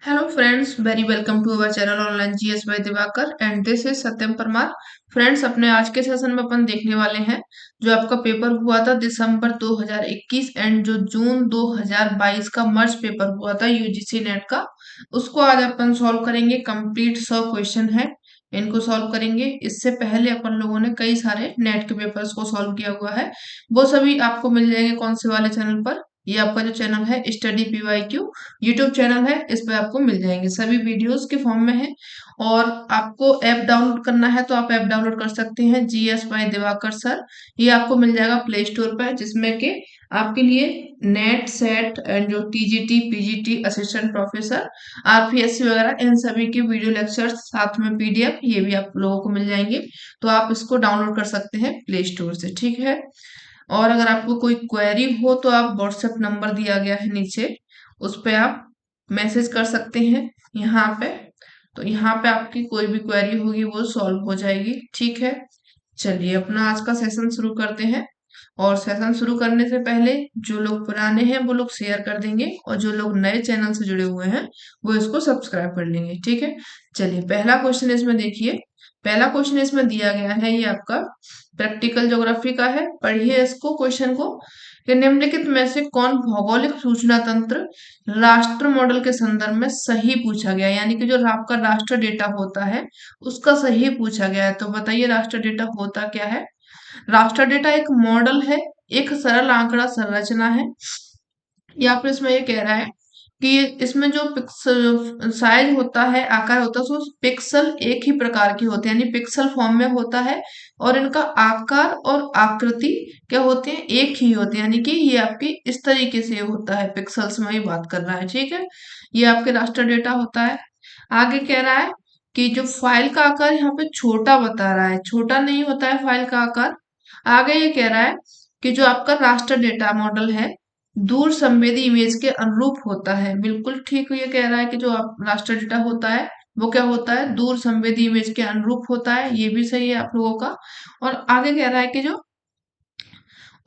Hello friends, very welcome to our channel online GS bye Diwakar and this is Satyam Parmar. Friends, अपने आज के session में अपन देखने वाले हैं जो आपका पेपर हुआ था दिसंबर 2021 एंड जो जून 2022 का मर्ज पेपर हुआ था यूजीसी नेट का, उसको आज अपन सॉल्व करेंगे। कंप्लीट 100 क्वेश्चन है, इनको सॉल्व करेंगे। इससे पहले अपन लोगों ने कई सारे नेट के पेपर्स को सॉल्व किया हुआ है, वो सभी आपको मिल जाएंगे कौन से वाले चैनल पर। ये आपका जो चैनल है स्टडी पीवाईक्यू यूट्यूब चैनल है, इस पे आपको मिल जाएंगे, सभी वीडियोस के फॉर्म में है। और आपको ऐप डाउनलोड करना है तो आप ऐप डाउनलोड कर सकते हैं, जीएस बाय दिवाकर सर। ये आपको मिल जाएगा प्ले स्टोर पर, जिसमें कि आपके लिए नेट सेट एंड जो TGT PGT assistant professor RPSC वगैरह इन सभी के वीडियो लेक्चर्स साथ में पीडीएफ ये भी आप लोगों को मिल जाएंगे। तो आप इसको डाउनलोड कर सकते हैं प्ले स्टोर से, ठीक है। और अगर आपको कोई क्वेरी हो तो आप व्हाट्सएप नंबर दिया गया है नीचे, उस पे आप मैसेज कर सकते हैं यहाँ पे। तो यहाँ पे आपकी कोई भी क्वेरी होगी वो सॉल्व हो जाएगी, ठीक है। चलिए अपना आज का सेशन शुरू करते हैं। और सेशन शुरू करने से पहले जो लोग पुराने हैं वो लोग शेयर कर देंगे, और जो लोग नए चैनल से जुड़े हुए हैं वो इसको सब्सक्राइब कर लेंगे, ठीक है। चलिए पहला क्वेश्चन इसमें देखिए। पहला क्वेश्चन इसमें दिया गया है, ये आपका प्रैक्टिकल ज्योग्राफी का है। पढ़िए इसको, क्वेश्चन को कि निम्नलिखित में से कौन भौगोलिक सूचना तंत्र राष्ट्र मॉडल के संदर्भ में सही पूछा गया, यानी कि जो आपका राष्ट्र डेटा होता है उसका सही पूछा गया है। तो बताइए राष्ट्र डेटा होता क्या है। राष्ट्र डेटा एक मॉडल है, एक सरल आंकड़ा संरचना है। या फिर इसमें ये कह रहा है कि इसमें जो पिक्सल साइज होता है, आकार होता है, उसमें पिक्सल एक ही प्रकार के होते हैं, यानी पिक्सल फॉर्म में होता है। और इनका आकार और आकृति क्या होते हैं, एक ही होते हैं, यानी कि ये आपकी इस तरीके से होता है, पिक्सल्स में ही बात कर रहा है, ठीक है। ये आपके राष्ट्र डेटा होता है। आगे कह रहा है कि जो फाइल का आकार यहाँ पे छोटा बता रहा है, छोटा नहीं होता है फाइल का आकार। आगे ये कह रहा है कि जो आपका राष्ट्र डेटा मॉडल है दूर संवेदी इमेज के अनुरूप होता है। बिल्कुल ठीक, ये कह रहा है कि जो आप राष्ट्र डेटा होता है वो क्या होता है, दूर संवेदी इमेज के अनुरूप होता है। ये भी सही है आप लोगों का। और आगे कह रहा है कि जो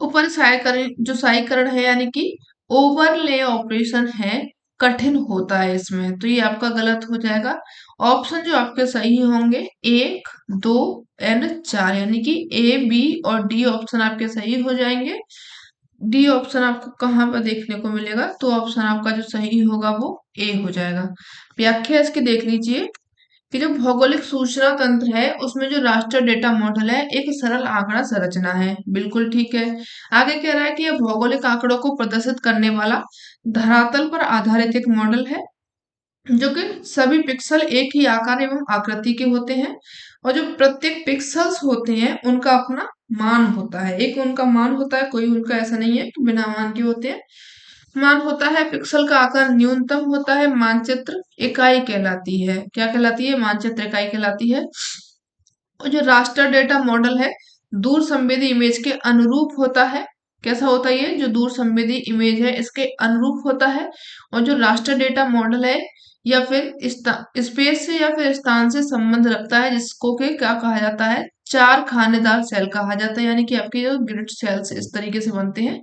ऊपर साईकरण जो साईकरण है, यानी कि ओवरले ऑपरेशन है, कठिन होता है इसमें। तो ये आपका गलत हो जाएगा। ऑप्शन जो आपके सही होंगे 1, 2 एंड 4, यानी कि ए बी और डी ऑप्शन आपके सही हो जाएंगे। डी ऑप्शन आपको कहाँ पर देखने को मिलेगा, तो ऑप्शन आपका जो सही होगा वो ए हो जाएगा। व्याख्या इसकी देख लीजिए कि जो भौगोलिक सूचना तंत्र है उसमें जो राष्ट्र डेटा मॉडल है एक सरल आंकड़ा संरचना है। बिल्कुल ठीक है। आगे कह रहा है कि यह भौगोलिक आंकड़ों को प्रदर्शित करने वाला धरातल पर आधारित एक मॉडल है, जो कि सभी पिक्सल एक ही आकार एवं आकृति के होते हैं। और जो प्रत्येक पिक्सल्स होते हैं उनका अपना मान होता है, एक उनका मान होता है, कोई उनका ऐसा नहीं है कि बिना मान के होते हैं। मान होता है, पिक्सल का आकार न्यूनतम होता है, मानचित्र इकाई कहलाती है। क्या कहलाती है, मानचित्र इकाई कहलाती है। और जो रास्टर डेटा मॉडल है दूर संवेदी इमेज के अनुरूप होता है। कैसा होता है ये, जो दूर संवेदी इमेज है इसके अनुरूप होता है। और जो रास्टर डेटा मॉडल है या फिर स्पेस से या फिर स्थान से संबंध रखता है, जिसको के क्या कहा जाता है, चार खानेदार सेल कहा जाता है, यानी कि आपके जो ग्रिड सेल्स इस तरीके से बनते हैं,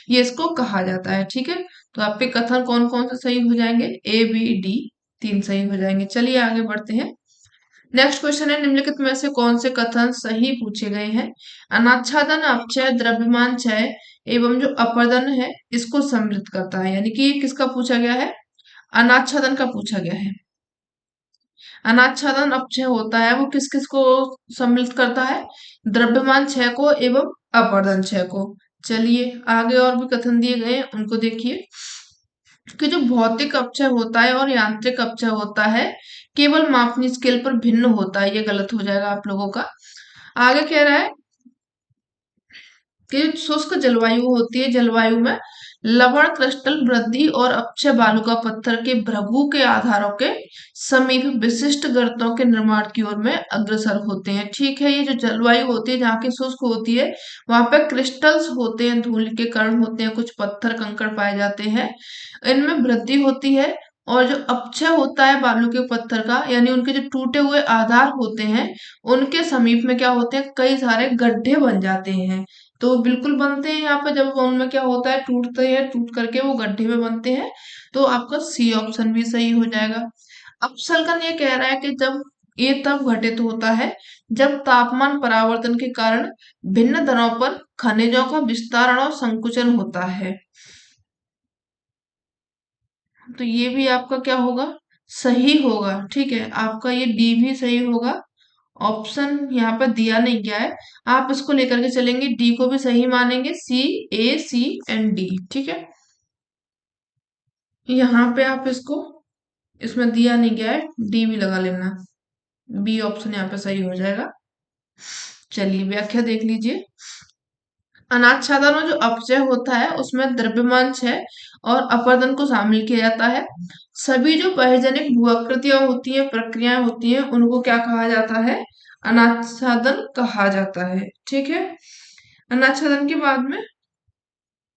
ये इसको कहा जाता है, ठीक है। तो आपके कथन कौन कौन से सही हो जाएंगे, ए बी डी, तीन सही हो जाएंगे। चलिए आगे बढ़ते हैं। नेक्स्ट क्वेश्चन है, निम्नलिखित में से कौन से कथन सही पूछे गए हैं। अनाच्छादन अपचय द्रव्यमान क्षय एवं जो अपरदन है इसको सम्मिलित करता है, यानी कि ये किसका पूछा गया है, अनाच्छादन का पूछा गया है। अनाच्छादन अपचय होता है वो किस किस को सम्मिलित करता है, द्रव्यमान क्षय को एवं अपरदन क्षय को। चलिए आगे और भी कथन दिए गए हैं उनको देखिए कि जो भौतिक अपचय होता है और यांत्रिक अपचय होता है केवल मापनी स्केल पर भिन्न होता है, ये गलत हो जाएगा आप लोगों का। आगे कह रहा है कि शुष्क जलवायु होती है, जलवायु में लवण क्रिस्टल वृद्धि और अपचय बालुका पत्थर के भृगु के आधारों के समीप विशिष्ट गर्तों के निर्माण की ओर में अग्रसर होते हैं, ठीक है। ये जो जलवायु होती है जहाँ की शुष्क होती है वहां पे क्रिस्टल्स होते हैं, धूल के कण होते हैं, कुछ पत्थर कंकड़ पाए जाते हैं, इनमें वृद्धि होती है। और जो अपचय होता है बालू के पत्थर का, यानी उनके जो टूटे हुए आधार होते हैं उनके समीप में क्या होते हैं, कई सारे गड्ढे बन जाते हैं। तो बिल्कुल बनते हैं यहाँ पे, जब उनमें क्या होता है, टूटते हैं, टूट करके वो गड्ढे में बनते हैं। तो आपका सी ऑप्शन भी सही हो जाएगा। अब सलकन ये कह रहा है कि जब ये तब घटित होता है जब तापमान परिवर्तन के कारण भिन्न दरों पर खनिजों का विस्तारण और संकुचन होता है। तो ये भी आपका क्या होगा, सही होगा। ठीक है, आपका ये डी भी सही होगा। ऑप्शन यहाँ पर दिया नहीं गया है, आप इसको लेकर के चलेंगे, डी को भी सही मानेंगे, सी, ए, सी एंड डी। ठीक है, यहाँ पे आप इसको, इसमें दिया नहीं गया है, डी भी लगा लेना, बी ऑप्शन यहाँ पे सही हो जाएगा। चलिए व्याख्या देख लीजिए। अनाच्छादन में जो अपचय होता है उसमें द्रव्यमान क्षय और अपरदन को शामिल किया जाता है। सभी जो बहिर्जनिक भूआकृतियां होती है, प्रक्रियाएं होती हैं, उनको क्या कहा जाता है, अनाच्छादन कहा जाता है। ठीक है, अनाच्छादन के बाद में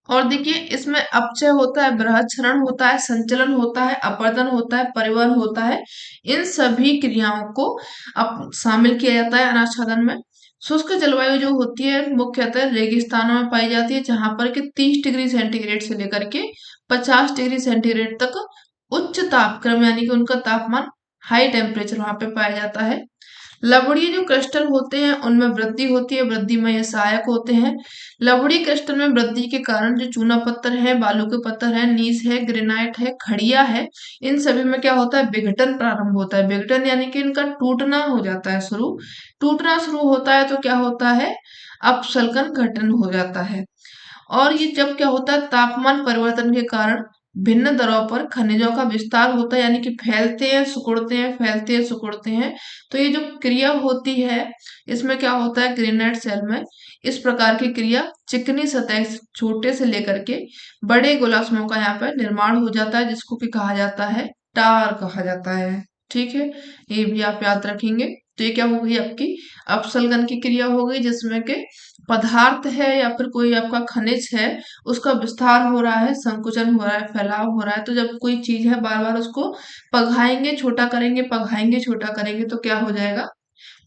और देखिए, इसमें अपचय होता है, बृहद क्षरण होता है, संचलन होता है, अपरदन होता है, परिवहन होता है। इन सभी क्रियाओं को अब शामिल किया जाता है अनाच्छादन में। शुष्क जलवायु जो होती है मुख्यतः रेगिस्तानों में पाई जाती है, जहां पर कि 30 डिग्री सेंटीग्रेड से लेकर के 50 डिग्री सेंटीग्रेड तक उच्च तापक्रम, यानी कि उनका तापमान, हाई टेम्परेचर वहां पे पाया जाता है। लवणीय जो क्रिस्टल होते हैं उनमें वृद्धि होती है, वृद्धि में ये सहायक होते हैं। लवणीय क्रिस्टल में वृद्धि के कारण जो चूना पत्थर है, बालू के पत्थर है, नीस है, ग्रेनाइट है, खड़िया है, इन सभी में क्या होता है, विघटन प्रारंभ होता है। विघटन यानी कि इनका टूटना हो जाता है शुरू। टूटना शुरू होता है तो क्या होता है, अपसल्कन घटन हो जाता है। और ये जब क्या होता है, तापमान परिवर्तन के कारण भिन्न दरों पर खनिजों का विस्तार होता है, यानी कि फैलते हैं, सिकुड़ते हैं, फैलते हैं, सिकुड़ते हैं। तो ये जो क्रिया होती है, इसमें क्या होता है, ग्रेनाइट सेल में इस प्रकार की क्रिया चिकनी सतह छोटे से लेकर के बड़े गोलास्मों का यहाँ पर निर्माण हो जाता है, जिसको कि कहा जाता है, टार कहा जाता है। ठीक है, ये भी आप याद रखेंगे। तो ये क्या हो गई आपकी अपसलगन की क्रिया हो गई, जिसमें के पदार्थ है या फिर कोई आपका खनिज है, उसका विस्तार हो रहा है, संकुचन हो रहा है, फैलाव हो रहा है। तो जब कोई चीज है बार बार उसको पघाएंगे, छोटा करेंगे, पघाएंगे, छोटा करेंगे, तो क्या हो जाएगा,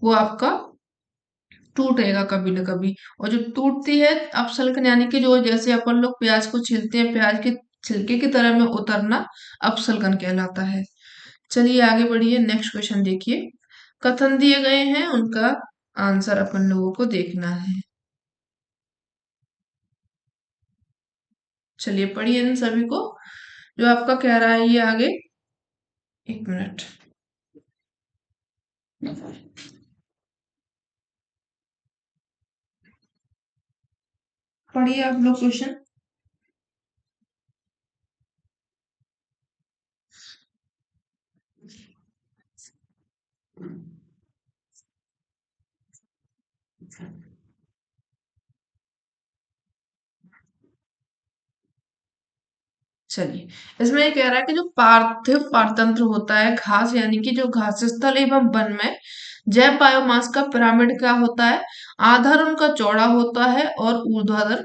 वो आपका टूटेगा कभी ना कभी। और जो टूटती है अपसल्कन, यानी कि जो जैसे अपन लोग प्याज को छीलते हैं, प्याज के छिलके की तरह में उतरना अपसल्कन कहलाता है। चलिए आगे बढ़िए, नेक्स्ट क्वेश्चन देखिए। कथन दिए गए हैं, उनका आंसर अपन लोगों को देखना है। चलिए पढ़िए इन सभी को, जो आपका कह रहा है ये आगे। एक मिनट, पढ़िए आप लोग क्वेश्चन। चलिए, इसमें ये कह रहा है कि जो पार्थिव पारतंत्र होता है, घास यानी कि जो घास स्थल एवं वन में जैव बायोमास का पिरामिड क्या होता है, आधार उनका चौड़ा होता है और ऊर्ध्वाधर।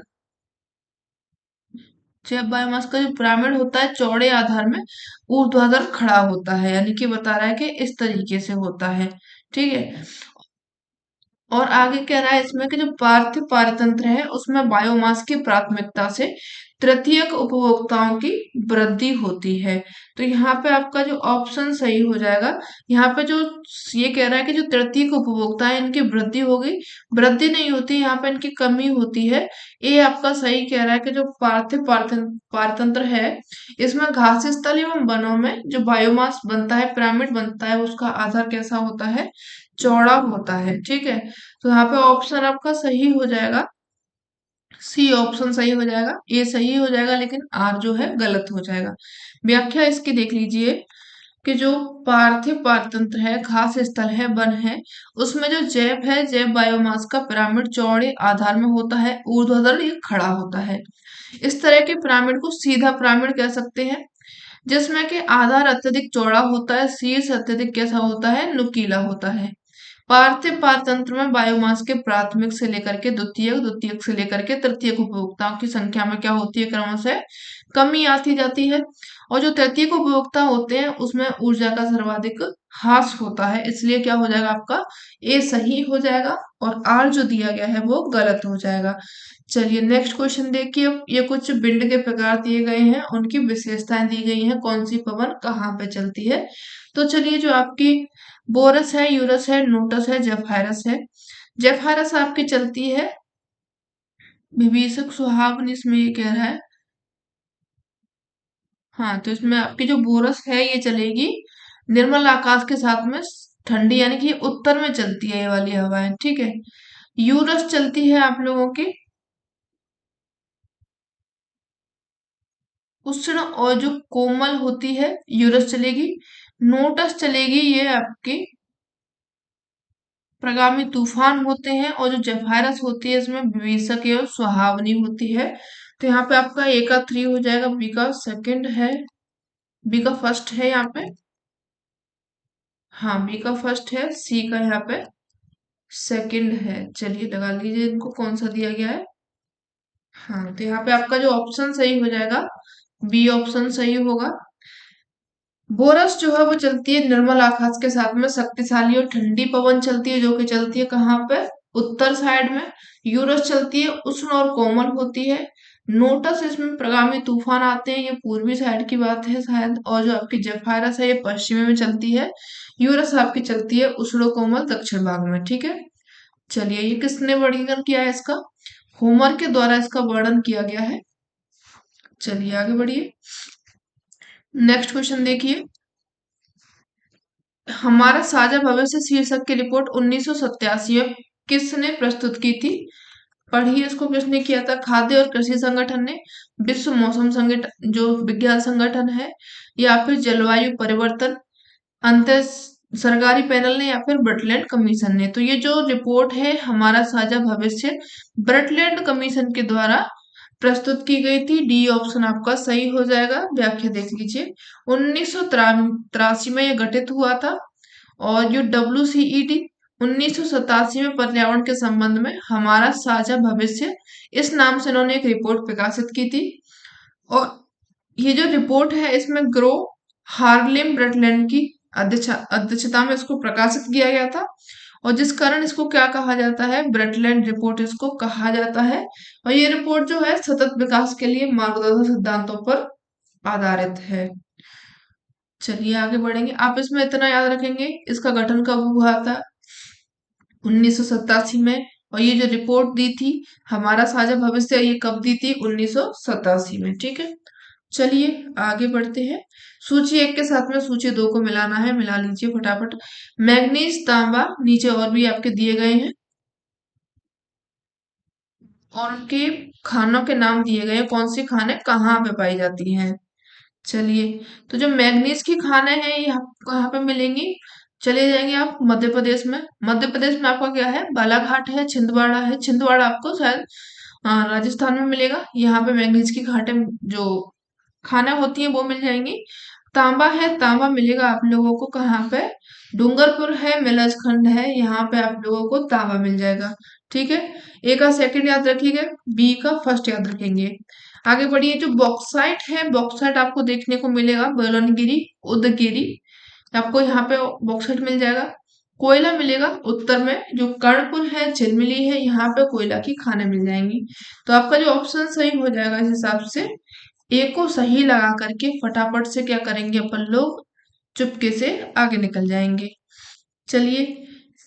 जैव बायोमास का जो पिरामिड होता है चौड़े आधार में ऊर्ध्वाधर खड़ा होता है, यानी कि बता रहा है कि इस तरीके से होता है। ठीक है, और आगे कह रहा है इसमें कि जो पार्थिव पारतंत्र है उसमें बायोमास की प्राथमिकता से तृतीयक उपभोक्ताओं की वृद्धि होती है। तो यहाँ पे आपका जो ऑप्शन सही हो जाएगा। यहाँ पे जो ये कह रहा है कि जो तृतीयक उपभोक्ता है इनकी वृद्धि होगी, वृद्धि नहीं होती, यहाँ पे इनकी कमी होती है। ये आपका सही कह रहा है कि जो पार्थिव पारतंत्र है, इसमें घास स्थल एवं वनों में जो बायोमास बनता है, पिरामिड बनता है, उसका आधार कैसा होता है, चौड़ा होता है। ठीक है, तो यहाँ पे ऑप्शन आपका सही हो जाएगा, सी ऑप्शन सही हो जाएगा, ए सही हो जाएगा, लेकिन आर जो है गलत हो जाएगा। व्याख्या इसकी देख लीजिए कि जो पार्थिव पारतंत्र है, घास स्थल है, वन है, उसमें जो जैव है, जैव बायोमास का पिरामिड चौड़े आधार में होता है, ऊर्ध्वाधर ये खड़ा होता है। इस तरह के पिरामिड को सीधा पिरामिड कह सकते हैं, जिसमें कि आधार अत्यधिक चौड़ा होता है, शीर्ष अत्यधिक कैसा होता है, नुकीला होता है। पार्थिव पारतंत्र में बायोमास के प्राथमिक से लेकर के द्वितीयक, द्वितीयक से लेकर के तृतीयक उपभोक्ताओं की संख्या में क्या होती है, क्रमशः कमी आती जाती है। और जो तृतीयक उपभोक्ता होते हैं उसमें ऊर्जा का सर्वाधिक ह्रास होता है, इसलिए क्या हो जाएगा आपका ए सही हो जाएगा और आर जो दिया गया है वो गलत हो जाएगा। चलिए नेक्स्ट क्वेश्चन देखिए, ये कुछ पिंड के प्रकार दिए गए हैं, उनकी विशेषताएं दी गई हैं, कौन सी पवन कहाँ पे चलती है। तो चलिए जो आपकी बोरस है, यूरस है, नोटस है, जेफायरस है। जेफायरस आपकी चलती है विभीषक सुहावनी, इसमें ये कह रहा है। हाँ, तो इसमें आपकी जो बोरस है ये चलेगी निर्मल आकाश के साथ में ठंडी, यानी कि उत्तर में चलती है ये वाली हवाएं, ठीक है। यूरस चलती है आप लोगों की उष्ण और जो कोमल होती है, यूरस चलेगी। नोटस चलेगी ये आपकी प्रगामी तूफान होते हैं, और जो जेफायरस होती है इसमें विभीषक और सुहावनी होती है। तो यहाँ पे आपका ए का 3 हो जाएगा, बी का सेकंड है, बी का फर्स्ट है यहाँ पे। हाँ, बी का फर्स्ट है, सी का यहाँ पे सेकंड है। चलिए लगा लीजिए इनको, कौन सा दिया गया है। हाँ, तो यहाँ पे आपका जो ऑप्शन सही हो जाएगा, बी ऑप्शन सही होगा। बोरस जो है वो चलती है निर्मल आकाश के साथ में शक्तिशाली और ठंडी पवन चलती है, जो कि चलती है कहाँ पे, उत्तर साइड में। यूरस चलती है उष्ण और कोमल होती है। नोटस इसमें प्रगामी तूफान आते हैं, ये पूर्वी साइड की बात है शायद। और जो आपकी जेफायरस है ये पश्चिमी में चलती है। यूरस आपकी चलती है उष्ण कोमल दक्षिण भाग में, ठीक है। चलिए ये किसने वर्णन किया है इसका, होमर के द्वारा इसका वर्णन किया गया है। चलिए आगे बढ़िए, नेक्स्ट क्वेश्चन देखिए। हमारा साझा भविष्य शीर्षक की रिपोर्ट 1987 में किसने प्रस्तुत की थी। पढ़िए इसको, किसने किया था, खाद्य और कृषि संगठन ने, विश्व मौसम संगठन जो विज्ञान संगठन है, या फिर जलवायु परिवर्तन अंतर सरकारी पैनल ने, या फिर ब्रटलैंड कमीशन ने। तो ये जो रिपोर्ट है हमारा साझा भविष्य, ब्रटलैंड कमीशन के द्वारा प्रस्तुत की गई थी। डी ऑप्शन आपका सही हो जाएगा। व्याख्या देख लीजिए, 1983 में यह गठित हुआ था, और जो WCET 1987 में पर्यावरण के संबंध में हमारा साझा भविष्य, इस नाम से इन्होंने एक रिपोर्ट प्रकाशित की थी। और ये जो रिपोर्ट है इसमें ग्रो हार्लेम ब्रटलैंड की अध्यक्षता में इसको प्रकाशित किया गया था, और जिस कारण इसको क्या कहा जाता है, ब्रटलैंड रिपोर्ट इसको कहा जाता है। और ये रिपोर्ट जो है सतत विकास के लिए मार्गदर्शक सिद्धांतों पर आधारित है। चलिए आगे बढ़ेंगे, आप इसमें इतना याद रखेंगे इसका गठन कब हुआ था, 1987 में। और ये जो रिपोर्ट दी थी हमारा साझा भविष्य, ये कब दी थी, 1987 में, ठीक है। चलिए आगे बढ़ते हैं, सूची 1 के साथ में सूची 2 को मिलाना है, मिला लीजिए फटाफट। मैग्नीज, तांबा, नीचे और भी आपके दिए गए हैं, और उनके खानों के नाम दिए गए हैं, कौन सी खाने कहाँ पे पाई जाती हैं। चलिए, तो जो मैग्नीज की खाने हैं ये आपको कहाँ पे मिलेंगी, चले जाएंगे आप मध्य प्रदेश में। मध्य प्रदेश में आपका क्या है, बालाघाट है, छिंदवाड़ा है। छिंदवाड़ा आपको शायद राजस्थान में मिलेगा। यहाँ पे मैग्नीज की घाटें जो खाना होती है वो मिल जाएंगी। तांबा है, तांबा मिलेगा आप लोगों को कहाँ पे, डूंगरपुर है, मिलजखंड है, यहाँ पे आप लोगों को तांबा मिल जाएगा, ठीक है। ए का सेकंड याद रखिएगा, बी का फर्स्ट याद रखेंगे। आगे बढ़िए, जो बॉक्साइट है, बॉक्साइट आपको देखने को मिलेगा बोलनगिरी, उदगिरी, आपको यहाँ पे बॉक्साइट मिल जाएगा। कोयला मिलेगा उत्तर में, जो कर्णपुर है, झिलमिली है, यहाँ पे कोयला की खानें मिल जाएंगी। तो आपका जो ऑप्शन सही हो जाएगा इस हिसाब से, ए को सही लगा करके फटाफट से क्या करेंगे अपन लोग, चुपके से आगे निकल जाएंगे। चलिए,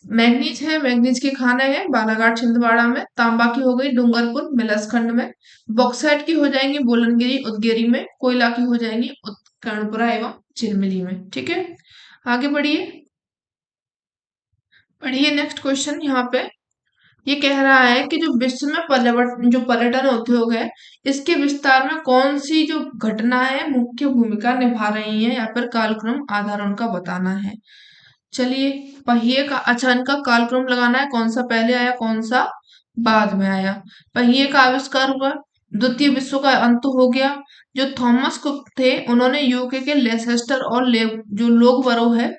मैग्नीज है, मैग्नीज की खाना है बालाघाट छिंदवाड़ा में। तांबा की हो गई डूंगरपुर मिलसखंड में। बॉक्साइट की हो जाएंगी बोलनगिरी उदगिरी में। कोयला की हो जाएंगी कर्णपुरा एवं झिलमिली में, ठीक है। आगे बढ़िए, पढ़िए नेक्स्ट क्वेश्चन। यहाँ पे ये कह रहा है कि जो विश्व में पर्यावरण जो पर्यटन उद्योग है, इसके विस्तार में कौन सी जो घटना है मुख्य भूमिका निभा रही है, या फिर कालक्रम आधार उनका बताना है। चलिए, पहिए का, अच्छा इनका कालक्रम लगाना है, कौन सा पहले आया कौन सा बाद में आया। पहिए का आविष्कार हुआ, द्वितीय विश्व का अंत हो गया। जो थॉमस कुक थे उन्होंने यूके के लेसेस्टर और जो लोगबरो है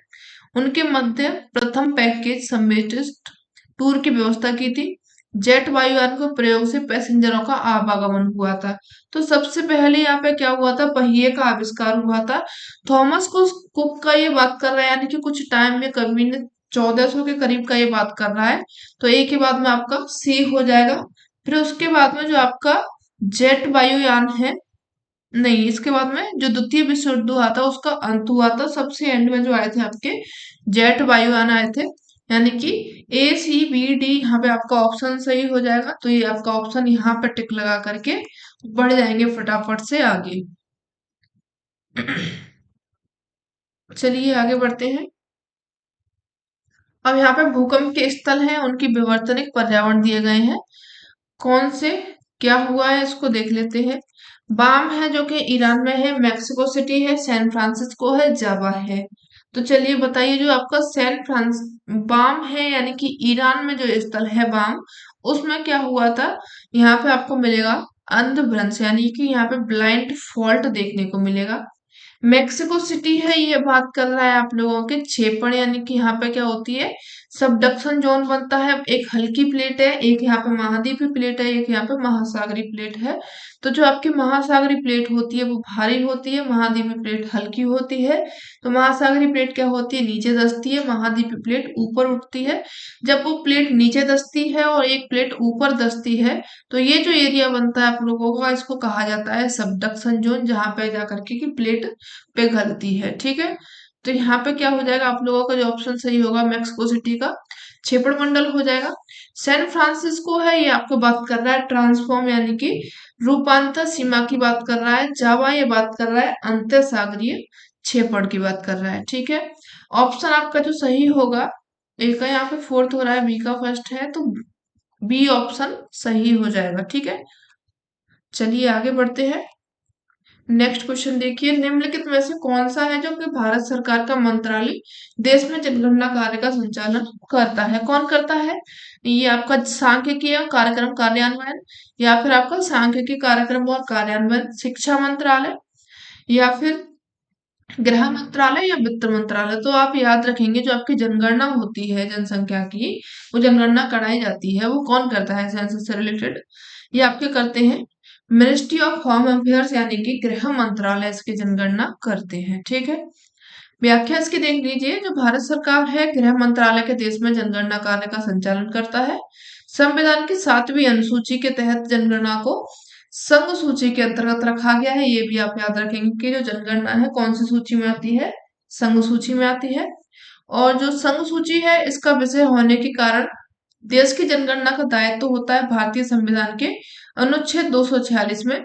उनके मध्य प्रथम पैकेज सम्मेटित टूर की व्यवस्था की थी। जेट वायुयान के प्रयोग से पैसेंजरों का आवागमन हुआ था। तो सबसे पहले यहाँ पे क्या हुआ था, पहिए का आविष्कार हुआ था। थॉमस कुक का ये बात कर रहा है, यानी कि कुछ टाइम में कभी ने 1400 के करीब का ये बात कर रहा है। तो ए के बाद में आपका सी हो जाएगा। फिर उसके बाद में जो आपका जेट वायुयान है, नहीं, इसके बाद में जो द्वितीय विश्व युद्ध हुआ था उसका अंत हुआ था। सबसे एंड में जो आए थे आपके जेट वायुयान आए थे, यानी कि A C B D, यहाँ पे आपका ऑप्शन सही हो जाएगा। तो ये आपका ऑप्शन यहाँ पे टिक लगा करके बढ़ जाएंगे फटाफट से आगे। चलिए आगे बढ़ते हैं। अब यहाँ पे भूकंप के स्थल हैं, उनकी विवर्तनिक पर्यावरण दिए गए हैं। कौन से क्या हुआ है इसको देख लेते हैं। बाम है जो कि ईरान में है, मेक्सिको सिटी है, सैन फ्रांसिस्को है, जावा है। तो चलिए बताइए, जो आपका सैन फ्रांस बाम है यानी कि ईरान में जो स्थल है बाम, उसमें क्या हुआ था, यहाँ पे आपको मिलेगा अंधभ्रंश, यानी कि यहाँ पे ब्लाइंड फॉल्ट देखने को मिलेगा। मेक्सिको सिटी है, ये बात कर रहा है आप लोगों के क्षेपण, यानी कि यहाँ पे क्या होती है, सबडक्शन जोन बनता है। एक हल्की प्लेट है, एक यहाँ पे महाद्वीपीय प्लेट है, एक यहाँ पे महासागरीय प्लेट है। तो जो आपकी महासागरीय प्लेट होती है वो भारी होती है, महाद्वीपीय प्लेट हल्की होती है। तो महासागरीय प्लेट क्या होती है, नीचे दसती है, महाद्वीपीय प्लेट ऊपर उठती है। जब वो प्लेट नीचे दसती है और एक प्लेट ऊपर दसती है, तो ये जो एरिया बनता है आप लोगों का, इसको कहा जाता है सबडक्शन जोन, जहां पे जाकर के कि प्लेट पिघलती है। ठीक है, तो यहाँ पे क्या हो जाएगा आप लोगों का, जो ऑप्शन सही होगा मेक्सिको सिटी का क्षेपण मंडल हो जाएगा। सैन फ्रांसिस्को है, ये आपको बात कर रहा है ट्रांसफॉर्म, यानी कि रूपांतर सीमा की बात कर रहा है। जावा ये बात कर रहा है अंतर सागरीय क्षेपण की बात कर रहा है। ठीक है, ऑप्शन आपका जो सही होगा, ए का यहाँ पे फोर्थ हो रहा है, बी का फर्स्ट है, तो बी ऑप्शन सही हो जाएगा। ठीक है, चलिए आगे बढ़ते हैं। नेक्स्ट क्वेश्चन देखिए, निम्नलिखित में से कौन सा है जो कि भारत सरकार का मंत्रालय देश में जनगणना कार्य का संचालन करता है। कौन करता है, ये आपका सांख्यिकीय कार्यक्रम कार्यान्वयन, या फिर आपका सांख्यिकीय कार्यक्रम और कार्यान्वयन शिक्षा मंत्रालय, या फिर गृह मंत्रालय, या वित्त मंत्रालय। तो आप याद रखेंगे, जो आपकी जनगणना होती है जनसंख्या की, वो जनगणना कराई जाती है, वो कौन करता है सेंसस से रिलेटेड, ये आपके करते हैं मिनिस्ट्री ऑफ होम अफेयर्स, यानी कि गृह मंत्रालय इसकी जनगणना करते हैं। ठीक है, व्याख्या इसकी देख लीजिए। जो भारत सरकार है, गृह मंत्रालय के देश में जनगणना कार्य का संचालन करता है। संविधान की 7वीं अनुसूची के तहत जनगणना को संघ सूची के अंतर्गत रखा गया है। ये भी आप याद रखेंगे कि जो जनगणना है कौन सी सूची में आती है, संघ सूची में आती है। और जो संघ सूची है, इसका विषय होने के कारण देश की जनगणना का दायित्व होता है भारतीय संविधान के अनुच्छेद 246 में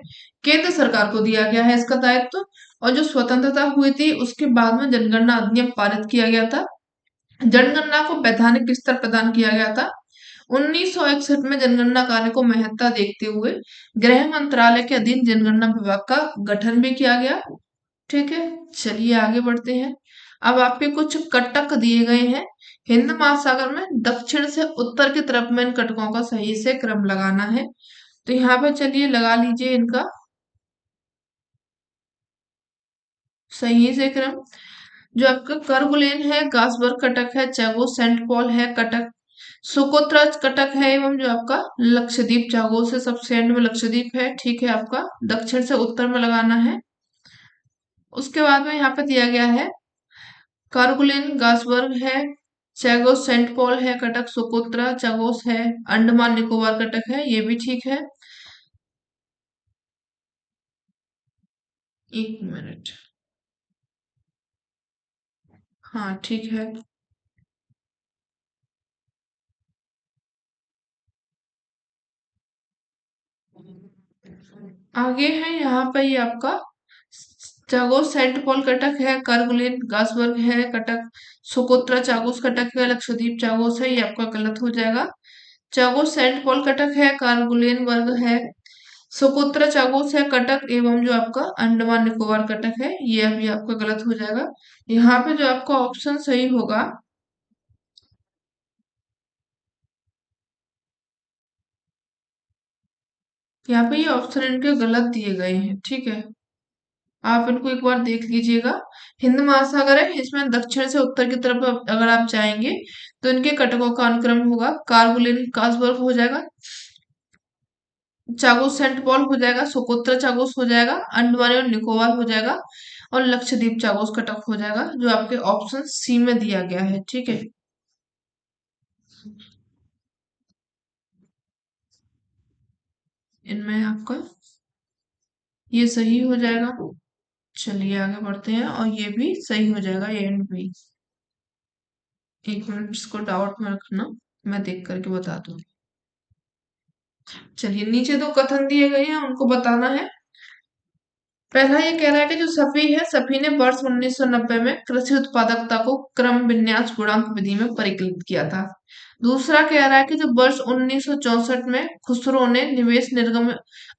केंद्र सरकार को दिया गया है इसका दायित्व। और जो स्वतंत्रता हुई थी उसके बाद में जनगणना अधिनियम पारित किया गया था, जनगणना को वैधानिक स्तर प्रदान किया गया था। 1961 में जनगणना कार्य को महत्ता देखते हुए गृह मंत्रालय के अधीन जनगणना विभाग का गठन भी किया गया। ठीक है, चलिए आगे बढ़ते हैं। अब आपके कुछ कटक दिए गए हैं हिंद महासागर में, दक्षिण से उत्तर की तरफ में इन कटकों का सही से क्रम लगाना है। तो यहाँ पे चलिए लगा लीजिए इनका सही से क्रम। जो आपका कर्वलेन है, गासबर्ग कटक है, चैगोस सेंट पॉल है कटक, सोकोत्रा कटक है, एवं जो आपका लक्षद्वीप चागोस है, सबसे एंड में लक्षद्वीप है। ठीक है, आपका दक्षिण से उत्तर में लगाना है। उसके बाद में यहाँ पे दिया गया है कारगुलिन गासबर्ग है, चैगोस सेंट पॉल है कटक, सोकोत्रा चागोस है, अंडमान निकोबार कटक है, ये भी ठीक है। एक मिनट, हाँ ठीक है। आगे है यहाँ पे ये आपका चागोस सेंट पॉल कटक है, कारगुलिन गासबर्ग है कटक, सोकोत्रा चागोस कटक है, लक्षद्वीप चागोस है, ये आपका गलत हो जाएगा। चागोस सेंट पॉल कटक है, कारगुलिन वर्ग है, सोकोत्रा चागोस है कटक, एवं जो आपका अंडमान निकोबार कटक है, ये अभी आपका गलत हो जाएगा। यहाँ पे जो आपका ऑप्शन सही होगा, यहाँ पे ये ऑप्शन इनके गलत दिए गए हैं। ठीक है, आप इनको एक बार देख लीजिएगा। हिंद महासागर है, इसमें दक्षिण से उत्तर की तरफ अगर आप जाएंगे तो इनके कटकों का अनुक्रम होगा कार्बोलिन कासबर्ग हो जाएगा, चागोस सेंट पॉल हो जाएगा, सोकोत्रा चागोस हो जाएगा, अंडमान और निकोबार हो जाएगा और लक्षद्वीप चागोस कटक हो जाएगा, जो आपके ऑप्शन सी में दिया गया है। ठीक है, इनमें आपका ये सही हो जाएगा। चलिए आगे बढ़ते हैं और ये भी सही हो जाएगा, ए एंड बी। एक मिनट इसको डाउट में रखना, मैं देख करके बता दूंगी। चलिए नीचे दो कथन दिए गए हैं, उनको बताना है। पहला ये कह रहा है कि जो सफी है, सफी ने वर्ष 1990 में कृषि उत्पादकता को क्रम विन्यास गुणांक विधि में परिकलित किया था। दूसरा कह रहा है कि जो वर्ष 1964 में खुसरो ने निवेश निर्गम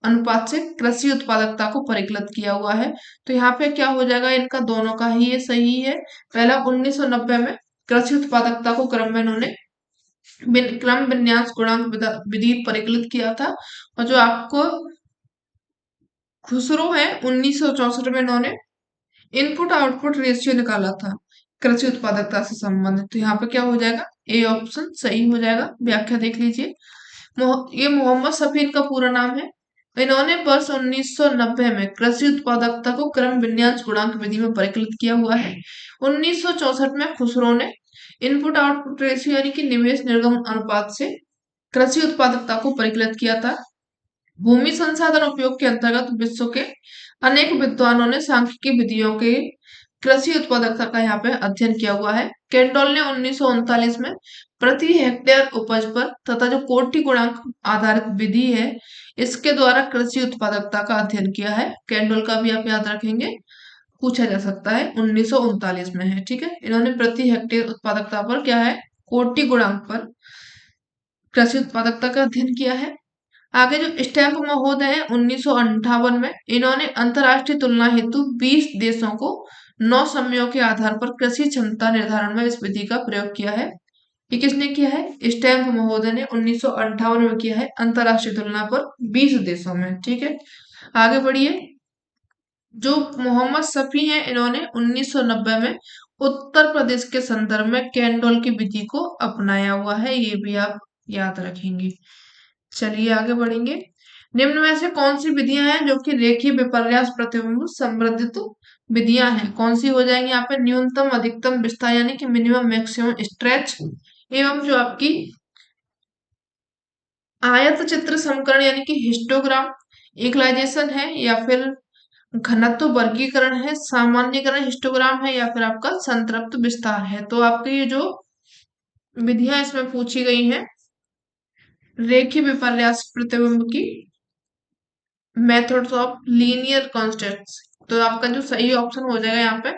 अनुपात से कृषि उत्पादकता को परिकलित किया हुआ है। तो यहाँ पे क्या हो जाएगा, इनका दोनों का ही ये सही है। पहला 1990 में कृषि उत्पादकता को क्रम में इन्होंने क्रम विन्यास गुणांक विधि परिकलित किया था। और जो आपको खुसरो है 1964 में इन्होंने इनपुट आउटपुट रेशियो निकाला था कृषि उत्पादकता से संबंधित। तो यहाँ पे क्या हो जाएगा, ए ऑप्शन सही हो जाएगा। व्याख्या देख लीजिए, ये मोहम्मद सफीन का पूरा नाम है। इन्होंने वर्ष 1990 में कृषि उत्पादकता को क्रम विन्यास गुणांक विधि में परिकलित किया हुआ है। 1964 में खुसरो ने इनपुट आउटपुट रेशियो यानी कि निवेश निर्गम अनुपात से कृषि उत्पादकता को परिकलित किया था। भूमि संसाधन उपयोग के अंतर्गत विश्व के अनेक विद्वानों ने सांख्यिकी विधियों के कृषि उत्पादकता का यहाँ पे अध्ययन किया हुआ है। कैंडोल ने 1939 में प्रति हेक्टेयर उपज पर तथा जो कोटि गुणांक आधारित विधि है, इसके द्वारा कृषि उत्पादकता का अध्ययन किया है। कैंडोल का भी आप याद रखेंगे, पूछा जा सकता है, 1939 में है। ठीक है, इन्होंने प्रति हेक्टेयर उत्पादकता पर क्या है, कोटि गुणांक पर कृषि उत्पादकता का अध्ययन किया है। आगे जो स्टैम्प महोदय है 1958 में, इन्होंने अंतरराष्ट्रीय तुलना हेतु 20 देशों को 9 समयों के आधार पर कृषि क्षमता निर्धारण में इस विधि का प्रयोग किया है। ये किसने किया है, स्टैम्प महोदय ने 1958 में किया है, अंतरराष्ट्रीय तुलना पर 20 देशों में। ठीक है, आगे बढ़िए। जो मोहम्मद सफी हैं, इन्होंने 1990 में उत्तर प्रदेश के संदर्भ में कैंडोल की विधि को अपनाया हुआ है, ये भी आप याद रखेंगे। चलिए आगे बढ़ेंगे। निम्न में से कौन सी विधियां हैं जो कि रेखीय विपर्यास प्रतिबिंब संवर्धित विधियां हैं? कौन सी हो जाएंगी यहाँ पे, न्यूनतम अधिकतम विस्तार यानी कि मिनिमम मैक्सिमम स्ट्रेच, एवं जो आपकी आयत चित्र समीकरण यानी कि हिस्टोग्राम, इक्वलाइजेशन है या फिर घनत्व वर्गीकरण है, सामान्यकरण हिस्टोग्राम है या फिर आपका संतृप्त विस्तार है। तो आपके ये जो विधियां इसमें पूछी गई हैं रेखीय विपर्यास प्रतिबिंब की, मेथड्स ऑफ लीनियर कॉन्स्टेंट्स, तो आपका जो सही ऑप्शन हो जाएगा यहाँ पे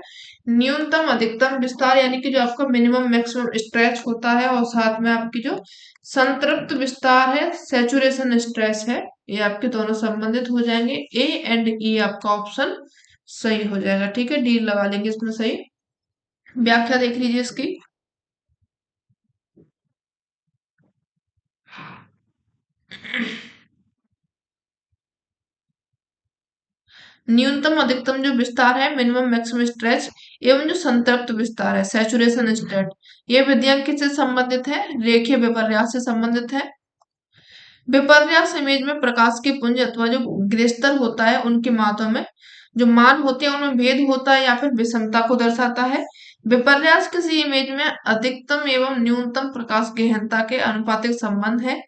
न्यूनतम अधिकतम विस्तार यानी कि जो आपका मिनिमम मैक्सिमम स्ट्रेच होता है, और साथ में आपकी जो संतृप्त विस्तार है, सैचुरेशन स्ट्रेच है, ये आपके दोनों संबंधित हो जाएंगे। ए एंड ई आपका ऑप्शन सही हो जाएगा। ठीक है, डी लगा लेंगे इसमें सही। व्याख्या देख लीजिए इसकी। न्यूनतम अधिकतम जो विस्तार है, मिनिमम मैक्सिमम स्ट्रेच, एवं जो संतृप्त विस्तार है, सैचुरेशन स्टेट, ये विधियां किससे संबंधित है, रेखीय विपर्यास से संबंधित है। विपर्यास इमेज में प्रकाश के पुंज अथवा जो ग्रेस्तर होता है, उनके मापों में जो मान होते हैं उनमें भेद होता है या फिर विषमता को दर्शाता है। विपर्यास किसी इमेज में अधिकतम एवं न्यूनतम प्रकाश गहनता के अनुपातिक संबंध है।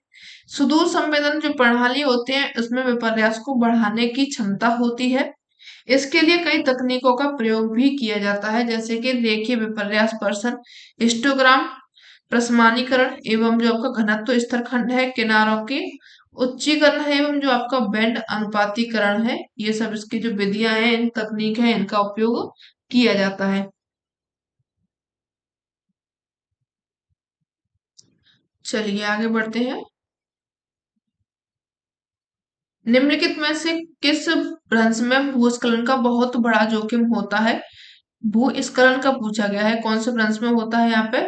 सुदूर संवेदन जो प्रणाली होते हैं उसमें विपर्यास को बढ़ाने की क्षमता होती है। इसके लिए कई तकनीकों का प्रयोग भी किया जाता है, जैसे कि रेखीय विपर्यास पर्सन, हिस्टोग्राम, प्रसमानीकरण, एवं जो आपका घनत्व स्तर खंड है, किनारों के उच्चीकरण है, एवं जो आपका बैंड अनुपातीकरण है, ये सब इसकी जो विधियां हैं, इन तकनीक है, इनका उपयोग किया जाता है। चलिए आगे बढ़ते हैं। निम्नलिखित में से किस भ्रंश में भूस्खलन का बहुत बड़ा जोखिम होता है? भूस्खलन का पूछा गया है, कौन से भ्रंश में होता है यहाँ पे,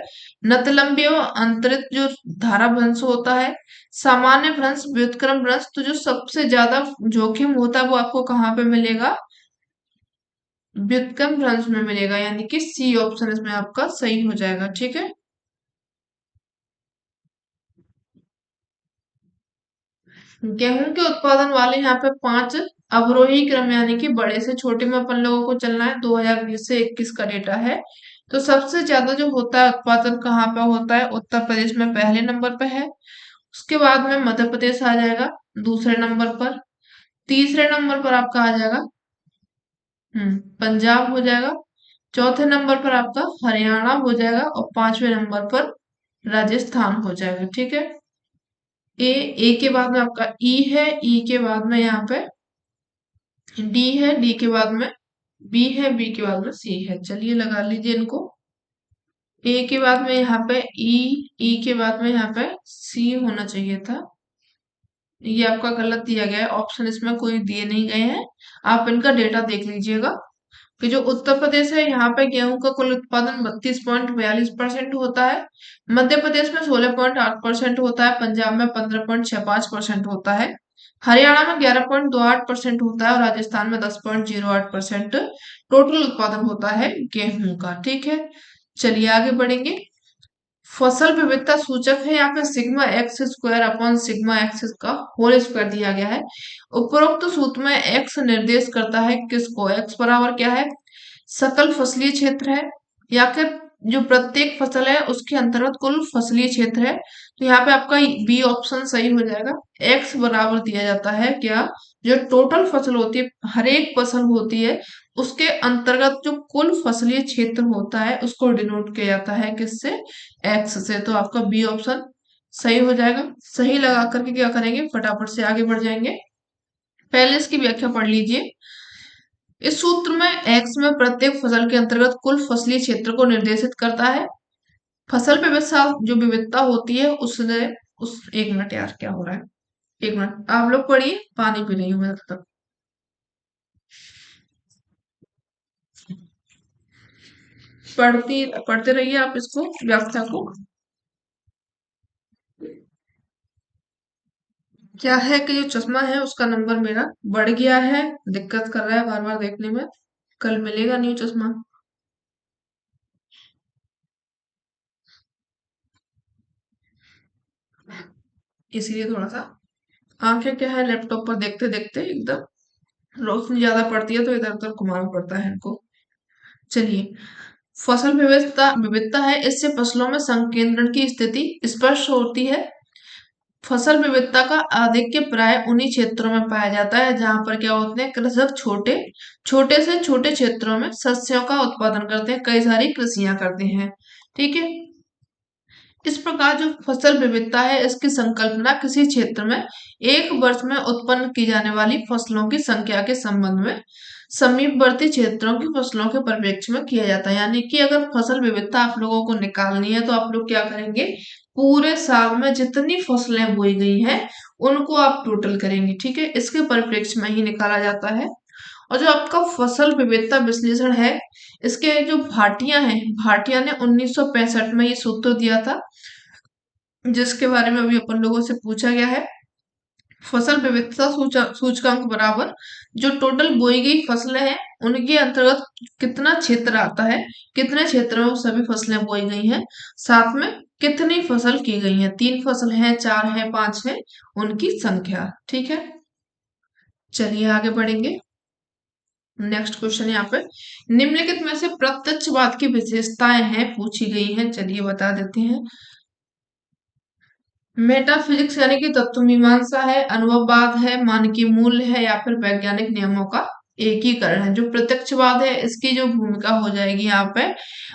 नतलंबी एवं अंतरित जो धारा भ्रंश होता है, सामान्य भ्रंश, व्युत्क्रम भ्रंश। तो जो सबसे ज्यादा जोखिम होता है वो आपको कहाँ पे मिलेगा, व्युत्क्रम भ्रंश में मिलेगा, यानी कि सी ऑप्शन इसमें आपका सही हो जाएगा। ठीक है, गेहूं के उत्पादन वाले यहाँ पे 5 अवरोही क्रम यानी कि बड़े से छोटे में अपन लोगों को चलना है। 2020 से 21 का डेटा है। तो सबसे ज्यादा जो होता है उत्पादन कहाँ पे होता है? उत्तर प्रदेश में पहले नंबर पे है। उसके बाद में मध्य प्रदेश आ जाएगा दूसरे नंबर पर। तीसरे नंबर पर आपका आ जाएगा पंजाब हो जाएगा। चौथे नंबर पर आपका हरियाणा हो जाएगा और पांचवें नंबर पर राजस्थान हो जाएगा। ठीक है। ए के बाद में आपका ई है, ई के बाद में यहाँ पे डी है, डी के बाद में बी है, बी के बाद में सी है। चलिए लगा लीजिए इनको। ए के बाद में यहाँ पे ई, ई के बाद में यहाँ पे सी होना चाहिए था। ये आपका गलत दिया गया है, ऑप्शन इसमें कोई दिए नहीं गए हैं। आप इनका डेटा देख लीजिएगा कि जो उत्तर प्रदेश है यहाँ पे गेहूं का कुल उत्पादन 32.42% होता है। मध्य प्रदेश में 16.8% होता है। पंजाब में 15.65% होता है। हरियाणा में 11.28% होता है और राजस्थान में 10.08% टोटल उत्पादन होता है गेहूं का। ठीक है। चलिए आगे बढ़ेंगे। फसल विविधता सूचक है यहाँ पे sigma x square upon sigma x का होल स्क्वायर दिया गया है। उपरोक्त सूत्र में एक्स निर्देश करता है किसको? एक्स बराबर क्या है? सकल फसलीय क्षेत्र है या फिर जो प्रत्येक फसल है उसके अंतर्गत कुल फसलीय क्षेत्र है। तो यहाँ पे आपका बी ऑप्शन सही हो जाएगा। एक्स बराबर दिया जाता है क्या? जो टोटल फसल होती है, हर एक फसल होती है, उसके अंतर्गत जो कुल फसलीय क्षेत्र होता है उसको डिनोट किया जाता है किससे? एक्स से। तो आपका बी ऑप्शन सही हो जाएगा। सही लगा करके क्या करेंगे? फटाफट से आगे बढ़ जाएंगे। पहले इसकी व्याख्या पढ़ लीजिए। इस सूत्र में एक्स में प्रत्येक फसल के अंतर्गत कुल फसली क्षेत्र को निर्देशित करता है। फसल विविधता जो विविधता होती है उसने उस एक मिनट यार क्या हो रहा है? एक मिनट आप लोग पढ़िए, पानी पी रही हूँ मैं तब तक। पढ़ते रहिए आप इसको, व्याख्या को। क्या है कि जो चश्मा है उसका नंबर मेरा बढ़ गया है, दिक्कत कर रहा है बार बार देखने में। कल मिलेगा न्यू चश्मा। इसीलिए थोड़ा सा आंखें क्या है लैपटॉप पर देखते देखते एकदम रोशनी ज्यादा पड़ती है तो इधर उधर घुमाना पड़ता है इनको। चलिए। फसल विविधता विविधता है, इससे फसलों में संकेंद्रण की स्थिति स्पष्ट होती है। फसल विविधता का आधिक्य प्राय उन्हीं क्षेत्रों में पाया जाता है जहां पर क्या होते हैं? कृषक छोटे छोटे से छोटे क्षेत्रों में शस्यों का उत्पादन करते हैं, कई सारी कृषियां करते हैं। ठीक है। इस प्रकार जो फसल विविधता है इसकी संकल्पना किसी क्षेत्र में एक वर्ष में उत्पन्न की जाने वाली फसलों की संख्या के संबंध में समीपवर्ती क्षेत्रों की फसलों के परिप्रेक्ष्य में किया जाता है। यानी कि अगर फसल विविधता आप लोगों को निकालनी है तो आप लोग क्या करेंगे? पूरे साल में जितनी फसलें बोई गई हैं उनको आप टोटल करेंगे। ठीक है। इसके परिप्रेक्ष्य में ही निकाला जाता है। और जो आपका फसल विविधता विश्लेषण है इसके जो भाटिया हैं, भाटिया ने 1965 में ये सूत्र दिया था जिसके बारे में अभी अपन लोगों से पूछा गया है। फसल विविधता सूचकांक बराबर जो टोटल बोई गई फसलें हैं उनके अंतर्गत कितना क्षेत्र आता है, कितने क्षेत्र में वो सभी फसलें बोई गई हैं, साथ में कितनी फसल की गई है, 3 फसल है, 4 है, 5 है, उनकी संख्या। ठीक है। चलिए आगे बढ़ेंगे। नेक्स्ट क्वेश्चन यहाँ पे निम्नलिखित में से प्रत्यक्षवाद की विशेषताएं हैं पूछी गई हैं। चलिए बता देते हैं। मेटाफिजिक्स यानी कि तत्व मीमांसा है, अनुभववाद है, मानकीय मूल्य है या फिर वैज्ञानिक नियमों का एकीकरण है। जो प्रत्यक्षवाद है इसकी जो भूमिका हो जाएगी यहाँ पे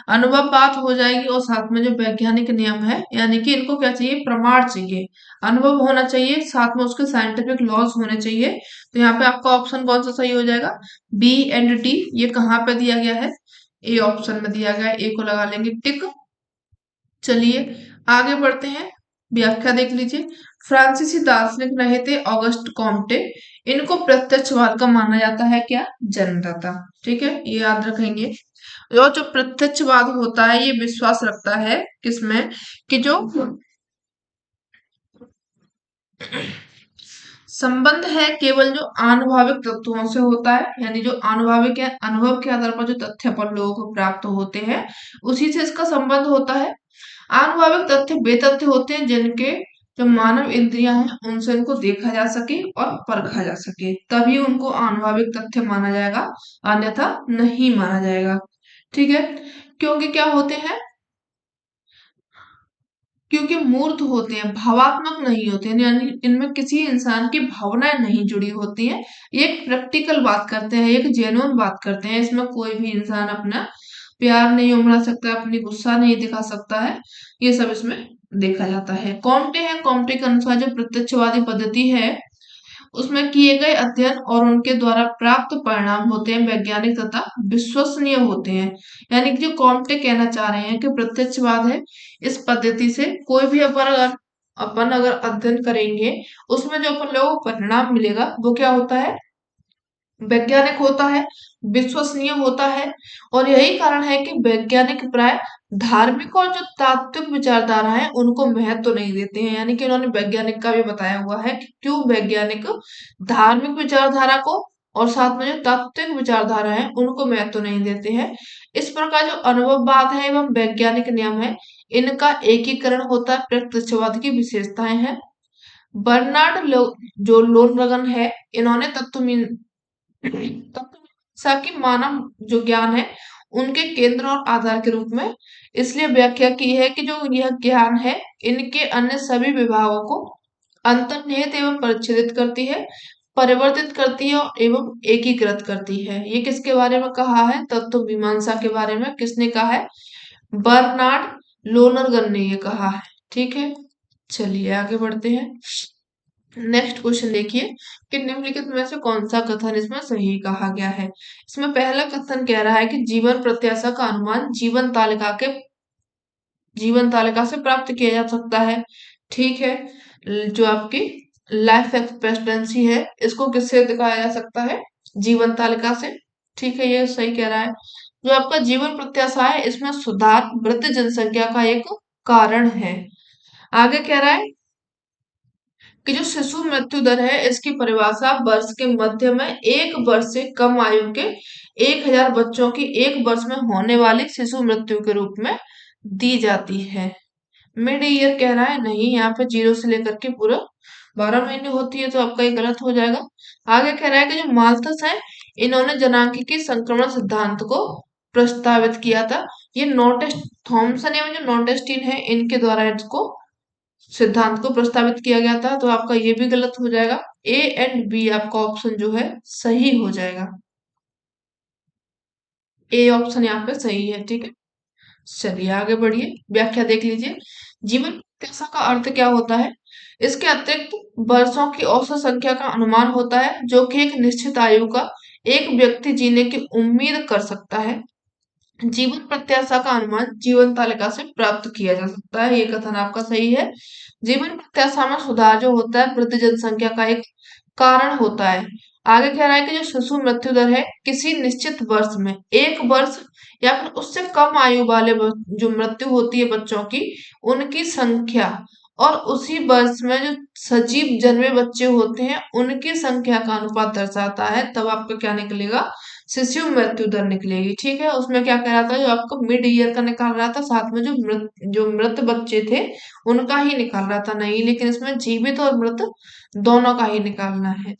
अनुभववाद हो जाएगी और साथ में जो वैज्ञानिक नियम है यानी कि इनको क्या चाहिए? प्रमाण चाहिए, अनुभव होना चाहिए, साथ में उसके साइंटिफिक लॉज होने चाहिए। तो यहाँ पे आपका ऑप्शन कौन सा सही हो जाएगा? B and D. ये कहाँ पे दिया गया है? ए ऑप्शन में दिया गया है। ए को लगा लेंगे टिक। चलिए आगे बढ़ते हैं। व्याख्या देख लीजिए। फ्रांसीसी दार्शनिक रहे थे ऑगस्ट कॉम्टे। इनको प्रत्यक्षवाद का माना जाता है क्या? जन्मदाता। ठीक है, ये याद रखेंगे। और जो प्रत्यक्षवाद होता है ये विश्वास रखता है किसमें? कि जो संबंध है केवल जो आनुभाविक तत्वों से होता है, यानी जो आनुभाविक है अनुभव के आधार पर जो तथ्य अपन लोगों को प्राप्त होते हैं उसी से इसका संबंध होता है। आनुभाविक तथ्य वे तथ्य होते हैं जिनके जो मानव इंद्रियां हैं उनसे उनको देखा जा सके और परखा जा सके, तभी उनको आनुभाविक तथ्य माना जाएगा, अन्यथा नहीं माना जाएगा। ठीक है, क्योंकि क्या होते हैं, क्योंकि मूर्त होते हैं, भावात्मक नहीं होते हैं, यानी इनमें किसी इंसान की भावनाएं नहीं जुड़ी होती हैं। ये एक प्रैक्टिकल बात करते हैं, एक जेन्युइन बात करते हैं। इसमें कोई भी इंसान अपना प्यार नहीं उमड़ा सकता, अपनी गुस्सा नहीं दिखा सकता है, ये सब इसमें देखा जाता है। कॉम्टे है, कॉम्टे के अनुसार जो प्रत्यक्षवादी पद्धति है उसमें किए गए अध्ययन और उनके द्वारा प्राप्त परिणाम होते हैं वैज्ञानिक तथा विश्वसनीय होते हैं। यानी कि जो कॉम्टे कहना चाह रहे हैं कि प्रत्यक्षवाद है, इस पद्धति से कोई भी अपन अगर अध्ययन करेंगे, उसमें जो अपन लोगों को परिणाम मिलेगा वो क्या होता है, वैज्ञानिक होता है, विश्वसनीय होता है। और यही कारण है कि वैज्ञानिक प्राय धार्मिक और जो तात्विक विचारधारा है उनको महत्व तो नहीं देते हैं। यानी कि उन्होंने वैज्ञानिक का भी बताया हुआ है कि क्यों वैज्ञानिक धार्मिक विचारधारा को और साथ में जो तात्विक विचारधारा है उनको महत्व तो नहीं देते हैं। इस प्रकार जो अनुभववाद है एवं वैज्ञानिक नियम है, इनका एकीकरण होता है, प्रत्यक्षवाद की विशेषताएं हैं। जो लोनरगन है, इन्होंने तत्वमीमांसा की मानव जो ज्ञान है उनके केंद्र और आधार के रूप में इसलिए व्याख्या की है कि जो यह ज्ञान है इनके अन्य सभी विभागों को अंतर्निहित एवं परिच्छेदित करती है, परिवर्तित करती है और एवं एकीकृत करती है। ये किसके बारे में कहा है, तत्व मीमांसा के बारे में। किसने कहा है, बर्नार्ड लोनरगन ने ये कहा है। ठीक है, चलिए आगे बढ़ते हैं। नेक्स्ट क्वेश्चन देखिए कि निम्नलिखित में से कौन सा कथन इसमें सही कहा गया है। इसमें पहला कथन कह रहा है कि जीवन प्रत्याशा का अनुमान जीवन तालिका से प्राप्त किया जा सकता है। ठीक है, जो आपकी लाइफ एक्सपेक्टेंसी है इसको किससे दिखाया जा सकता है, जीवन तालिका से। ठीक है, ये सही कह रहा है। जो आपका जीवन प्रत्याशा है इसमें सुधार वृद्ध जनसंख्या का एक कारण है। आगे कह रहा है कि जो शिशु मृत्यु दर है इसकी परिभाषा वर्ष के मध्य में 1 वर्ष से कम आयु के 1000 बच्चों की 1 वर्ष में होने वाली शिशु मृत्यु के रूप में दी जाती है। मिड ईयर कह रहा है, नहीं, यहाँ पे 0 से लेकर के पूरा 12 महीने होती है, तो आपका ये गलत हो जाएगा। आगे कह रहा है कि जो माल्थस है इन्होंने जनांकीय संक्रमण सिद्धांत को प्रस्तावित किया था। ये नोटेस्ट थॉमसन एवं जो नोटेस्टीन है इनके द्वारा इसको सिद्धांत को प्रस्तावित किया गया था, तो आपका ये भी गलत हो जाएगा। ए एंड बी आपका ऑप्शन जो है सही हो जाएगा, ए ऑप्शन यहाँ पे सही है। ठीक है, चलिए आगे बढ़िए, व्याख्या देख लीजिए। जीवन प्रत्याशा का अर्थ क्या होता है, इसके अतिरिक्त वर्षों की औसत संख्या का अनुमान होता है जो कि एक निश्चित आयु का एक व्यक्ति जीने की उम्मीद कर सकता है। जीवन प्रत्याशा का अनुमान जीवन तालिका से प्राप्त किया जा सकता है, ये कथन आपका सही है। जीवन प्रत्याशा में सुधार जो होता है वृद्ध जनसंख्या का एक कारण होता है। आगे कह रहा है कि जो शिशु मृत्यु दर है किसी निश्चित वर्ष में 1 वर्ष या फिर उससे कम आयु वाले जो मृत्यु होती है बच्चों की, उनकी संख्या और उसी वर्ष में जो सजीव जन्मे बच्चे होते हैं उनकी संख्या का अनुपात दर्शाता है, तब आपका क्या निकलेगा, शिशु मृत्यु दर निकलेगी। ठीक है, उसमें क्या कह रहा था, जो आपको मिड ईयर का निकाल रहा था, साथ में जो मृत बच्चे थे उनका ही निकाल रहा था, नहीं, लेकिन इसमें जीवित और मृत दोनों का ही निकालना है।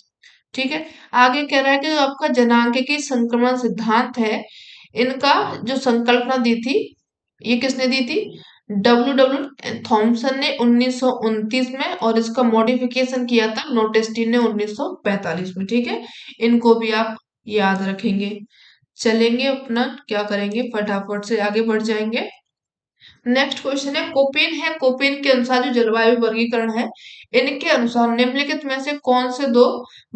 ठीक है, आगे कह रहा है कि जो आपका जनांकीय संक्रमण सिद्धांत है, इनका जो संकल्पना दी थी, ये किसने दी थी, डब्ल्यू डब्ल्यू थॉमसन ने 1929 में, और इसका मॉडिफिकेशन किया था नोटेस्टीन ने 1945 में। ठीक है, इनको भी आप याद रखेंगे। चलेंगे अपना क्या करेंगे, फटाफट से आगे बढ़ जाएंगे। नेक्स्ट क्वेश्चन है कोपेन के अनुसार जो जलवायु वर्गीकरण है, इनके अनुसार निम्नलिखित में से कौन से दो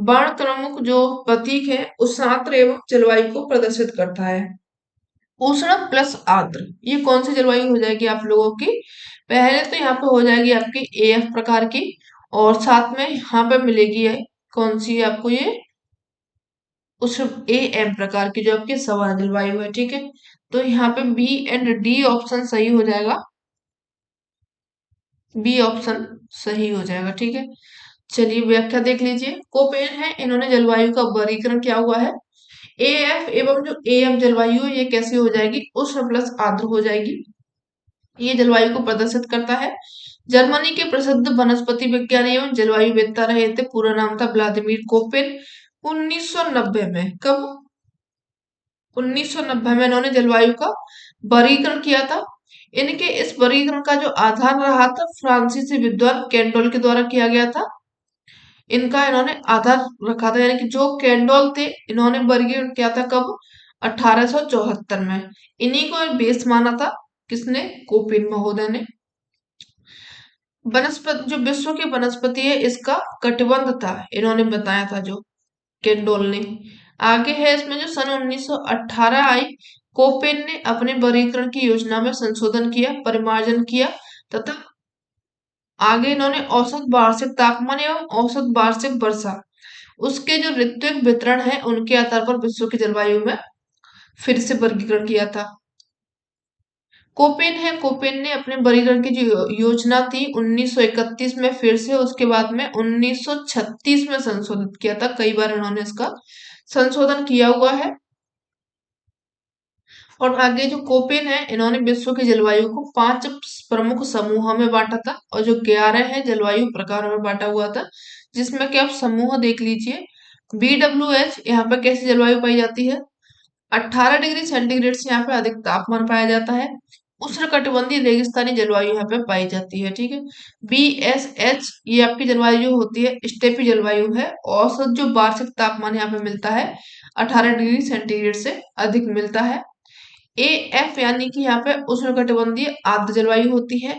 वर्णक्रमीय जो प्रतीक है उष्णांत्र एवं जलवायु को प्रदर्शित करता है। उष्ण प्लस आर्द्र, ये कौन सी जलवायु हो जाएगी आप लोगों की, पहले तो यहाँ पे हो जाएगी आपकी एफ प्रकार की, और साथ में यहाँ पे मिलेगी कौन सी आपको, ये उस ए एम प्रकार की जो आपकी सवार जलवायु है। ठीक है, तो यहाँ पे बी एंड डी ऑप्शन सही हो जाएगा, बी ऑप्शन सही हो जाएगा। ठीक है, चलिए व्याख्या देख लीजिए। कोपेन है, इन्होंने जलवायु का वर्गीकरण किया हुआ है। ए एफ एवं जो ए एम जलवायु है ये कैसी हो जाएगी, उष्ण प्लस आर्द्र हो जाएगी, ये जलवायु को प्रदर्शित करता है। जर्मनी के प्रसिद्ध वनस्पति विज्ञानी एवं जलवायु वेत्ता रहे थे, पूरा नाम था व्लादिमीर कोपेन। 1990 में, कब? 1990 में इन्होंने जलवायु का वर्गीकरण किया था। इनके इस वर्गीकरण का जो आधार रहा था फ्रांसीसी विद्वान कैंडोल के द्वारा किया गया था। इनका इन्होंने आधार रखा था, यानी कि जो कैंडोल थे इन्होंने वर्गीकरण किया था, कब? 1874 में। इन्हीं को बेस माना था, किसने? कोपेन महोदय ने। वनस्पति, जो विश्व की वनस्पति है इसका कटिबंध था, इन्होंने बताया था जो कैंडोल ने। आगे है इसमें जो सन 1918 आई, कोपेन ने अपने वर्गीकरण की योजना में संशोधन किया, परिमार्जन किया, तथा आगे इन्होंने औसत वार्षिक तापमान एवं औसत वार्षिक वर्षा, उसके जो ऋत्विक वितरण है उनके आधार पर विश्व की जलवायु में फिर से वर्गीकरण किया था। कोपेन ने अपने वर्गीकरण की जो योजना थी 1931 में फिर से, उसके बाद में 1936 में संशोधित किया था। कई बार इन्होंने इसका संशोधन किया हुआ है। और आगे जो कोपेन है इन्होंने विश्व की जलवायु को 5 प्रमुख समूहों में बांटा था, और जो 11 है जलवायु प्रकारों में बांटा हुआ था, जिसमें कि आप समूह देख लीजिए। BWH, यहाँ पे कैसी जलवायु पाई जाती है? 18 डिग्री सेंटीग्रेड से यहाँ पे अधिक तापमान पाया जाता है। उष्णकटिबंधीय रेगिस्तानी जलवायु यहाँ पे पाई जाती है, ठीक है। BSH, ये आपकी जलवायु जो होती है स्टेपी जलवायु है। औसत जो वार्षिक तापमान यहाँ पे मिलता है 18 डिग्री सेंटीग्रेड से अधिक मिलता है। AF यानी कि यहाँ पे उष्णकटिबंधीय आर्द्र जलवायु होती है।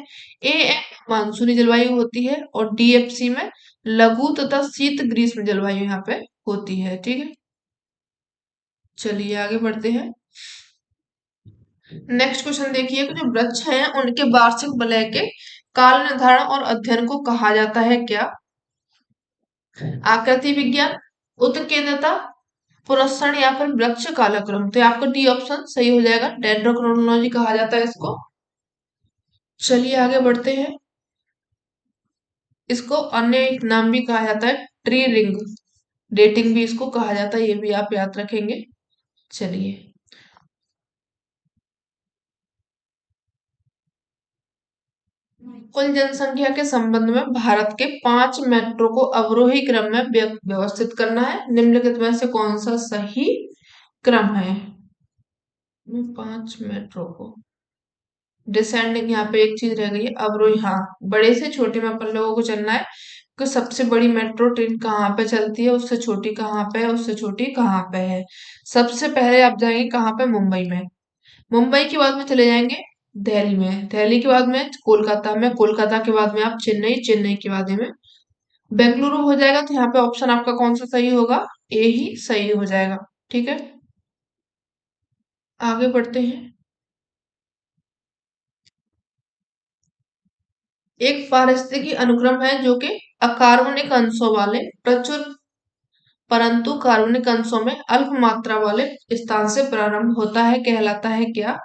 AM मानसूनी जलवायु होती है। और DFC में लघु तथा शीत ग्रीष्म जलवायु यहाँ पे होती है, ठीक है। चलिए आगे बढ़ते हैं। नेक्स्ट क्वेश्चन देखिए कि जो वृक्ष हैं उनके वार्षिक वलय के काल निर्धारण और अध्ययन को कहा जाता है क्या? आकृति विज्ञान, उत्केंद्रता, पुरस्सरण, या फिर वृक्ष कालक्रम। तो आपका डी ऑप्शन सही हो जाएगा, डेंड्रोक्रोनोलॉजी कहा जाता है इसको। चलिए आगे बढ़ते हैं। इसको अन्य एक नाम भी कहा जाता है ट्री रिंग डेटिंग भी इसको कहा जाता है, ये भी आप याद रखेंगे। चलिए, कुल जनसंख्या के संबंध में भारत के 5 मेट्रो को अवरोही क्रम में व्यवस्थित करना है। निम्नलिखित में से कौन सा सही क्रम है? 5 मेट्रो को डिसेंडिंग, यहाँ पे एक चीज रह गई है, अवरोही। हाँ, बड़े से छोटे में अपन लोगों को चलना है कि सबसे बड़ी मेट्रो ट्रेन कहाँ पे चलती है, उससे छोटी कहाँ पे है, उससे छोटी कहाँ पे है। सबसे पहले आप जाएंगे कहाँ पे? मुंबई में। मुंबई के बाद में चले जाएंगे दिल्ली में। दिल्ली के बाद में कोलकाता में। कोलकाता के बाद में आप चेन्नई। चेन्नई के बाद में बेंगलुरु हो जाएगा। तो यहाँ पे ऑप्शन आपका कौन सा सही होगा? ए ही सही हो जाएगा, ठीक है। आगे बढ़ते हैं। एक पारिस्थितिकी अनुक्रम है जो कि अकार्बनिक अंशों वाले प्रचुर परंतु कार्बनिक अंशों में अल्प मात्रा वाले स्थान से प्रारंभ होता है, कहलाता है क्या?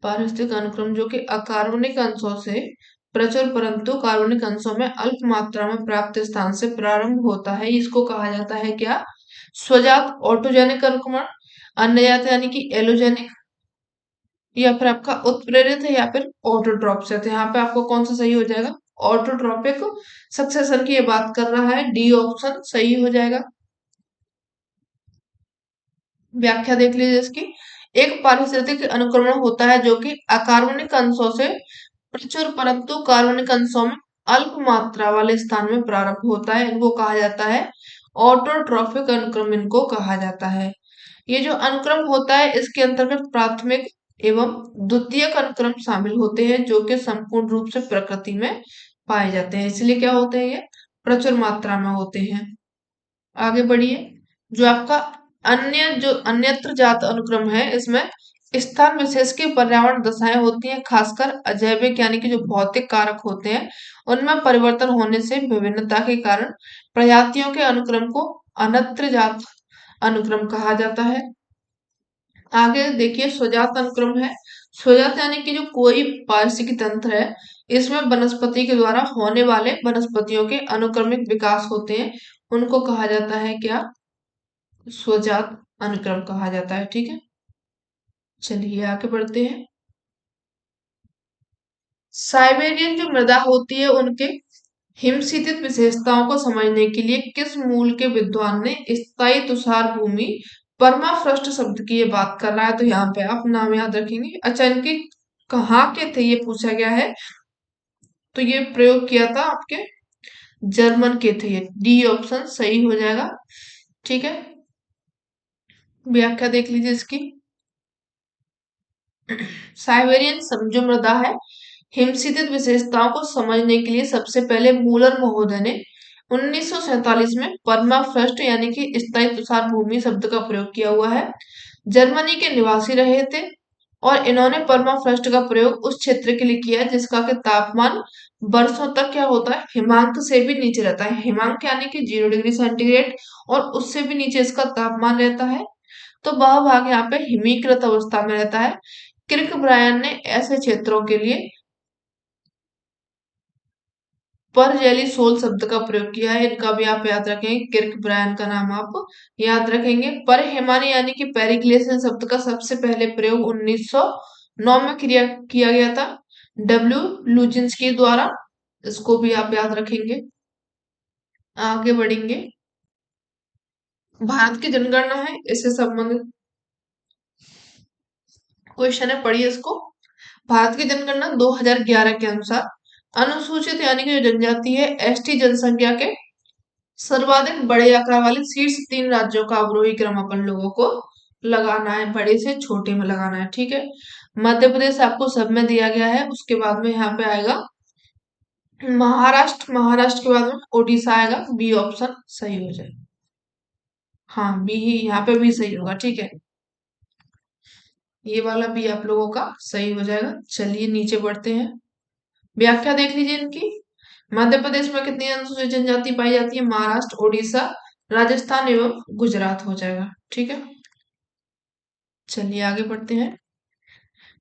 पारिस्थितिक अनुक्रम जो कि अकार्बनिक अंशों से प्रचुर परंतु कार्बनिक अंशों में अल्प मात्रा में प्राप्त स्थान से प्रारंभ होता है, इसको कहा जाता है क्या? स्वजात ऑटोजेनिक अनुक्रमण, अन्यजात यानी कि एलोजेनिक, या फिर आपका उत्प्रेरित है, या फिर ऑटोट्रॉप से। तो यहाँ पे आपको कौन सा सही हो जाएगा? ऑटोट्रॉपिक सक्सेशन की ये बात कर रहा है, डी ऑप्शन सही हो जाएगा। व्याख्या देख लीजिए इसकी। एक पारिस्थितिक अनुक्रमण होता है जो कि अकार्बनिक अंशों से प्रचुर परंतु कार्बनिक अंशों में अल्प मात्रा वाले स्थान में प्रारंभ होता है, इनको कहा जाता है ऑटोट्रॉफिक अनुक्रम, इनको कहा जाता है। ये जो अनुक्रम होता है इसके अंतर्गत प्राथमिक एवं द्वितीयक अनुक्रम शामिल होते हैं, जो कि संपूर्ण रूप से प्रकृति में पाए जाते हैं, इसलिए क्या होते हैं? ये प्रचुर मात्रा में होते हैं। आगे बढ़िए। जो आपका जो अन्यत्र जात अनुक्रम है, इसमें स्थान विशेष की पर्यावरण दशाएं होती हैं, खासकर अजैविक यानी कि जो भौतिक कारक होते हैं उनमें परिवर्तन होने से विभिन्नता के कारण प्रजातियों के अनुक्रम को अनत्र जात अनुक्रम कहा जाता है। आगे देखिए, स्वजात अनुक्रम है। स्वजात यानी कि जो कोई पारिस्थितिकी तंत्र है इसमें वनस्पति के द्वारा होने वाले वनस्पतियों के अनुक्रमिक विकास होते हैं, उनको कहा जाता है क्या? स्वजात अनुक्रम कहा जाता है, ठीक है। चलिए आगे बढ़ते हैं। साइबेरियन जो मृदा होती है उनके हिमशीतित विशेषताओं को समझने के लिए किस मूल के विद्वान ने स्थायी तुषार भूमि परमाफ्रॉस्ट शब्द की ये बात कर रहा है, तो यहाँ पे आप नाम याद रखेंगे। अच्छा, इनके कहाँ के थे ये पूछा गया है, तो ये प्रयोग किया था आपके जर्मन के थे। ये डी ऑप्शन सही हो जाएगा। ठीक है, व्याख्या देख लीजिए इसकी। साइबेरियन जो मृदा है हिमशीतित विशेषताओं को समझने के लिए सबसे पहले मूलर महोदय ने 1947 में परमाफ्रॉस्ट यानी कि स्थायी तुषार भूमि शब्द का प्रयोग किया हुआ है। जर्मनी के निवासी रहे थे और इन्होंने परमाफ्रॉस्ट का प्रयोग उस क्षेत्र के लिए किया है जिसका के तापमान वर्षों तक क्या होता है, हिमांक से भी नीचे रहता है। हिमांक यानी कि 0 डिग्री सेंटीग्रेड और उससे भी नीचे इसका तापमान रहता है। तो वह भाग यहाँ पे हिमीकृत अवस्था में रहता है। किर्क ब्रायन ने ऐसे क्षेत्रों के लिए परजेली सोल शब्द का प्रयोग किया है। इनका भी आप याद रखेंगे, किर्क ब्रायन का नाम आप याद रखेंगे। पर हिमानी यानी कि पेरिग्लेशियन शब्द का सबसे पहले प्रयोग 1909 में किया गया था डब्ल्यू लुजिंस्की द्वारा। इसको भी आप याद रखेंगे। आगे बढ़ेंगे। भारत की जनगणना है, इससे संबंधित क्वेश्चन है, पढ़िए इसको। भारत की जनगणना 2011 के अनुसार अनुसूचित यानी कि जो जनजाति है एसटी जनसंख्या के सर्वाधिक बड़े आकार वाले शीर्ष 3 राज्यों का अवरोही क्रम अपन लोगों को लगाना है, बड़े से छोटे में लगाना है। ठीक है, मध्य प्रदेश आपको सब में दिया गया है। उसके बाद में यहाँ पे आएगा महाराष्ट्र, महाराष्ट्र के बाद में उड़ीसा आएगा। बी ऑप्शन सही हो जाए। हाँ, बी ही यहाँ पे भी सही होगा। ठीक है, ये वाला भी आप लोगों का सही हो जाएगा। चलिए नीचे बढ़ते हैं। व्याख्या देख लीजिए इनकी। मध्य प्रदेश में कितनी अनुसूचित जनजाति पाई जाती है? महाराष्ट्र, उड़ीसा, राजस्थान एवं गुजरात हो जाएगा। ठीक है, चलिए आगे बढ़ते हैं।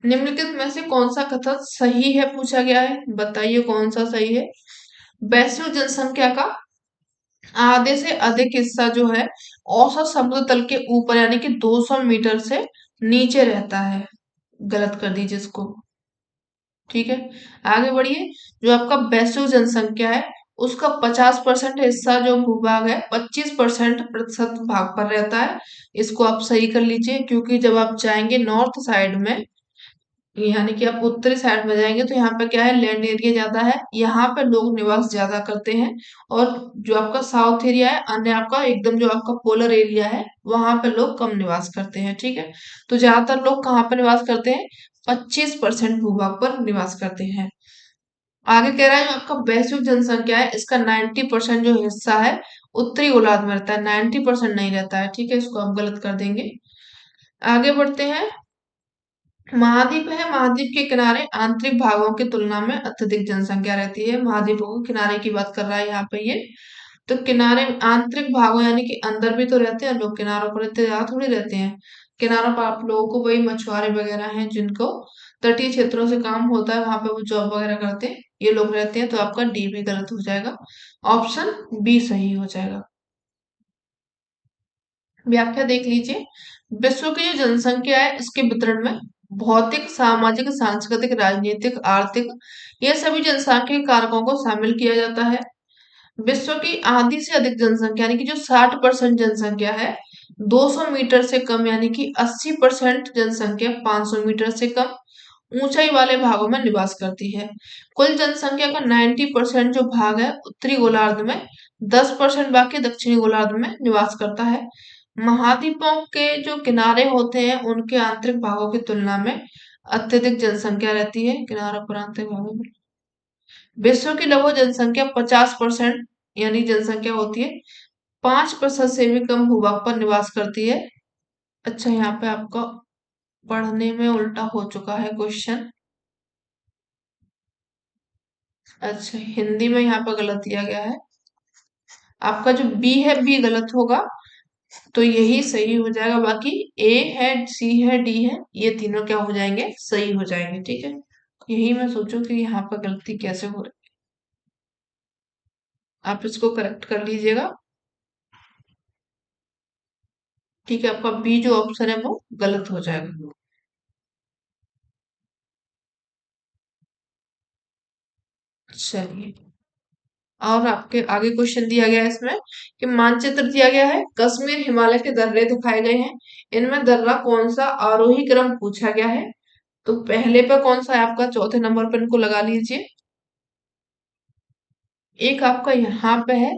निम्नलिखित में से कौन सा कथन सही है पूछा गया है, बताइए कौन सा सही है। वैश्विक जनसंख्या का आधे से अधिक हिस्सा जो है औसत समुद्र तल के ऊपर यानी कि 200 मीटर से नीचे रहता है। गलत कर दीजिए इसको। ठीक है, आगे बढ़िए। जो आपका वैश्विक जनसंख्या है उसका 50% हिस्सा जो भूभाग है 25% प्रतिशत भाग पर रहता है। इसको आप सही कर लीजिए, क्योंकि जब आप जाएंगे नॉर्थ साइड में यानी कि आप उत्तरी साइड में जाएंगे तो यहाँ पे क्या है, लैंड एरिया ज्यादा है, यहाँ पे लोग निवास ज्यादा करते हैं। और जो आपका साउथ एरिया है, अन्य आपका एकदम जो आपका पोलर एरिया है, वहां पे लोग कम निवास करते हैं। ठीक है, तो ज्यादातर लोग कहाँ पर निवास करते हैं? 25% भूभाग पर निवास करते हैं। आगे कह रहा है जो आपका वैश्विक जनसंख्या है इसका 90% जो हिस्सा है उत्तरी गोलार्ध में रहता है, 90% नहीं रहता है। ठीक है, इसको आप गलत कर देंगे। आगे बढ़ते हैं। महाद्वीप है, महाद्वीप के किनारे आंतरिक भागों की तुलना में अत्यधिक जनसंख्या रहती है। महाद्वीपों के किनारे की बात कर रहा है यहाँ पे ये। तो किनारे आंतरिक भागों यानी कि अंदर भी तो रहते हैं लोग, किनारों पर रहते यहाँ थोड़ी रहते हैं। किनारों पर आप लोगों को वही मछुआरे वगैरह हैं जिनको तटीय क्षेत्रों से काम होता है, वहां पे वो जॉब वगैरह करते हैं, ये लोग रहते हैं। तो आपका डी भी गलत हो जाएगा, ऑप्शन बी सही हो जाएगा। व्याख्या देख लीजिए। विश्व की जो जनसंख्या है इसके वितरण में भौतिक, सामाजिक, सांस्कृतिक, राजनीतिक, आर्थिक ये सभी जनसांख्यिक कारकों को शामिल किया जाता है। विश्व की आधी से अधिक जनसंख्या यानी कि जो 60% जनसंख्या है 200 मीटर से कम यानी कि 80% जनसंख्या 500 मीटर से कम ऊंचाई वाले भागों में निवास करती है। कुल जनसंख्या का 90% जो भाग है उत्तरी गोलार्ध में, 10% बाकी दक्षिणी गोलार्ध में निवास करता है। महाद्वीपों के जो किनारे होते हैं उनके आंतरिक भागों की तुलना में अत्यधिक जनसंख्या रहती है किनारों पर, आंतरिक भागों में। विश्व की लगभग जनसंख्या 50% यानी जनसंख्या होती है 5% से भी कम भूभाग पर निवास करती है। अच्छा, यहाँ पे आपका पढ़ने में उल्टा हो चुका है क्वेश्चन। अच्छा, हिंदी में यहाँ पे गलत दिया गया है। आपका जो बी है बी गलत होगा, तो यही सही हो जाएगा। बाकी ए है, सी है, डी है, ये तीनों क्या हो जाएंगे, सही हो जाएंगे। ठीक है, यही मैं सोचूं कि यहाँ पर गलती कैसे हो रही है, आप इसको करेक्ट कर लीजिएगा। ठीक है, आपका बी जो ऑप्शन है वो गलत हो जाएगा। चलिए, और आपके आगे क्वेश्चन दिया गया है इसमें कि मानचित्र दिया गया है, कश्मीर हिमालय के दर्रे दिखाए गए हैं, इनमें दर्रा कौन सा आरोही क्रम पूछा गया है। तो पहले पे कौन सा है आपका, चौथे नंबर पे इनको लगा लीजिए। एक आपका यहाँ पे है,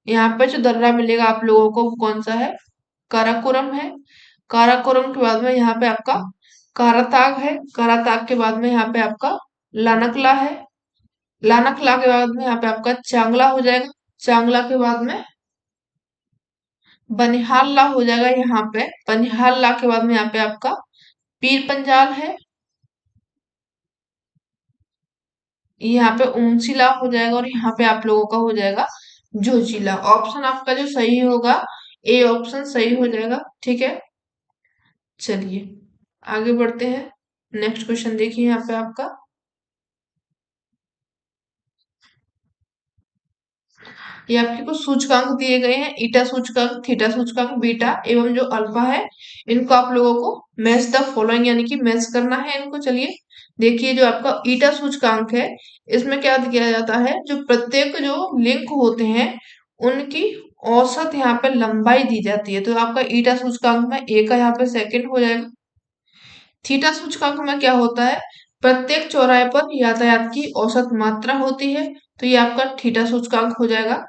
यहाँ पे जो दर्रा मिलेगा आप लोगों को वो कौन सा है, काराकोरम है। काराकोरम के बाद में यहाँ पे आपका काराताग है। काराताग के बाद में यहाँ पे आपका लानकला है। लानकला के बाद में यहाँ पे आपका चांगला हो जाएगा। चांगला के बाद में बनिहाल हो जाएगा। यहाँ पे बनिहाल के बाद में यहाँ पे आपका पीर पंजाल है। यहाँ पे ऊंसीला हो जाएगा और यहाँ पे आप लोगों का हो जाएगा जोजिला। ऑप्शन आपका जो सही होगा, ए ऑप्शन सही हो जाएगा। ठीक है, चलिए आगे बढ़ते हैं। नेक्स्ट क्वेश्चन देखिए यहाँ पे आपका, ये आपके कुछ सूचकांक दिए गए हैं, ईटा सूचकांक, थीटा सूचकांक, बीटा एवं जो अल्फा है, इनको आप लोगों को मैच द फॉलोइंग यानी कि मैच करना है इनको। चलिए देखिए, जो आपका ईटा सूचकांक है, इसमें क्या किया जाता है, जो प्रत्येक जो लिंक होते हैं उनकी औसत यहाँ पे लंबाई दी जाती है। तो आपका ईटा सूचकांक में ए का यहाँ पे सेकंड हो जाएगा। थीटा सूचकांक में क्या होता है, प्रत्येक चौराहे पर यातायात की औसत मात्रा होती है, तो ये आपका थीटा सूचकांक हो जाएगा।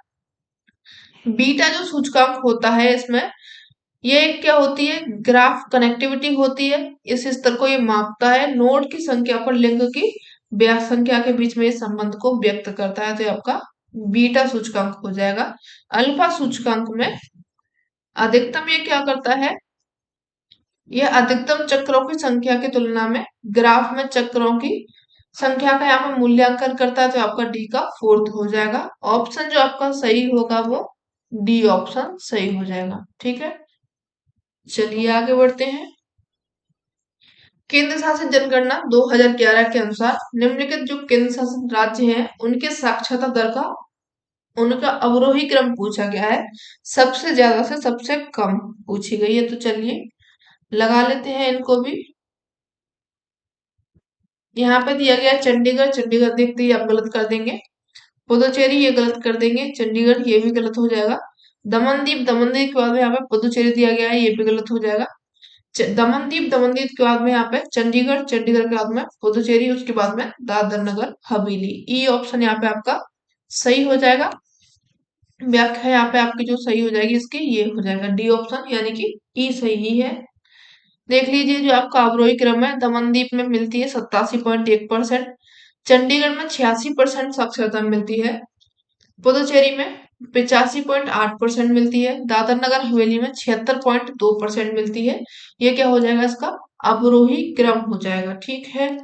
बीटा जो सूचकांक होता है इसमें, ये क्या होती है, ग्राफ कनेक्टिविटी होती है। इस स्तर को ये मापता है, नोड की संख्या पर लिंक की व्यास संख्या के बीच में इस संबंध को व्यक्त करता है, तो ये आपका बीटा सूचकांक हो जाएगा। अल्फा सूचकांक में अधिकतम ये क्या करता है, यह अधिकतम चक्रों की संख्या की तुलना में ग्राफ में चक्रों की संख्या का यहाँ पे मूल्यांकन करता है, तो आपका डी का फोर्थ हो जाएगा। ऑप्शन जो आपका सही होगा वो डी ऑप्शन सही हो जाएगा। ठीक है, चलिए आगे बढ़ते हैं। केंद्र शासित जनगणना 2011 के अनुसार निम्नलिखित जो केंद्र शासित राज्य हैं उनके साक्षरता दर का उनका अवरोही क्रम पूछा गया है, सबसे ज्यादा से सबसे कम पूछी गई है। तो चलिए लगा लेते हैं इनको भी। यहाँ पे दिया गया है चंडीगढ़, चंडीगढ़ देखते ही आप गलत कर देंगे। पुदुचेरी ये गलत कर देंगे, चंडीगढ़ ये भी गलत हो जाएगा। दमनदीप, दमनदीप के बाद में यहाँ पे पुदुचेरी दिया गया है, ये भी गलत हो जाएगा। दमनदीप, दमनदीप के बाद में यहाँ पे चंडीगढ़, चंडीगढ़ के बाद में पुदुचेरी, उसके बाद में दादर नगर हवेली। ई ऑप्शन यहाँ पे आपका सही हो जाएगा। व्याख्या यहाँ पे आपकी जो सही हो जाएगी इसकी, ये हो जाएगा डी ऑप्शन, यानी कि ई सही ही है। देख लीजिए, जो आपका अवरोही क्रम है, दमनदीप में मिलती है 87.1%, चंडीगढ़ में 86% साक्षरता मिलती है, पुदुचेरी में 85.8% मिलती है, दादर नगर हवेली में 76.2% मिलती है। ये क्या हो जाएगा, इसका अवरोही क्रम हो जाएगा। ठीक है,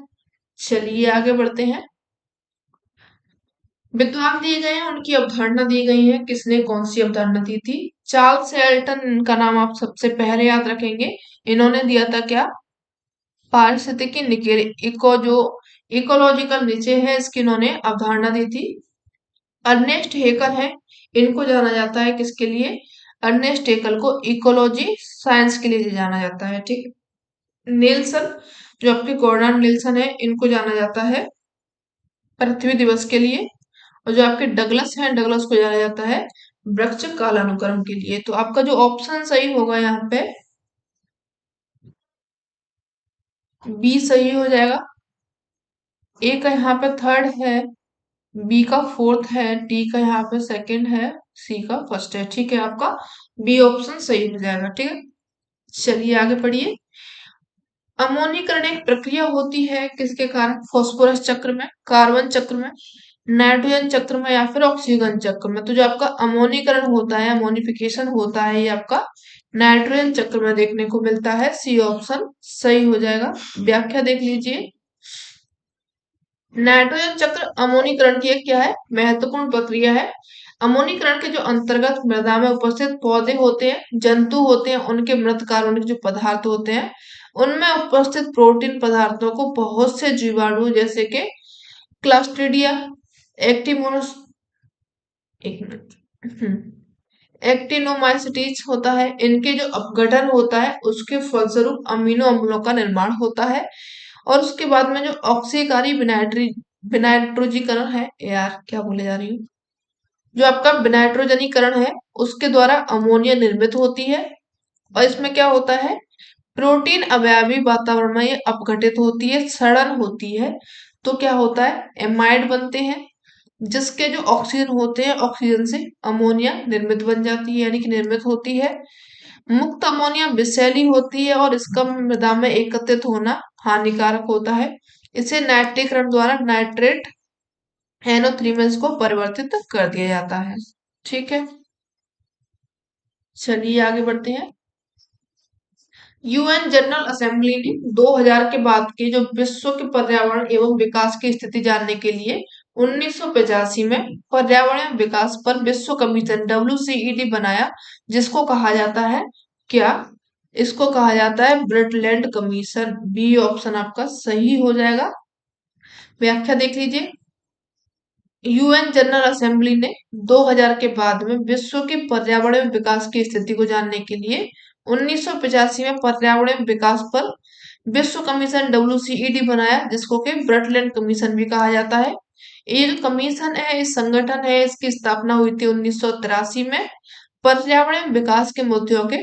चलिए आगे बढ़ते हैं। विद्वान दिए गए हैं, उनकी अवधारणा दी गई है, किसने कौन सी अवधारणा दी थी। चार्ल्स एल्टन, इनका नाम आप सबसे पहले याद रखेंगे। इन्होंने दिया था क्या, पारिस्थितिकी निकेल, इको जो इकोलॉजिकल नीचे है, इसकी इन्होंने अवधारणा दी थी। अर्नेस्ट हेकल है, इनको जाना जाता है किसके लिए, अर्नेस्ट हेकल को इकोलॉजी साइंस के लिए जाना जाता है। ठीक, नील्सन, जो आपके गॉर्डन नील्सन है, इनको जाना जाता है पृथ्वी दिवस के लिए। और जो आपके डगलस है, डगलस को जाना जाता है वृक्ष कालानुक्रम के लिए। तो आपका जो ऑप्शन सही होगा यहाँ पे बी सही हो जाएगा। ए का यहाँ पे थर्ड है, बी का फोर्थ है, डी का यहाँ पे सेकंड है, सी का फर्स्ट है। ठीक है, आपका बी ऑप्शन सही हो जाएगा। ठीक है, चलिए आगे पढ़िए। अमोनीकरण एक प्रक्रिया होती है किसके कारण, फास्फोरस चक्र में, कार्बन चक्र में, नाइट्रोजन चक्र में, या फिर ऑक्सीजन चक्र में। तो जो आपका अमोनीकरण होता है, अमोनिफिकेशन होता है, ये आपका नाइट्रोजन चक्र में देखने को मिलता है। सी ऑप्शन सही हो जाएगा। व्याख्या देख लीजिए। नाइट्रोजन चक्र अमोनीकरण की एक क्या है, महत्वपूर्ण प्रक्रिया है। अमोनीकरण के जो अंतर्गत मृदा में उपस्थित पौधे होते हैं, जंतु होते हैं, उनके मृत कार्बनिक जो पदार्थ होते हैं, उनमें उपस्थित प्रोटीन पदार्थों को बहुत से जीवाणु जैसे कि क्लास्ट्रीडिया, एक्टिमोनस, एक मिनट, एक्टिनोमाइसिटीज होता है, इनके जो अपघटन होता है उसके फलस्वरूप अमीनो अम्लों का निर्माण होता है। और उसके बाद में जो ऑक्सीकारी विनाइट्रोजीकरण है, यार क्या बोले जा रही हूँ, जो आपका विनाइट्रोजनीकरण है उसके द्वारा अमोनिया निर्मित होती है। और इसमें क्या होता है, प्रोटीन अवयवी वातावरण में ये अपघटित होती है, सड़न होती है। तो क्या होता है, एमाइड बनते हैं, जिसके जो ऑक्सीजन होते हैं, ऑक्सीजन से अमोनिया निर्मित बन जाती है, यानी कि निर्मित होती है। मुक्त अमोनिया विषैली होती है और इसका मृदा में एकत्रित होना हानिकारक होता है। इसे नाइट्रीकरण द्वारा नाइट्रेट NO3 में इसको परिवर्तित कर दिया जाता है। ठीक है, चलिए आगे बढ़ते हैं। यूएन जनरल असेंबली ने 2000 के बाद के जो विश्व के पर्यावरण एवं विकास की स्थिति जानने के लिए 1985 में पर्यावरण विकास पर विश्व कमीशन WCED बनाया, जिसको कहा जाता है क्या, इसको कहा जाता है ब्रटलैंड कमीशन। बी ऑप्शन आपका सही हो जाएगा। व्याख्या देख लीजिए। यूएन जनरल असेंबली ने 2000 के बाद में विश्व के पर्यावरण विकास की स्थिति को जानने के लिए 1985 में पर्यावरण विकास पर विश्व कमीशन WCED बनाया, जिसको कि ब्रटलैंड कमीशन भी कहा जाता है। ये जो कमीशन है, इस संगठन है, इसकी स्थापना हुई थी 1983 में। पर्यावरण विकास के मुद्दों के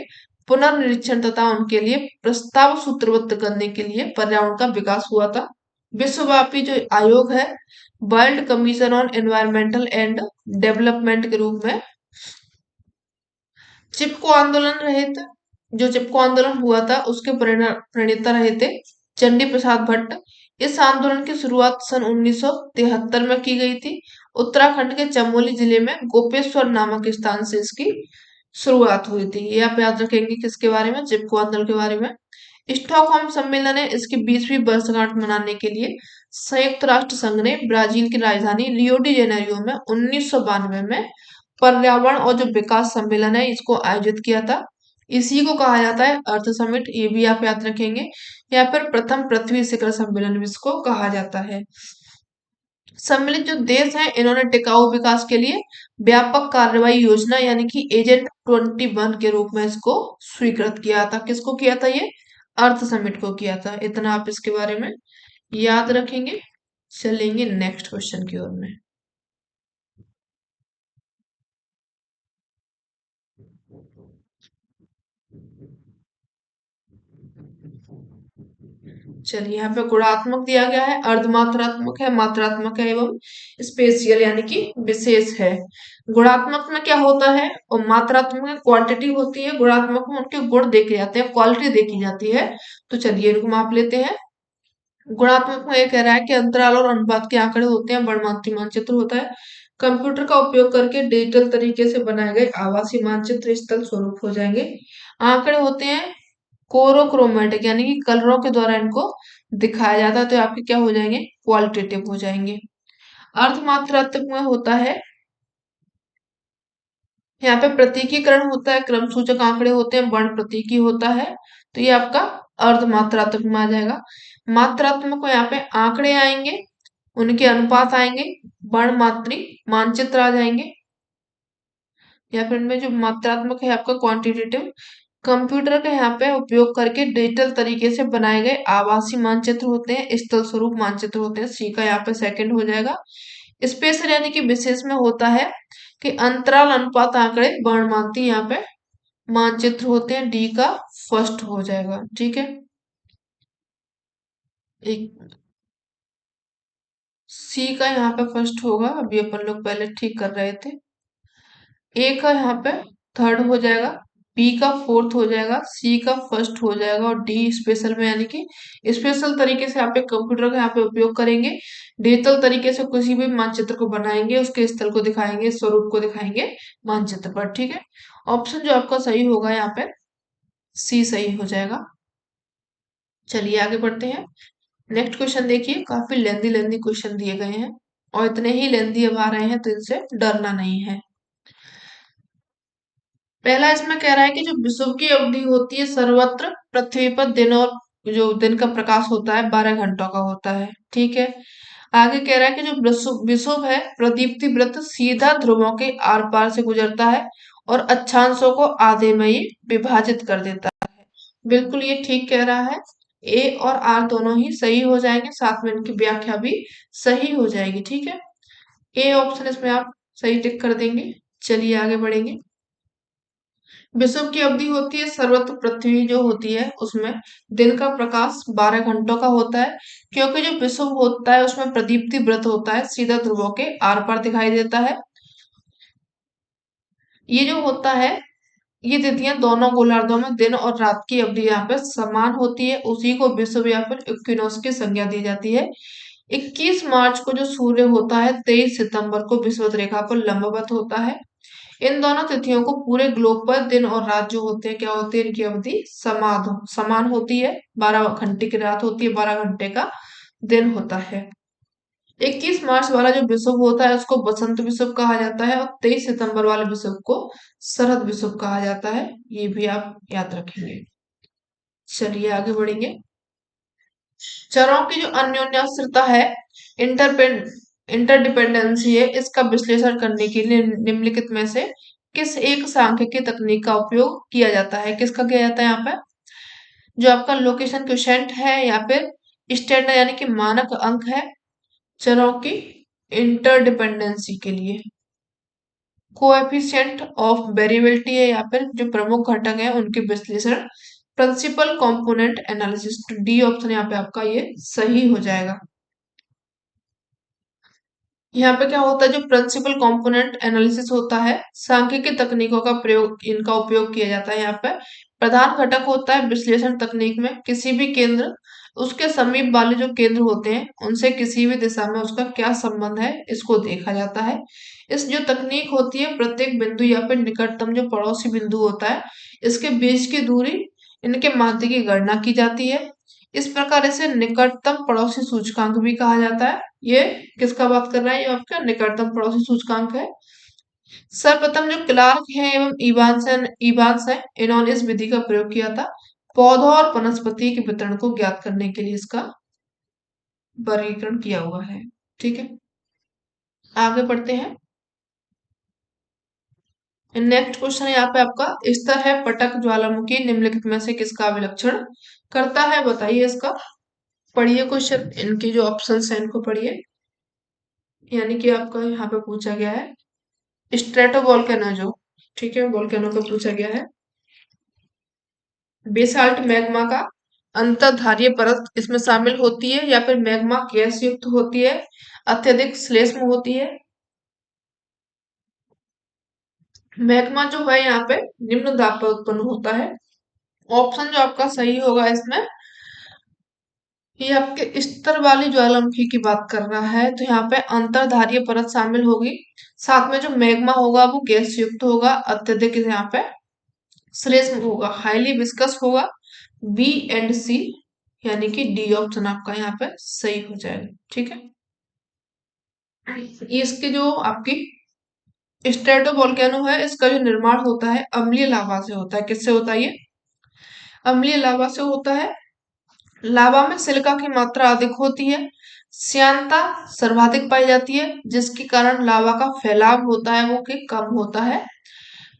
पुनर्निरीक्षण तथा उनके लिए प्रस्ताव सूत्रबद्ध करने के लिए पर्यावरण का विकास हुआ था। विश्वव्यापी जो आयोग है, world commission on environmental and development के रूप में चिपको आंदोलन रहे थे। जो चिपको आंदोलन हुआ था उसके प्रणेता रहे थे चंडी प्रसाद भट्ट। इस आंदोलन की शुरुआत सन 1973 में की गई थी। उत्तराखंड के चमोली जिले में गोपेश्वर नामक स्थान से इसकी शुरुआत हुई थी। ये आप याद रखेंगे किसके बारे में, चिपको आंदोलन के बारे में। स्टॉकहोम सम्मेलन है, इसकी 20वीं वर्षगांठ मनाने के लिए संयुक्त राष्ट्र संघ ने ब्राजील की राजधानी रियो डी जेनेरियो में 1992 में पर्यावरण और जो विकास सम्मेलन है इसको आयोजित किया था। इसी को कहा जाता है अर्थ समिट, ये भी आप याद रखेंगे। या फिर प्रथम पृथ्वी शिखर सम्मेलन भी इसको कहा जाता है। सम्मिलित जो देश हैं, इन्होंने टिकाऊ विकास के लिए व्यापक कार्रवाई योजना यानी कि एजेंट 21 के रूप में इसको स्वीकृत किया था। किसको किया था ये, अर्थ समिट को किया था। इतना आप इसके बारे में याद रखेंगे। चलेंगे नेक्स्ट क्वेश्चन की ओर में। चलिए, यहाँ पे गुणात्मक दिया गया है, अर्धमात्रात्मक है, मात्रात्मक है एवं स्पेशियल यानी कि विशेष है। गुणात्मक में क्या होता है और मात्रात्मक में क्वांटिटी होती है, गुणात्मक में उनके गुण देखे जाते हैं, क्वालिटी देखी जाती है। तो चलिए इनको माप लेते हैं। गुणात्मक में ये कह रहा है कि अंतराल और अनुपात के आंकड़े होते हैं, वर्णमात्री मानचित्र होता है। कंप्यूटर का उपयोग करके डिजिटल तरीके से बनाए गए आभासी मानचित्र स्थल स्वरूप हो जाएंगे। आंकड़े होते हैं कोरोक्रोमेटिक यानी कि कलरों के द्वारा इनको दिखाया जाता है, तो आपके क्या हो जाएंगे, क्वालिटेटिव हो जाएंगे। अर्धमात्रात्मक में होता है, यहाँ पे प्रतीकीकरण होता है, क्रम सूचक आंकड़े होते हैं, वर्ण प्रतीकी होता है, तो ये आपका अर्धमात्रात्मक में आ जाएगा। मात्रात्मक में यहाँ पे आंकड़े आएंगे, उनके अनुपात आएंगे, वर्ण मात्री मानचित्र आ जाएंगे। या फिर इनमें जो मात्रात्मक है आपका क्वांटिटेटिव, कंप्यूटर का यहाँ पे उपयोग करके डिजिटल तरीके से बनाए गए आभासी मानचित्र होते हैं, स्थल स्वरूप मानचित्र होते हैं। सी का यहाँ पे सेकंड हो जाएगा। स्पेशल यानी कि विशेष में होता है कि अंतराल अनुपात आंकड़े वर्णमात्री यहाँ पे मानचित्र होते हैं। डी का फर्स्ट हो जाएगा। ठीक है, एक सी का यहाँ पे फर्स्ट होगा, अभी अपन लोग पहले ठीक कर रहे थे। ए का यहाँ पे थर्ड हो जाएगा, बी का फोर्थ हो जाएगा, सी का फर्स्ट हो जाएगा और डी स्पेशल में यानी कि स्पेशल तरीके से आप एक कंप्यूटर का यहाँ पे उपयोग करेंगे, डिजिटल तरीके से किसी भी मानचित्र को बनाएंगे, उसके स्थल को दिखाएंगे, स्वरूप को दिखाएंगे मानचित्र पर। ठीक है, ऑप्शन जो आपका सही होगा यहाँ पे सी सही हो जाएगा। चलिए आगे बढ़ते हैं। नेक्स्ट क्वेश्चन देखिए, काफी लेंदी लेंदी क्वेश्चन दिए गए हैं और इतने ही लेंदी अब आ रहे हैं, तो इनसे डरना नहीं है। पहला इसमें कह रहा है कि जो विषुव की अवधि होती है सर्वत्र पृथ्वी पर दिन, और जो दिन का प्रकाश होता है 12 घंटों का होता है। ठीक है, आगे कह रहा है कि जो विषुव विषुव है प्रदीप्ति वृत्त सीधा ध्रुवों के आर पार से गुजरता है और अक्षांशों को आधे में ही विभाजित कर देता है। बिल्कुल ये ठीक कह रहा है। ए और आर दोनों ही सही हो जाएंगे, साथ में इनकी व्याख्या भी सही हो जाएगी। ठीक है, ए ऑप्शन इसमें आप सही टिक कर देंगे। चलिए आगे बढ़ेंगे। विषुव की अवधि होती है, सर्वत्र पृथ्वी जो होती है उसमें दिन का प्रकाश 12 घंटों का होता है, क्योंकि जो विषुव होता है उसमें प्रदीप्ति वृत्त होता है, सीधा ध्रुवों के आर पार दिखाई देता है। ये जो होता है, ये तिथियां दोनों गोलार्धों में दिन और रात की अवधि यहाँ पे समान होती है, उसी को विषुव या फिर इक्विनोक्स की संज्ञा दी जाती है। 21 मार्च को जो सूर्य होता है 23 सितंबर को विषुवत रेखा पर लंबवत होता है। इन दोनों तिथियों को पूरे ग्लोब पर दिन और रात जो होते हैं, क्या होती है, इनकी अवधि समान होती है। 12 घंटे की रात होती है, 12 घंटे का दिन होता है। 21 मार्च वाला जो विषुव होता है उसको बसंत विषुव कहा जाता है, और 23 सितंबर वाले विषुव को शरद विषुव कहा जाता है। ये भी आप याद रखेंगे। चलिए आगे बढ़ेंगे। चरों की जो अन्योन्याश्रितता है, इंटरडिपेंडेंसी है, इसका विश्लेषण करने के लिए निम्नलिखित में से किस एक सांख्यिकी तकनीक का उपयोग किया जाता है? किसका किया जाता है यहाँ पे? जो आपका लोकेशन क्वोशिएंट है या फिर स्टैंडर्ड यानी कि मानक अंक है चरों की इंटरडिपेंडेंसी के लिए। कोएफिशिएंट ऑफ वेरिएबिलिटी है, या फिर जो प्रमुख घटक है उनके विश्लेषण, प्रिंसिपल कंपोनेंट एनालिसिस। तो डी ऑप्शन यहाँ पे आपका ये सही हो जाएगा। यहाँ पे क्या होता है, जो प्रिंसिपल कंपोनेंट एनालिसिस होता है, सांख्यिकी तकनीकों का प्रयोग, इनका उपयोग किया जाता है। यहाँ पे प्रधान घटक होता है विश्लेषण तकनीक में किसी भी केंद्र, उसके समीप वाले जो केंद्र होते हैं उनसे किसी भी दिशा में उसका क्या संबंध है, इसको देखा जाता है। इस जो तकनीक होती है, प्रत्येक बिंदु या फिर निकटतम जो पड़ोसी बिंदु होता है, इसके बीच की दूरी, इनके माध्य की गणना की जाती है। इस प्रकार इसे निकटतम पड़ोसी सूचकांक भी कहा जाता है। ये किसका बात कर रहा है? ये आपका निकटतम पड़ोसी सूचकांक है। सर्वप्रथम जो क्लार्क है एवं इवांस है, इन्होंने इस विधि का प्रयोग किया था पौधों और वनस्पति के वितरण को ज्ञात करने के लिए, इसका वर्गीकरण किया हुआ है। ठीक है, आगे बढ़ते हैं। नेक्स्ट क्वेश्चन यहाँ पे आपका, स्तर है पटक ज्वालामुखी निम्नलिखित में से किसका अभिलक्षण करता है? बताइए इसका। पढ़िए क्वेश्चन, इनके जो ऑप्शंस हैं इनको पढ़िए। यानी कि आपका यहाँ पे पूछा गया है स्ट्रेटो वोल्केनो जो, ठीक है, वोल्केनो का पूछा गया है। बेसाल्ट मैग्मा का अंतर्धारीय परत इसमें शामिल होती है, या फिर मैग्मा गैस युक्त होती है, अत्यधिक श्लेष्म होती है? मैग्मा जो है यहाँ पे निम्न दाब पर उत्पन्न होता है। ऑप्शन जो आपका सही होगा इसमें, ये आपके स्तर वाली ज्वालामुखी की बात कर रहा है, तो यहाँ पे अंतर्धारीय परत शामिल होगी, साथ में जो मैग्मा होगा वो गैस युक्त होगा, अत्यधिक यहाँ पे श्लेष्म होगा, हाईली विस्कस होगा। बी एंड सी, यानी कि डी ऑप्शन आपका यहाँ पे सही हो जाएगा। ठीक है, ये इसके जो आपकी स्ट्रेटो वोल्केनो है, इसका जो निर्माण होता है अम्लीय लावा से होता है। किससे होता है ये? अम्लीय लावा से होता है। लावा में सिलिका की मात्रा अधिक होती है, श्यानता सर्वाधिक पाई जाती है, जिसके कारण लावा का फैलाव होता है वो कि कम होता है।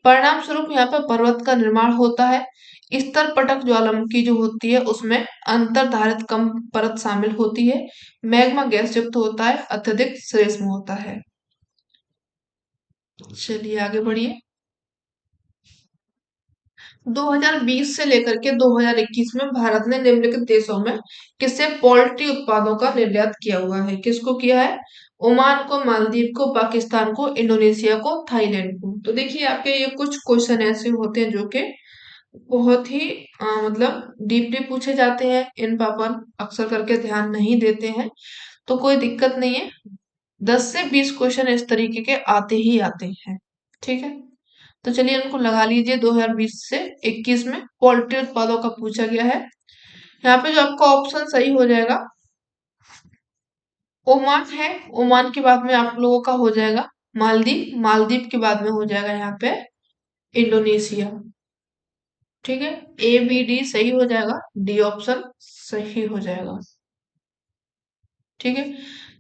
परिणाम स्वरूप यहाँ पर पर्वत का निर्माण होता है। स्तर पटक ज्वालामुखी जो होती है उसमें अंतर्धारित कम परत शामिल होती है, मैग्मा गैस युक्त होता है, अत्यधिक श्लेष्म होता है। चलिए आगे बढ़िए। 2020 से लेकर के 2021 में भारत ने निम्नलिखित देशों में किससे पोल्ट्री उत्पादों का निर्यात किया हुआ है? किसको किया है? ओमान को, मालदीव को, पाकिस्तान को, इंडोनेशिया को, थाईलैंड को। तो देखिए आपके ये कुछ क्वेश्चन ऐसे होते हैं जो कि बहुत ही मतलब डीपली पूछे जाते हैं, इन पर अपन अक्सर करके ध्यान नहीं देते हैं, तो कोई दिक्कत नहीं है। 10 से 20 क्वेश्चन इस तरीके के आते ही आते हैं। ठीक है, तो चलिए इनको लगा लीजिए। 2020 से 21 में पोल्ट्री उत्पादों का पूछा गया है। यहाँ पे जो आपका ऑप्शन सही हो जाएगा ओमान है, ओमान के बाद में आप लोगों का हो जाएगा मालदीव, मालदीव के बाद में हो जाएगा यहाँ पे इंडोनेशिया। ठीक है, ए बी डी सही हो जाएगा, डी ऑप्शन सही हो जाएगा। ठीक है।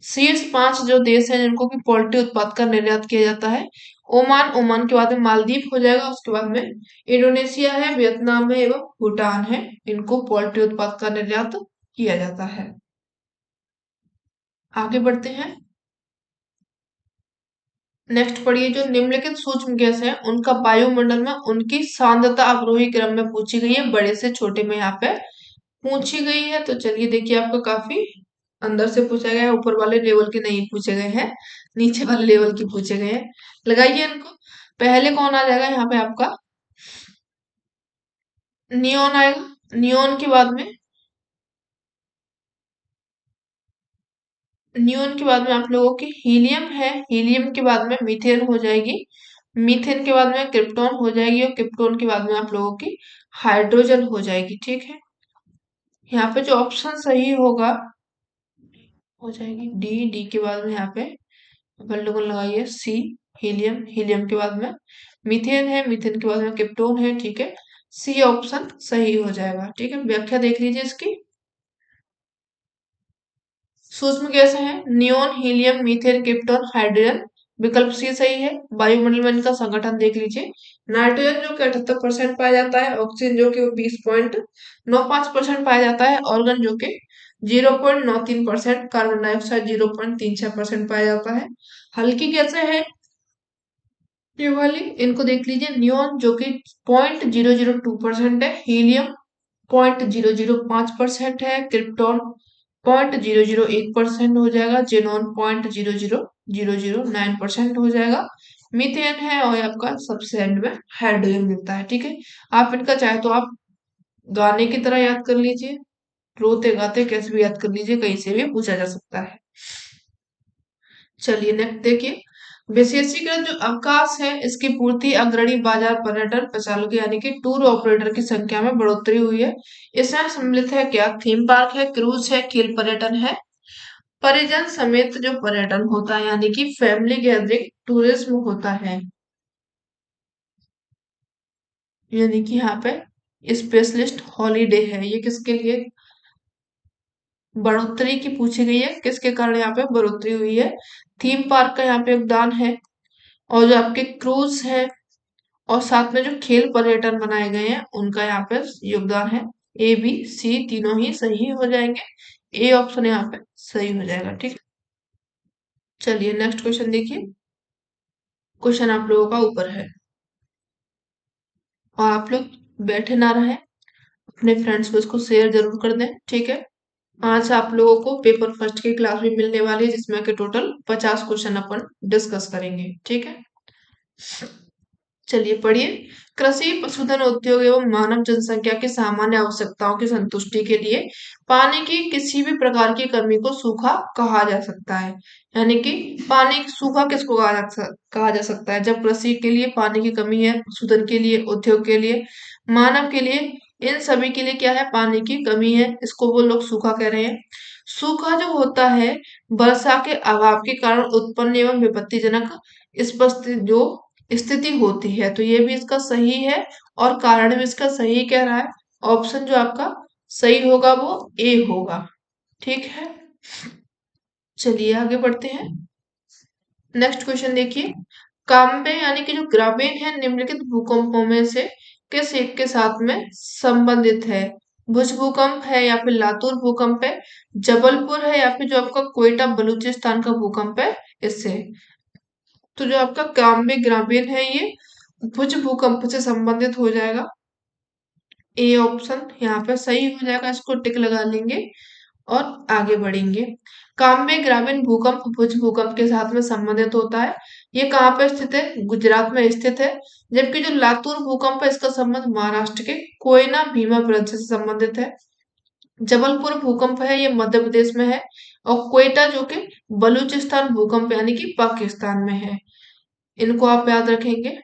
शीर्ष 5 जो देश हैं जिनको कि पोल्ट्री उत्पाद का निर्यात किया जाता है, ओमान, ओमान के बाद में मालदीव हो जाएगा, उसके बाद में इंडोनेशिया है, वियतनाम है एवं भूटान है, इनको पोल्ट्री उत्पाद का निर्यात किया जाता है। आगे बढ़ते हैं। नेक्स्ट पढ़िए, जो निम्नलिखित सूक्ष्म गैस है उनका वायुमंडल में उनकी सांद्रता अवरोही क्रम में पूछी गई है, बड़े से छोटे में यहाँ पे पूछी गई है। तो चलिए देखिए, आपको काफी अंदर से पूछा गया है, ऊपर वाले लेवल के नहीं पूछे गए हैं, नीचे वाले लेवल के पूछे गए हैं। लगाइए इनको। पहले कौन आ जाएगा यहाँ पे आपका? नियोन आएगा। नियोन के बाद में, नियोन के बाद में आप लोगों की हीलियम है, हीलियम के बाद में मीथेन हो जाएगी, मीथेन के बाद में क्रिप्टॉन हो जाएगी और क्रिप्टॉन के बाद में आप लोगों की हाइड्रोजन हो जाएगी। ठीक है। यहाँ पे जो ऑप्शन सही होगा हो जाएगी डी, डी के बाद में यहाँ पे अपन लोगों ने लगाई है सी, हीलियम, हीलियम के बाद में मीथेन है, मीथेन के बाद में क्रिप्टोन है। ठीक है, सी ऑप्शन सही हो जाएगा। ठीक है, व्याख्या देख लीजिए इसकी। सूक्ष्म गैस है neon, helium, methane, krypton, hydrogen. विकल्प सी सही है। वायुमंडल में इनका संगठन देख लीजिए। नाइट्रोजन जो कि 78% पाया जाता है, ऑक्सीजन जो कि 20.95% पाया जाता है, ऑर्गन जो कि 0.93%, कार्बन डाइऑक्साइड 0.36% पाया जाता है। हल्की कैसे है ये वाली, इनको देख लीजिए। नियोन जो कि 0.002% है, हीलियम 0.005% है, क्रिप्टॉन 0.001% हो जाएगा, जेनॉन 0.00009% हो जाएगा, मीथेन है और आपका सबसे एंड में हाइड्रोजन मिलता है। ठीक है, आप इनका चाहे तो आप गाने की तरह याद कर लीजिए, रोते गाते कैसे भी याद कर लीजिए, कहीं से भी पूछा जा सकता है। चलिए नेक्स्ट देखिए, विशेषीकृत जो अवकाश है इसकी पूर्ति अग्रणी बाजार पर्यटन प्रचालक यानी कि टूर ऑपरेटर की संख्या में बढ़ोतरी हुई है। इसमें सम्मिलित है क्या? थीम पार्क है, क्रूज है, खेल पर्यटन है, परिजन समेत जो पर्यटन होता है यानी कि फैमिली गैदरिंग टूरिज्म होता है, यानी कि यहाँ पे स्पेशलिस्ट हॉलीडे है। ये किसके लिए बढ़ोतरी की पूछी गई है, किसके कारण यहाँ पे बढ़ोतरी हुई है? थीम पार्क का यहाँ पे योगदान है, और जो आपके क्रूज है और साथ में जो खेल पर्यटन बनाए गए हैं उनका यहाँ पे योगदान है। ए बी सी तीनों ही सही हो जाएंगे, ए ऑप्शन यहाँ पे सही हो जाएगा। ठीक है, चलिए नेक्स्ट क्वेश्चन देखिए। क्वेश्चन आप लोगों का ऊपर है और आप लोग बैठे ना रहे, अपने फ्रेंड्स को इसको शेयर जरूर कर दें। ठीक है, आज आप लोगों को पेपर फर्स्ट की क्लास भी मिलने वाली है जिसमें के टोटल 50 क्वेश्चन अपन डिस्कस करेंगे। ठीक है, चलिए पढ़िए। कृषि, पशुधन उद्योग एवं मानव जनसंख्या की सामान्य आवश्यकताओं की संतुष्टि के लिए पानी की किसी भी प्रकार की कमी को सूखा कहा जा सकता है। यानी कि पानी सूखा किसको कहा जा सकता है? जब कृषि के लिए पानी की कमी है, पशुधन के लिए, उद्योग के लिए, मानव के लिए, इन सभी के लिए क्या है? पानी की कमी है, इसको वो लोग सूखा कह रहे हैं। सूखा जो होता है वर्षा के अभाव के कारण उत्पन्न एवं विपत्तिजनक स्पष्ट जो स्थिति होती है, तो ये भी इसका सही है और कारण भी इसका सही कह रहा है। ऑप्शन जो आपका सही होगा वो ए होगा। ठीक है, चलिए आगे बढ़ते हैं। नेक्स्ट क्वेश्चन देखिए, काम्बे यानी कि जो ग्रामीण है निम्नलिखित भूकंपों में से किस एक के साथ में संबंधित है? भुज भूकंप है या फिर लातूर भूकंप है, जबलपुर है या फिर जो आपका कोयटा बलूचिस्तान का भूकंप है इससे? तो जो आपका काम्बे ग्रामीण है ये भुज भूकंप से संबंधित हो जाएगा। ए ऑप्शन यहाँ पे सही हो जाएगा, इसको टिक लगा लेंगे और आगे बढ़ेंगे। काम्बे ग्रामीण भूकंप भुज भूकंप के साथ में संबंधित होता है। ये कहाँ पे स्थित है? गुजरात में स्थित है। जबकि जो लातूर भूकंप है इसका संबंध महाराष्ट्र के कोयना भीमा प्रेस से संबंधित है। जबलपुर भूकंप है ये मध्य प्रदेश में है, और कोयटा जो कि बलूचिस्तान भूकंप यानी कि पाकिस्तान में है। इनको आप याद रखेंगे,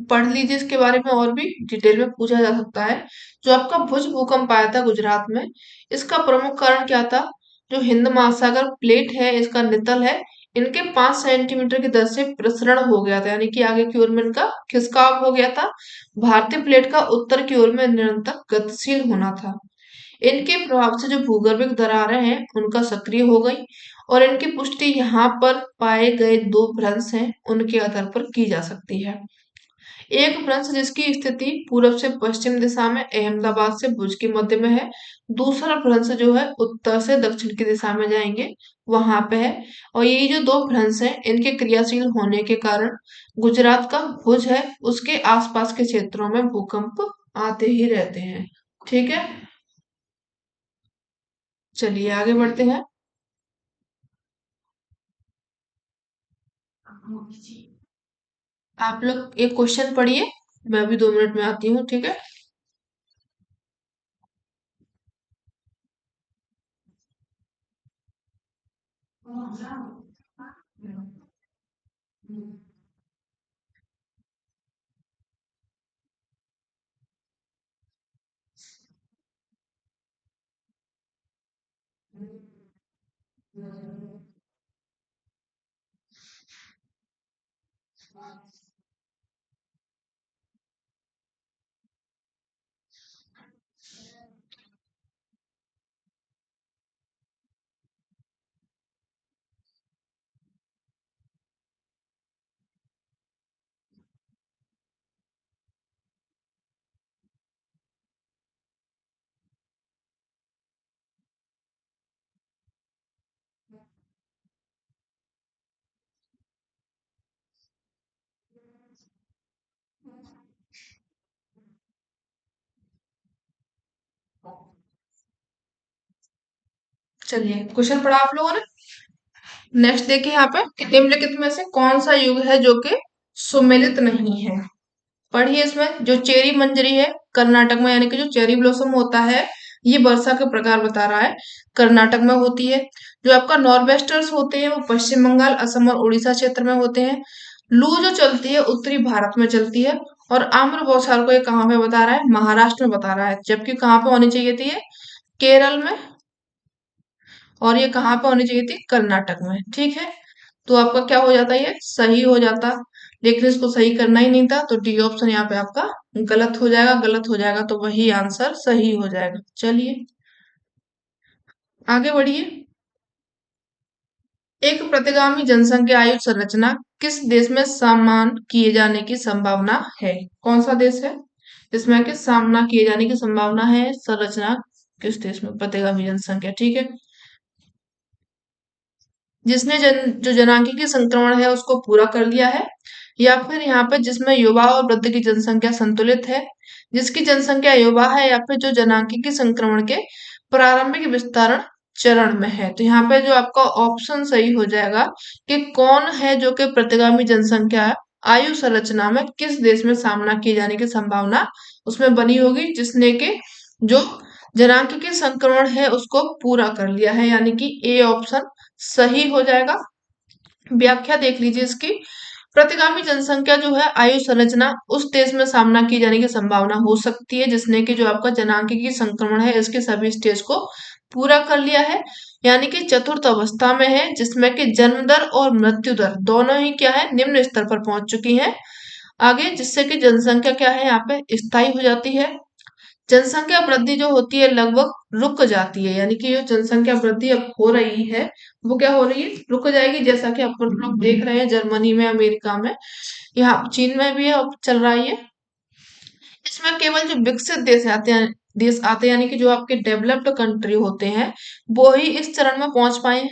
पढ़ लीजिए, इसके बारे में और भी डिटेल में पूछा जा सकता है। जो आपका भुज भूकंप आया था गुजरात में, इसका प्रमुख कारण क्या था? जो हिंद महासागर प्लेट है इसका नितल है, इनके 5 सेंटीमीटर की दर से प्रसरण हो गया था, यानी कि आगे की ओर में इनका खिसकाव हो गया था। भारतीय प्लेट का उत्तर की ओर में निरंतर गतिशील होना था। इनके प्रभाव से जो भूगर्भिक दरारें हैं उनका सक्रिय हो गई और इनकी पुष्टि यहाँ पर पाए गए दो भ्रंश हैं उनके आधार पर की जा सकती है। एक भ्रंश जिसकी स्थिति पूर्व से पश्चिम दिशा में अहमदाबाद से भुज के मध्य में है। दूसरा भ्रंश जो है उत्तर से दक्षिण की दिशा में जाएंगे वहां पे है। और ये जो दो भ्रंश हैं इनके क्रियाशील होने के कारण गुजरात का भुज है उसके आसपास के क्षेत्रों में भूकंप आते ही रहते हैं। ठीक है, चलिए आगे बढ़ते हैं। आप लोग एक क्वेश्चन पढ़िए, मैं अभी 2 मिनट में आती हूँ। ठीक है। चलिए क्वेश्चन पढ़ा आप लोगों ने। नेक्स्ट देखिए यहाँ पे कि निम्नलिखित में से कौन सा युग है जो कि सुमेलित नहीं है। पढ़िए इसमें जो चेरी मंजरी है कर्नाटक में, यानी कि जो चेरी ब्लॉसम होता है ये वर्षा के प्रकार बता रहा है, कर्नाटक में होती है। जो आपका नॉर्वेस्टर्स होते हैं वो पश्चिम बंगाल, असम और उड़ीसा क्षेत्र में होते हैं। लू जो चलती है उत्तरी भारत में चलती है। और आम्र बौछार को ये कहाँ पे बता रहा है, महाराष्ट्र में बता रहा है, जबकि कहाँ पे होनी चाहिए थी ये, केरल में। और ये कहाँ पे होनी चाहिए थी, कर्नाटक में। ठीक है, तो आपका क्या हो जाता है, ये सही हो जाता। लेकिन इसको सही करना ही नहीं था तो डी ऑप्शन यहाँ पे आपका गलत हो जाएगा। गलत हो जाएगा तो वही आंसर सही हो जाएगा। चलिए आगे बढ़िए। एक प्रतिगामी जनसंख्या आयु संरचना किस देश में समान किए जाने की संभावना है। कौन सा देश है जिसमें कि सामना किए जाने की संभावना है, संरचना किस देश में, प्रतिगामी जनसंख्या। ठीक है, जिसने जो जनांगीय संक्रमण है उसको पूरा कर लिया है, या फिर यहाँ पे जिसमें युवा और वृद्ध की जनसंख्या संतुलित है, जिसकी जनसंख्या युवा है, या फिर जो जनांगीय संक्रमण के प्रारंभिक विस्तारण चरण में है। तो यहाँ पे जो आपका ऑप्शन सही हो जाएगा कि कौन है जो कि प्रतिगामी जनसंख्या आयु संरचना में किस देश में सामना किए जाने की संभावना उसमें बनी होगी, जिसने के जो जनांगीय संक्रमण है उसको पूरा कर लिया है, यानी कि ए ऑप्शन सही हो जाएगा। व्याख्या देख लीजिए इसकी। प्रतिगामी जनसंख्या जो है आयु संरचना उस देश में सामना की जाने की संभावना हो सकती है जिसने कि जो आपका जनांगीय संक्रमण है इसके सभी स्टेज को पूरा कर लिया है, यानी कि चतुर्थ अवस्था में है, जिसमें कि जन्म दर और मृत्यु दर दोनों ही क्या है, निम्न स्तर पर पहुंच चुकी है। आगे जिससे कि जनसंख्या क्या है यहाँ पे स्थायी हो जाती है। जनसंख्या वृद्धि जो होती है लगभग रुक जाती है, यानी कि जो जनसंख्या वृद्धि अब हो रही है वो क्या हो रही है, रुक जाएगी। जैसा कि अपन लोग देख रहे हैं जर्मनी में, अमेरिका में, यहाँ चीन में भी अब चल रहा है ये। इसमें केवल जो विकसित देश आते हैं, यानी कि जो आपके डेवलप्ड कंट्री होते हैं वो ही इस चरण में पहुंच पाए हैं।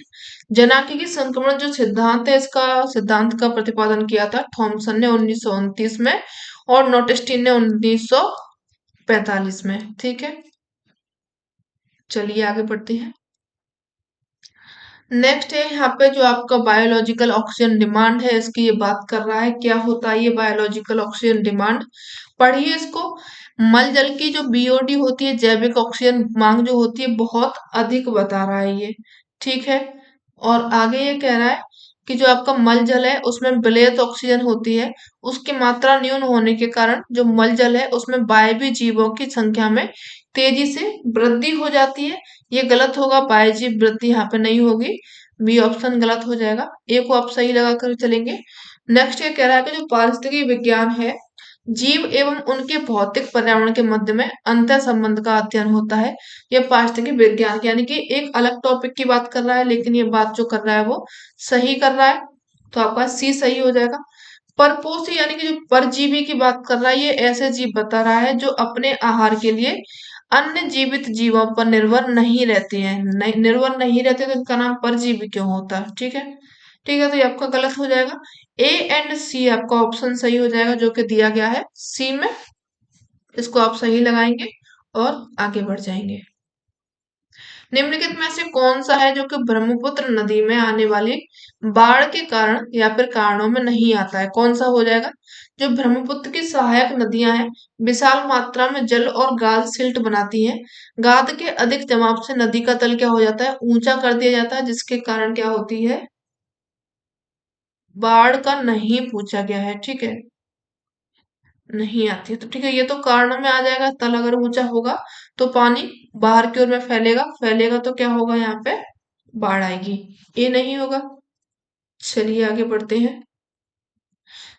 जनांगीय संक्रमण जो सिद्धांत है इसका सिद्धांत का प्रतिपादन किया था थॉमसन ने 1929 में और नोटेस्टीन ने 1945 में। ठीक है, चलिए आगे बढ़ते हैं। नेक्स्ट है यहाँ पे जो आपका बायोलॉजिकल ऑक्सीजन डिमांड है इसकी ये बात कर रहा है। क्या होता है ये बायोलॉजिकल ऑक्सीजन डिमांड, पढ़िए इसको। मल जल की जो बीओडी होती है, जैविक ऑक्सीजन मांग जो होती है बहुत अधिक बता रहा है ये। ठीक है, और आगे ये कह रहा है कि जो आपका मल जल है उसमें विलेयत ऑक्सीजन होती है, उसकी मात्रा न्यून होने के कारण जो मल जल है उसमें वायवीय जीवों की संख्या में तेजी से वृद्धि हो जाती है। ये गलत होगा, बाह्यजीव वृद्धि यहाँ पे नहीं होगी। बी ऑप्शन गलत हो जाएगा, ए को आप सही लगा कर चलेंगे। नेक्स्ट ये कह रहा है कि जो पारिस्थितिकी विज्ञान है जीव एवं उनके भौतिक पर्यावरण के मध्य में अंतर संबंध का अध्ययन होता है। यह पारिस्थितिकी विज्ञान यानी कि एक अलग टॉपिक की बात कर रहा है, लेकिन ये बात जो कर रहा है वो सही कर रहा है, तो आपका सी सही हो जाएगा। परपोषी यानी कि जो परजीवी की बात कर रहा है, ये ऐसे जीव बता रहा है जो अपने आहार के लिए अन्य जीवित जीवों पर निर्भर नहीं रहते हैं। निर्भर नहीं रहते तो इनका नाम परजीवी क्यों होता है? ठीक है, ठीक है, तो ये आपका गलत हो जाएगा। ए एंड सी आपका ऑप्शन सही हो जाएगा जो कि दिया गया है सी में। इसको आप सही लगाएंगे और आगे बढ़ जाएंगे। निम्नलिखित में से कौन सा है जो कि ब्रह्मपुत्र नदी में आने वाली बाढ़ के कारण या फिर कारणों में नहीं आता है? कौन सा हो जाएगा? जो ब्रह्मपुत्र की सहायक नदियां हैं, विशाल मात्रा में जल और गाद सिल्ट बनाती हैं। गाद के अधिक जमाव से नदी का तल क्या हो जाता है? ऊंचा कर दिया जाता है, जिसके कारण क्या होती है? बाढ़ का नहीं पूछा गया है, ठीक है, नहीं आती है, तो ठीक है, ये तो कारणों में आ जाएगा। तल अगर ऊंचा होगा तो पानी बाहर की ओर में फैलेगा, फैलेगा तो क्या होगा? यहाँ पे बाढ़ आएगी। ये नहीं होगा। चलिए आगे बढ़ते हैं।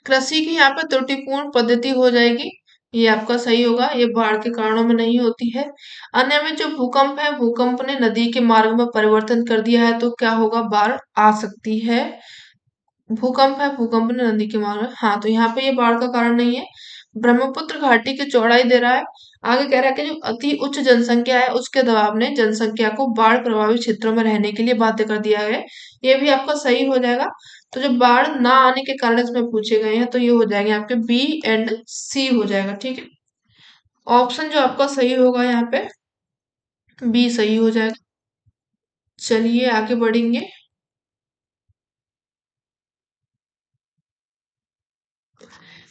कृषि की यहाँ पे त्रुटिपूर्ण पद्धति हो जाएगी, ये आपका सही होगा, ये बाढ़ के कारणों में नहीं होती है। अन्य में जो भूकंप है, भूकंप ने नदी के मार्ग में परिवर्तन कर दिया है, तो क्या होगा? बाढ़ आ सकती है। भूकंप है, भूकंप ने नदी के मार्ग में, हाँ, तो यहाँ पे ये बाढ़ का कारण नहीं है। ब्रह्मपुत्र घाटी की चौड़ाई दे रहा है। आगे कह रहा है कि जो अति उच्च जनसंख्या है उसके दबाव ने जनसंख्या को बाढ़ प्रभावित क्षेत्रों में रहने के लिए बाध्य कर दिया है। ये भी आपका सही हो जाएगा। तो जो बाढ़ ना आने के कारण इसमें पूछे गए हैं, तो ये हो जाएंगे आपके बी एंड सी हो जाएगा, ठीक है। ऑप्शन जो आपका सही होगा यहाँ पे बी सही हो जाएगा। चलिए आगे बढ़ेंगे।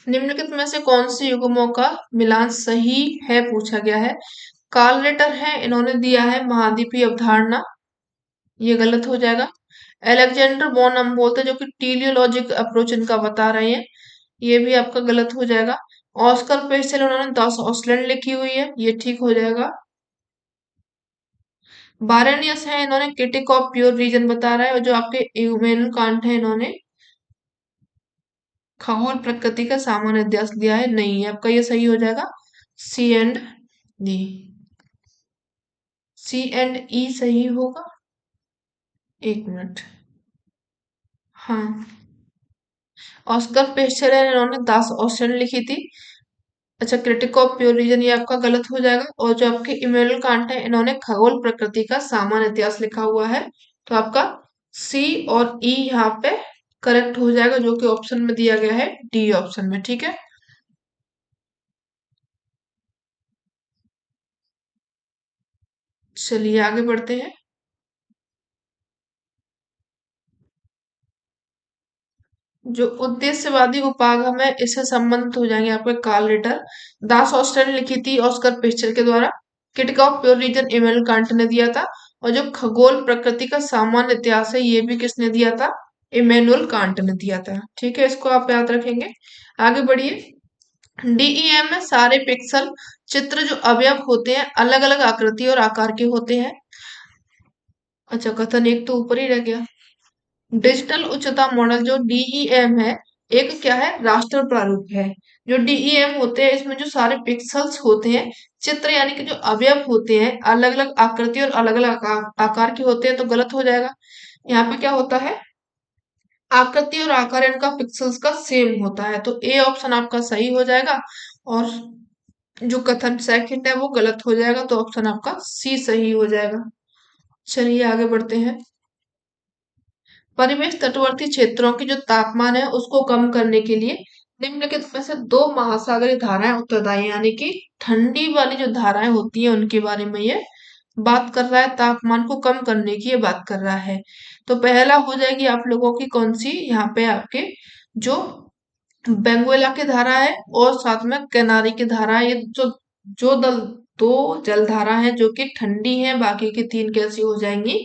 निम्नलिखित में से कौन से युग्मों का मिलान सही है पूछा गया है? कार्ल रिटर है, इन्होंने दिया है महाद्वीपीय अवधारणा, ये गलत हो जाएगा। अलेक्जेंडर बोन हम बोलते हैं जो कि टीलियोलॉजिक अप्रोच इनका बता रहे हैं, ये भी आपका गलत हो जाएगा। ऑस्कर पेस्टेल उन्होंने 10 ऑस्लैंड लिखी हुई है, ये ठीक हो जाएगा। बारेनियस है, इन्होंने क्रिटिक ऑफ प्योर रीजन बता रहा है, और जो आपके इमेनुअल कांट है, इन्होंने खगोल प्रकृति का सामान्य अध्यास दिया है, नहीं है आपका, ये सही हो जाएगा। सी एंड डी, सी एंड ई सही होगा। एक मिनट, हाँ, ऑस्कर पेस्टर है, इन्होंने 10 ऑस्लैंड लिखी थी। अच्छा, क्रिटिक ऑफ प्योर रीजन ये आपका गलत हो जाएगा, और जो आपके इमेनुअल कांट है, इन्होंने खगोल प्रकृति का सामान्य इतिहास लिखा हुआ है, तो आपका सी और ई यहाँ पे करेक्ट हो जाएगा, जो कि ऑप्शन में दिया गया है डी ऑप्शन में, ठीक है। चलिए आगे बढ़ते हैं। जो उद्देश्यवादी उपागम है, इससे संबंधित हो जाएंगे आपके कार्ल रिटर। दास ऑस्टेन लिखी थी ऑस्कर पिस्टल के द्वारा। Critique of Pure Reason Immanuel Kant ने दिया था। और जो खगोल प्रकृति का सामान्य इतिहास है, ये भी किसने दिया था? इमेनुअल कांट ने दिया था, ठीक है, इसको आप याद रखेंगे। आगे बढ़िए। डीईएम में सारे पिक्सल चित्र जो अवयव होते हैं अलग अलग आकृति और आकार के होते हैं। अच्छा, कथन एक तो ऊपर ही रह गया। डिजिटल उच्चता मॉडल जो डीईएम है, एक क्या है? राष्ट्र प्रारूप है। जो डीईएम होते हैं, इसमें जो सारे पिक्सल्स होते हैं, चित्र यानी कि जो अवयव होते हैं अलग अलग आकृति और अलग अलग आकार के होते हैं, तो गलत हो जाएगा। यहाँ पे क्या होता है? आकृति और आकार इनका पिक्सल्स का सेम होता है, तो ए ऑप्शन आपका सही हो जाएगा। और जो कथन सेकंड है वो गलत हो जाएगा, तो ऑप्शन आपका सी सही हो जाएगा। चलिए आगे बढ़ते हैं। परिवेश तटवर्ती क्षेत्रों की जो तापमान है उसको कम करने के लिए निम्नलिखित में से दो महासागरीय धाराएं उत्तरदायी, यानी कि ठंडी वाली जो धाराएं होती हैं उनके बारे में ये बात कर रहा है, तापमान को कम करने की ये बात कर रहा है। तो पहला हो जाएगी आप लोगों की कौन सी? यहाँ पे आपके जो बेंगुएला की धारा है और साथ में केनारी की धारा है, ये जो जो दल दो जलधारा है जो कि ठंडी है, बाकी की तीन कैसी हो जाएंगी?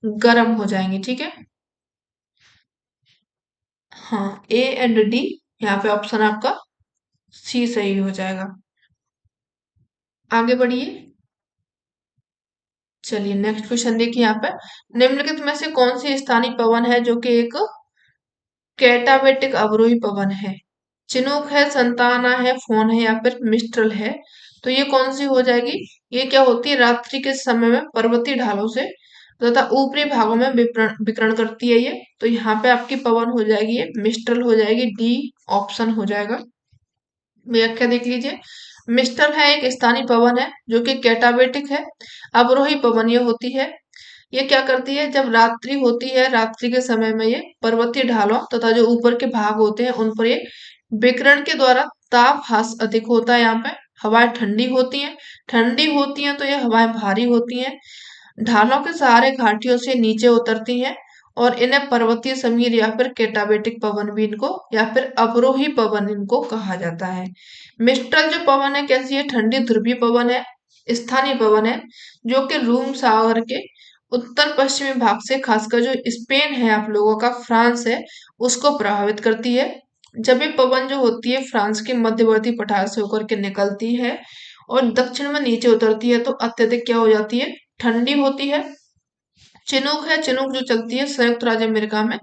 गर्म हो जाएंगी, ठीक है। हाँ, ए एंड डी, यहाँ पे ऑप्शन आपका सी सही हो जाएगा। आगे बढ़िए। चलिए नेक्स्ट क्वेश्चन देखिए यहाँ पे। निम्नलिखित में से कौन सी स्थानीय पवन है जो कि एक कैटाबेटिक अवरोही पवन है? चिनूक है, संताना है, फोन है या फिर मिस्ट्रल है। तो ये कौन सी हो जाएगी? ये क्या होती है? रात्रि के समय में पर्वतीय ढालों से तथा ऊपरी भागों में विकर्ण विकर्ण करती है ये। तो यहाँ पे आपकी पवन हो जाएगी, ये मिस्ट्रल हो जाएगी, डी ऑप्शन हो जाएगा। व्याख्या देख लीजिए। मिस्टल है एक स्थानीय पवन है जो कि कैटाबेटिक है। अवरोही पवन ये होती है। ये क्या करती है? जब रात्रि होती है, रात्रि के समय में ये पर्वतीय ढालों तथा जो ऊपर के भाग होते हैं उन पर ये विकिरण के द्वारा ताप ह्रास अधिक होता है। यहाँ पे हवाएं ठंडी होती हैं। ठंडी होती हैं तो ये हवाएं भारी होती हैं। ढालों के सहारे घाटियों से नीचे उतरती हैं और इन्हें पर्वतीय समीर या फिर केटाबेटिक पवन भी इनको या फिर अवरोही पवन इनको कहा जाता है। मिस्ट्रल जो पवन है कैसी है? ठंडी ध्रुवीय पवन है, स्थानीय पवन है, जो कि रूम सागर के उत्तर पश्चिमी भाग से खासकर जो स्पेन है आप लोगों का, फ्रांस है, उसको प्रभावित करती है। जब ये पवन जो होती है फ्रांस के मध्यवर्ती पठार से होकर के निकलती है और दक्षिण में नीचे उतरती है तो अत्यधिक क्या हो जाती है? ठंडी होती है। चिनूक है, चिनूक जो चलती है संयुक्त राज्य अमेरिका में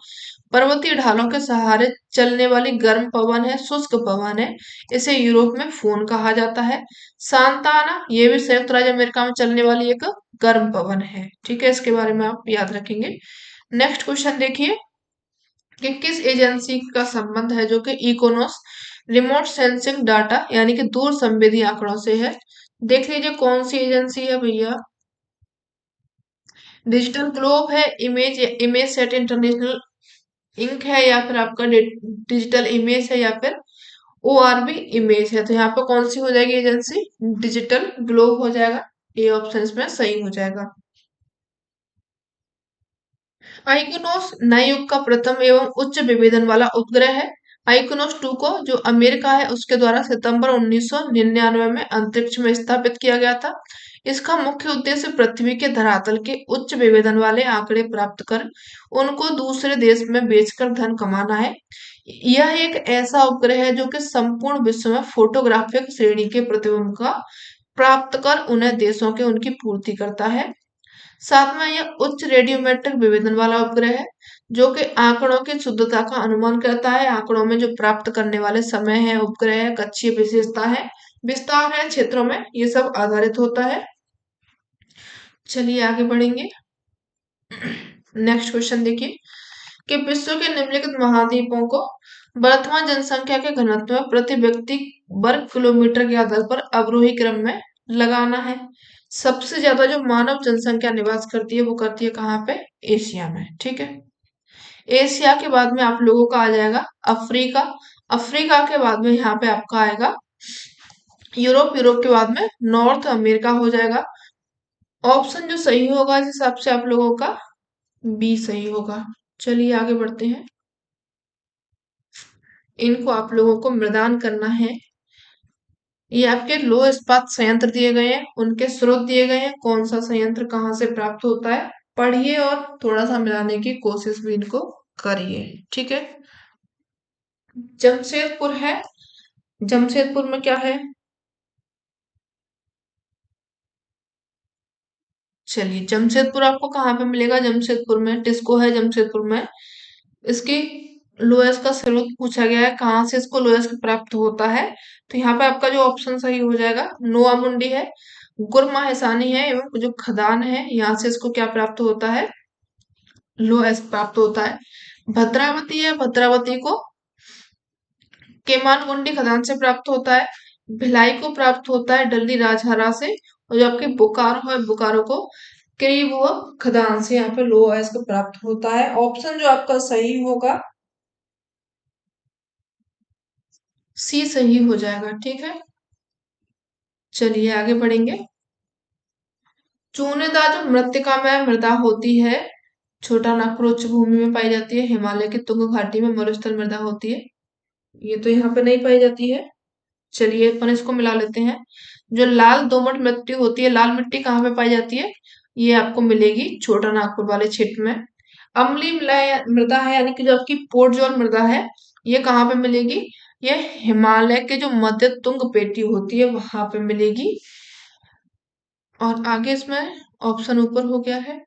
पर्वतीय ढालों के सहारे चलने वाली गर्म पवन है, शुष्क पवन है। इसे यूरोप में फोन कहा जाता है। सांताना ये भी संयुक्त राज्य अमेरिका में चलने वाली एक गर्म पवन है। ठीक है, इसके बारे में आप याद रखेंगे। नेक्स्ट क्वेश्चन देखिए कि किस एजेंसी का संबंध है जो कि इकोनॉस रिमोट सेंसिंग डाटा यानी कि दूर संवेदी आंकड़ों से है। देख लीजिए कौन सी एजेंसी है भैया। डिजिटल ग्लोब है, image image set international inc है या फिर आपका डिजिटल इमेज है या फिर ओआरबी इमेज है। तो यहाँ पर कौन सी हो जाएगी एजेंसी? डिजिटल ग्लोब हो जाएगा। ये ऑप्शन इसमें सही हो जाएगा। आइकोनोस नए युग का प्रथम एवं उच्च विभेदन वाला उपग्रह है। आइकोनोस 2 को जो अमेरिका है उसके द्वारा सितंबर 1999 में अंतरिक्ष में स्थापित किया गया था। इसका मुख्य उद्देश्य पृथ्वी के धरातल के उच्च विभेदन वाले आंकड़े प्राप्त कर उनको दूसरे देश में बेचकर धन कमाना है। यह एक ऐसा उपग्रह है जो कि संपूर्ण विश्व में फोटोग्राफिक श्रेणी के प्रतिबिंब का प्राप्त कर उन्हें देशों के उनकी पूर्ति करता है। सातवां यह उच्च रेडियोमेट्रिक विभेदन वाला उपग्रह है जो कि आंकड़ों की शुद्धता का अनुमान करता है। आंकड़ों में जो प्राप्त करने वाले समय है, उपग्रह है, कक्षीय विशेषता है, विस्तार है, क्षेत्रों में ये सब आधारित होता है। चलिए आगे बढ़ेंगे। नेक्स्ट क्वेश्चन देखिए कि विश्व के निम्नलिखित महाद्वीपों को वर्तमान जनसंख्या के घनत्व में प्रति व्यक्ति वर्ग किलोमीटर के आधार पर अवरोही क्रम में लगाना है। सबसे ज्यादा जो मानव जनसंख्या निवास करती है वो करती है कहाँ पे? एशिया में। ठीक है, एशिया के बाद में आप लोगों का आ जाएगा अफ्रीका। अफ्रीका के बाद में यहाँ पे आपका आएगा यूरोप। यूरोप के बाद में नॉर्थ अमेरिका हो जाएगा। ऑप्शन जो सही होगा इस हिसाब से आप लोगों का बी सही होगा। चलिए आगे बढ़ते हैं। इनको आप लोगों को मृदान करना है। ये आपके लो इस्पात संयंत्र दिए गए हैं, उनके स्रोत दिए गए हैं, कौन सा संयंत्र कहाँ से प्राप्त होता है पढ़िए और थोड़ा सा मिलाने की कोशिश भी इनको करिए। ठीक है, जमशेदपुर है। जमशेदपुर में क्या है? चलिए जमशेदपुर आपको कहाँ पे मिलेगा? जमशेदपुर में टिस्को है। जमशेदपुर में इसकी लोएस का स्रोत पूछा गया है, कहाँ से इसको लोएस प्राप्त होता है। तो यहाँ पे आपका जो ऑप्शन सही हो जाएगा नोआ मुंडी है, गुरमा हैसानी है एवं जो खदान है यहाँ से इसको क्या प्राप्त होता है? लोएस प्राप्त होता है। भद्रावती है, भद्रावती को केमानगुंडी खदान से प्राप्त होता है। भिलाई को प्राप्त होता है डल्ली राजहरा से। और जो आपके बोकारो है, बोकारो को करीब खदान से यहाँ पे लोएस को प्राप्त होता है। ऑप्शन जो आपका सही होगा सी सही हो जाएगा। ठीक है, चलिए आगे बढ़ेंगे। चूनेदार जो मृत्तिका में मृदा होती है, छोटा नागपुर उच्च भूमि में पाई जाती है, हिमालय की तुंग घाटी में मरुस्थल मृदा होती है। ये तो यहाँ पे नहीं पाई जाती है। चलिए अपन इसको मिला लेते हैं। जो लाल दोमट मिट्टी होती है, लाल मिट्टी कहाँ पे पाई जाती है? ये आपको मिलेगी छोटा नागपुर वाले क्षेत्र में। अम्लीय मृदा है यानी कि जो आपकी पोडजोर मृदा है, ये कहाँ पे मिलेगी? ये हिमालय के जो मध्य तुंग पेटी होती है वहां पे मिलेगी। और आगे इसमें ऑप्शन ऊपर हो गया है।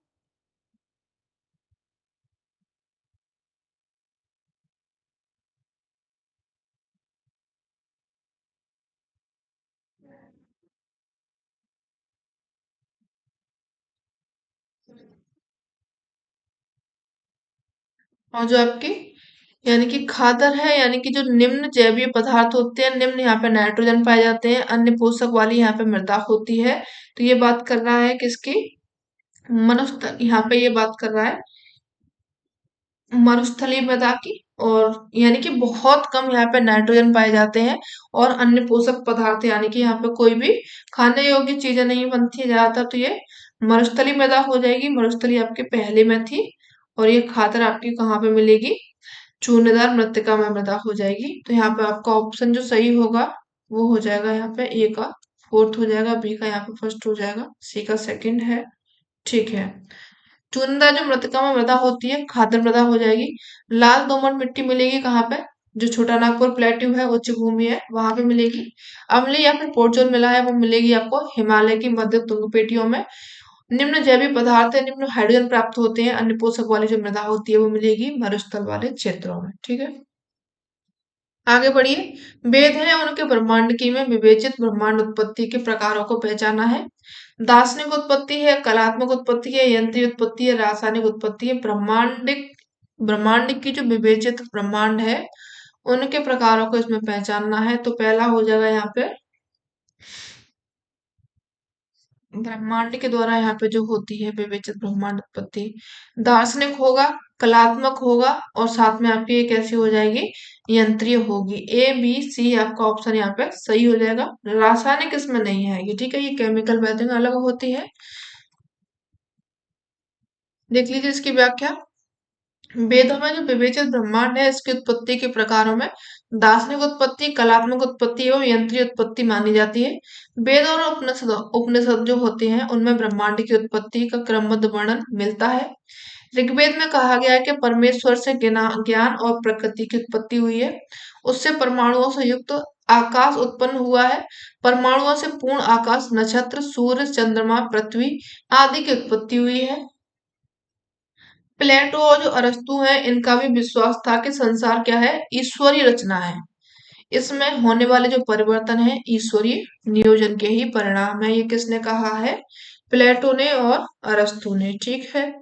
और जो आपकी यानी कि खादर है, यानी कि जो निम्न जैवीय पदार्थ होते हैं, निम्न यहाँ पे नाइट्रोजन पाए जाते हैं, अन्य पोषक वाली यहाँ पे मृदा होती है। तो ये बात कर रहा है किसकी? मनुस्थ यहाँ पे ये बात कर रहा है मरुस्थलीय मृदा की। और यानी कि बहुत कम यहाँ पे नाइट्रोजन पाए जाते हैं और अन्य पोषक पदार्थ, यानी कि यहाँ पे कोई भी खाने योग्य चीजें नहीं बनती है ज्यादातर। तो ये मरुस्थलीय मृदा हो जाएगी। मरुस्थली आपके पहले में थी। और ये खादर आपकी कहाँ पे मिलेगी? चूनेदार मृत्तिका में मृदा हो जाएगी। तो यहाँ पे आपका ऑप्शन जो सही होगा वो हो जाएगा यहाँ पे ए का फोर्थ हो जाएगा, बी का यहाँ पे फर्स्ट हो जाएगा, सी का सेकंड है। ठीक है। चुनिंदा जो मृतिका में मृदा होती है खादर मृदा हो जाएगी। लाल दोमट मिट्टी मिलेगी कहाँ पे? जो छोटा नागपुर प्लेट्यू है, उच्च भूमि है, वहां पे मिलेगी। अम्लीय या फिर पोर्चोल मिला है वो मिलेगी आपको हिमालय की मध्य तुंग पेटियों में। निम्न जैविक पदार्थ है, निम्न हाइड्रोजन प्राप्त होते हैं, अन्य पोषक वाली जो मृदा होती है वो मिलेगी मरुस्थल वाले क्षेत्रों में। ठीक है, आगे बढ़िए। वेद है उनके ब्रह्मांड की में विवेचित ब्रह्मांड उत्पत्ति के प्रकारों को पहचाना है। दार्शनिक उत्पत्ति है, कलात्मक उत्पत्ति है, यंत्रीय उत्पत्ति है, रासायनिक उत्पत्ति है। ब्रह्मांडिक ब्रह्मांड की जो विवेचित ब्रह्मांड है उनके प्रकारों को इसमें पहचानना है। तो पहला हो जाएगा यहाँ पे ब्रह्मांड के द्वारा यहाँ पे जो होती है विवेचित ब्रह्मांड उत्पत्ति। दार्शनिक होगा, कलात्मक होगा और साथ में आपकी ये कैसी हो जाएगी? यंत्रीय होगी। ए बी सी आपका ऑप्शन यहाँ पे सही हो जाएगा। रासायनिक इसमें नहीं आएगी। ठीक है, ये केमिकल बैथिंग अलग होती है। देख लीजिए इसकी व्याख्या। वेदों में जो विवेचित ब्रह्मांड है इसकी उत्पत्ति के प्रकारों में दार्शनिक उत्पत्ति, कलात्मक उत्पत्ति एवं यंत्रीय उत्पत्ति मानी जाती है। वेद और उपनिषद उपनिषद जो होते हैं उनमें ब्रह्मांड की उत्पत्ति का क्रमबद्ध वर्णन मिलता है। ऋग्वेद में कहा गया है कि परमेश्वर से ज्ञान और प्रकृति की उत्पत्ति हुई है। उससे परमाणुओं से युक्त आकाश उत्पन्न हुआ है। परमाणुओं से पूर्ण आकाश, नक्षत्र, सूर्य, चंद्रमा, पृथ्वी आदि की उत्पत्ति हुई है। प्लेटो और जो अरस्तु हैं इनका भी विश्वास था कि संसार क्या है? ईश्वरीय रचना है। इसमें होने वाले जो परिवर्तन है ईश्वरीय नियोजन के ही परिणाम है। ये किसने कहा है? प्लेटो ने और अरस्तु ने। ठीक है,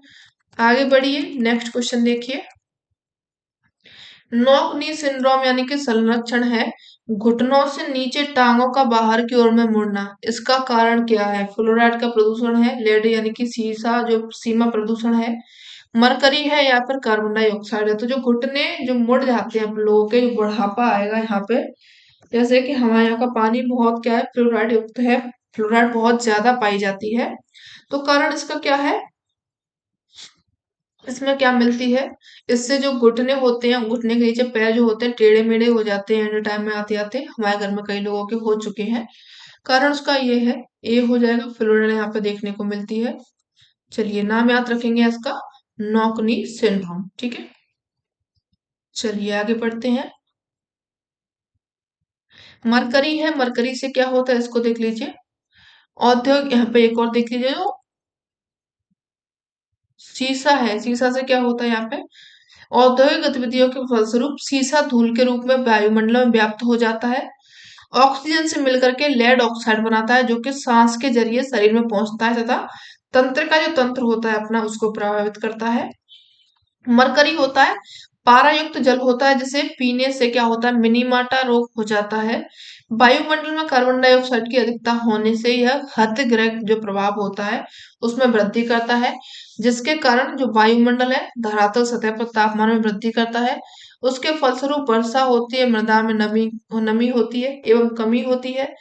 आगे बढ़िए। नेक्स्ट क्वेश्चन देखिए। नॉक नी सिंड्रोम यानी कि संलक्षण है घुटनों से नीचे टांगों का बाहर की ओर में मुड़ना। इसका कारण क्या है? फ्लोराइड का प्रदूषण है, लेड यानी कि सीसा जो सीमा प्रदूषण है, मरकरी है या फिर कार्बन डाइऑक्साइड है। तो जो घुटने जो मुड़ जाते हैं आप लोगों के, जो बुढ़ापा आएगा यहाँ पे, जैसे कि हमारे यहाँ का पानी बहुत क्या है? फ्लोराइड युक्त है। फ्लोराइड बहुत ज्यादा पाई जाती है। तो कारण इसका क्या है? इसमें क्या मिलती है? इससे जो घुटने होते हैं, घुटने के नीचे पैर जो होते हैं टेढ़े मेढ़े हो जाते हैं एंड टाइम में आते आते। हमारे घर में कई लोगों के हो चुके हैं। कारण उसका ये है, ए हो जाएगा, फ्लोराइड यहाँ पे देखने को मिलती है। चलिए नाम याद रखेंगे इसका, नॉकनी सिंड्रोम। ठीक है, चलिए आगे बढ़ते हैं। मरकरी है, मरकरी से क्या होता है इसको देख लीजिए। औद्योगिक, यहाँ पे एक और देख लीजिए, जो सीसा है, सीसा से क्या होता है यहाँ पे? औद्योगिक गतिविधियों के फलस्वरूप सीसा धूल के रूप में वायुमंडल में व्याप्त हो जाता है। ऑक्सीजन से मिलकर के लेड ऑक्साइड बनाता है जो कि सांस के जरिए शरीर में पहुंचता है तथा तंत्र का जो तंत्र होता है अपना उसको प्रभावित करता है। मरकरी होता है पारा युक्त जल होता है जिसे पीने से क्या होता है? मिनीमाटा रोग हो जाता है। वायुमंडल में कार्बन डाइऑक्साइड की अधिकता होने से यह हरितगृह जो प्रभाव होता है उसमें वृद्धि करता है, जिसके कारण जो वायुमंडल है धरातल सतह पर तापमान में वृद्धि करता है। उसके फलस्वरूप वर्षा होती है, मृदा में नमी नमी होती है एवं कमी होती है।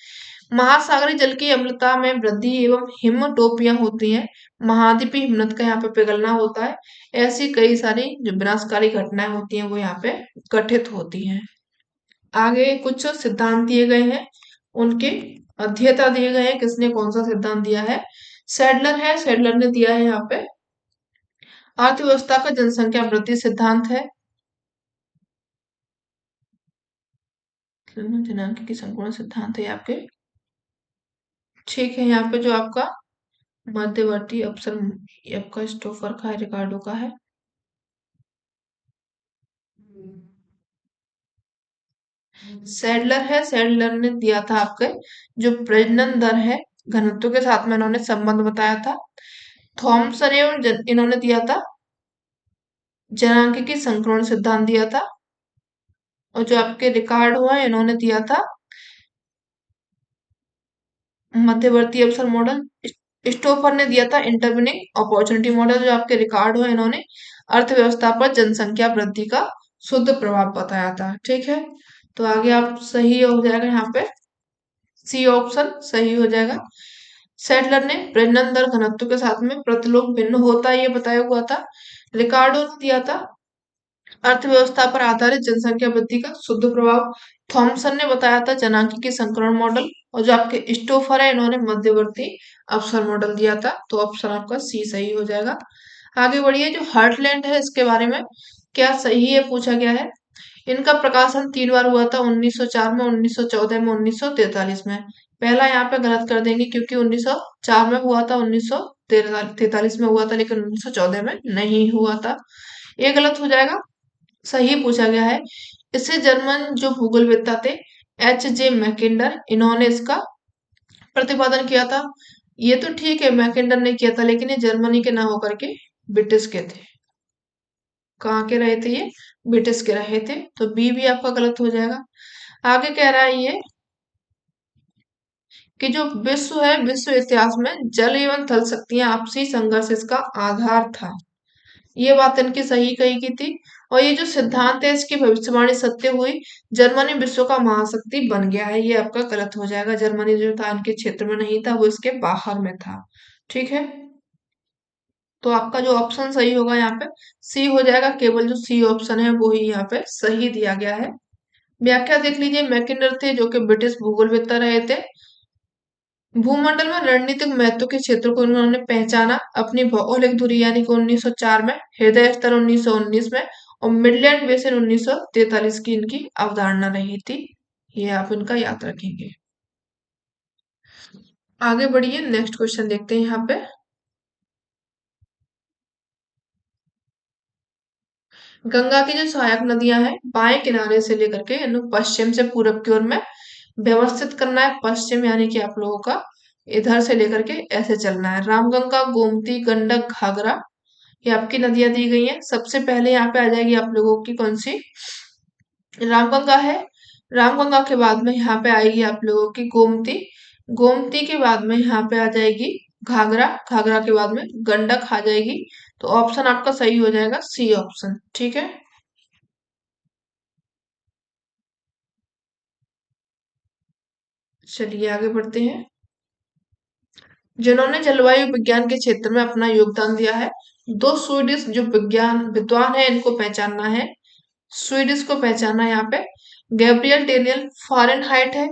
महासागरीय जल की अम्लता में वृद्धि एवं हिमटोपियां होती हैं। महाद्वीपीय हिमनद का यहाँ पे पिघलना होता है। ऐसी कई सारी जो विनाशकारी घटनाएं होती हैं वो यहाँ पे घटित होती हैं। आगे कुछ सिद्धांत दिए गए हैं, उनके अध्येता दिए गए हैं। किसने कौन सा सिद्धांत दिया है? सैडलर है, सैडलर ने दिया है यहाँ पे अर्थव्यवस्था का जनसंख्या वृद्धि सिद्धांत है। जनांक की संपूर्ण सिद्धांत है आपके। ठीक है, यहाँ पे जो आपका मध्यवर्ती अवसर आपका स्टोफर का है, रिकार्डो का है। सैडलर है, सैडलर ने दिया था आपके जो प्रजनन दर है घनत्व के साथ में इन्होंने संबंध बताया था। थॉमसन एवं इन्होंने दिया था जनांक की संक्रमण सिद्धांत दिया था। और जो आपके रिकॉर्ड हुआ है इन्होंने दिया था मध्यवर्ती अवसर मॉडल। स्टोफर ने दिया था इंटरविनिंग अपॉर्चुनिटी मॉडल। जो आपके रिकॉर्ड हुआ इन्होंने अर्थव्यवस्था पर जनसंख्या वृद्धि का शुद्ध प्रभाव बताया था। ठीक है, तो आगे आप सही हो जाएगा यहाँ पे, सी ऑप्शन सही हो जाएगा। सेटलर ने प्रजनन दर घनत्व के साथ में प्रतिलोम भिन्न होता है ये बताया हुआ था। रिकार्डो ने दिया था अर्थव्यवस्था पर आधारित जनसंख्या वृद्धि का शुद्ध प्रभाव। थॉमसन ने बताया था जनांकी संक्रमण मॉडल। और जो आपके स्टोफर है इन्होंने मध्यवर्ती अवसर मॉडल दिया था। तो ऑप्शन आपका सी सही हो जाएगा। आगे बढ़िए, जो हार्टलैंड है इसके बारे में क्या सही है पूछा गया है। इनका प्रकाशन 3 बार हुआ था, 1904 में, 1914 में, 1943 में। पहला यहाँ पे गलत कर देंगे क्योंकि 1904 में हुआ था, 1943 में हुआ था, लेकिन 1914 में नहीं हुआ था। ये गलत हो जाएगा। सही पूछा गया है। इसे जर्मन जो भूगोलवेत्ता थे H.J. मैकेंडर, इन्होंने इसका प्रतिपादन किया था। ये तो ठीक है मैकेंडर ने किया था, लेकिन ये जर्मनी के ना होकर के ब्रिटिश के थे। कहाँ के रहे थे ये, ब्रिटिश के रहे थे। तो बी भी आपका गलत हो जाएगा। आगे कह रहा है ये कि जो विश्व है, विश्व इतिहास में जल एवं थल शक्तियां आपसी संघर्ष इसका आधार था। ये बात इनकी सही कही की थी। और ये जो सिद्धांत है इसकी भविष्यवाणी सत्य हुई। जर्मनी विश्व का महाशक्ति बन गया है, ये आपका गलत हो जाएगा। जर्मनी जो था इनके क्षेत्र में नहीं था, वो इसके बाहर में था। ठीक है, तो आपका जो ऑप्शन सही होगा यहाँ पे सी हो जाएगा। केवल जो सी ऑप्शन है वो ही यहाँ पे सही दिया गया है। व्याख्या देख लीजिए, मैकिन्डर थे जो कि ब्रिटिश भूगोलवेत्ता रहे थे। भूमंडल में रणनीतिक महत्व के क्षेत्र को उन्होंने पहचाना अपनी भौगोलिक दूरी यानी कि 1904 में, हृदय स्तर 1919 में, और मिडलैंड बेसिन 1943 की इनकी अवधारणा रही थी। ये आप इनका याद रखेंगे। आगे बढ़िए, नेक्स्ट क्वेश्चन देखते हैं यहाँ पे। गंगा की जो सहायक नदियां हैं बाएं किनारे से लेकर के इन्हें पश्चिम से पूरब की ओर में व्यवस्थित करना है। पश्चिम यानी कि आप लोगों का इधर से लेकर के ऐसे चलना है। रामगंगा, गोमती, गंडक, घाघरा, ये आपकी नदियां दी गई हैं। सबसे पहले यहाँ पे आ जाएगी आप लोगों की कौन सी, रामगंगा है। रामगंगा के बाद में यहाँ पे आएगी आप लोगों की गोमती। गोमती के बाद में यहाँ पे आ जाएगी घाघरा। घाघरा के बाद में गंडक आ जाएगी। तो ऑप्शन आपका सही हो जाएगा सी ऑप्शन। ठीक है, चलिए आगे बढ़ते हैं। जिन्होंने जलवायु विज्ञान के क्षेत्र में अपना योगदान दिया है, दो स्वीडिश जो विज्ञान विद्वान है इनको पहचानना है। स्वीडिश को पहचानना है यहाँ पे। गैब्रियल डेनियल फारेनहाइट है,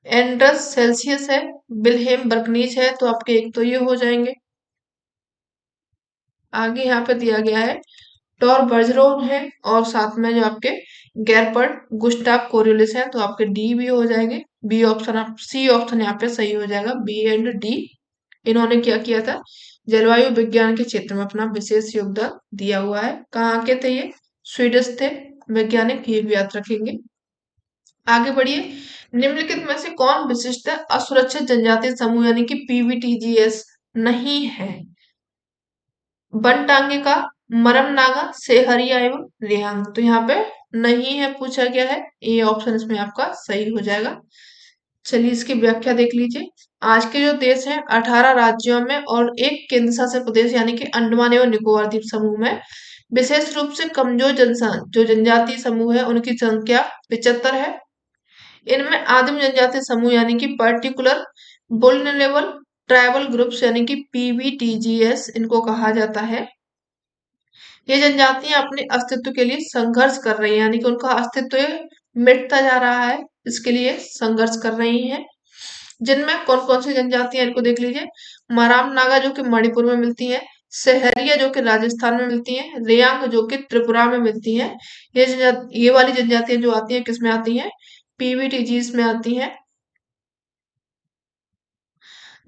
एंड्रस सेल्सियस है, विल्हेम बर्कनीज है। तो आपके एक तो ये हो जाएंगे। आगे यहाँ पे दिया गया है टॉर बर्जरोन है, और साथ में जो आपके गैरपर्ड गुस्टाव कोरियोलिस है। तो आपके डी भी हो जाएंगे। बी ऑप्शन, आप सी ऑप्शन यहाँ पे सही हो जाएगा, बी एंड डी। इन्होंने क्या किया था, जलवायु विज्ञान के क्षेत्र में अपना विशेष योगदान दिया हुआ है। कहाँ के थे ये, स्वीडिश थे वैज्ञानिक, ये भी याद रखेंगे। आगे बढ़िए, निम्नलिखित में से कौन विशिष्ट असुरक्षित जनजातीय समूह यानी कि पीवीटीजीएस नहीं है। बनटांगे का, मरम नागा, सेहरिया एवं रियांग। तो यहाँ पे नहीं है पूछा गया है। ये ऑप्शन इसमें आपका सही हो जाएगा। चलिए इसकी व्याख्या देख लीजिए। आज के जो देश हैं 18 राज्यों में और एक केंद्र शासित प्रदेश यानी कि अंडमान एवं निकोबार द्वीप समूह में विशेष रूप से कमजोर जो जनजातीय समूह है उनकी संख्या 75 है। इनमें आदिम जनजातीय समूह यानी कि पर्टिकुलर वुल्नरेबल ट्राइबल ग्रुप्स यानी कि पीवीटीजीएस इनको कहा जाता है। ये जनजातियां अपने अस्तित्व के लिए संघर्ष कर रही हैं, यानी कि उनका अस्तित्व मिटता जा रहा है, इसके लिए संघर्ष कर रही हैं। जिनमें कौन कौन सी जनजातियां इनको देख लीजिए। मराम नागा जो कि मणिपुर में मिलती है, सहरिया जो कि राजस्थान में मिलती है, रेयांग जो कि त्रिपुरा में मिलती है। ये वाली जनजातियां जो आती हैं किसमें आती हैं, पीवीटीजीस में आती हैं।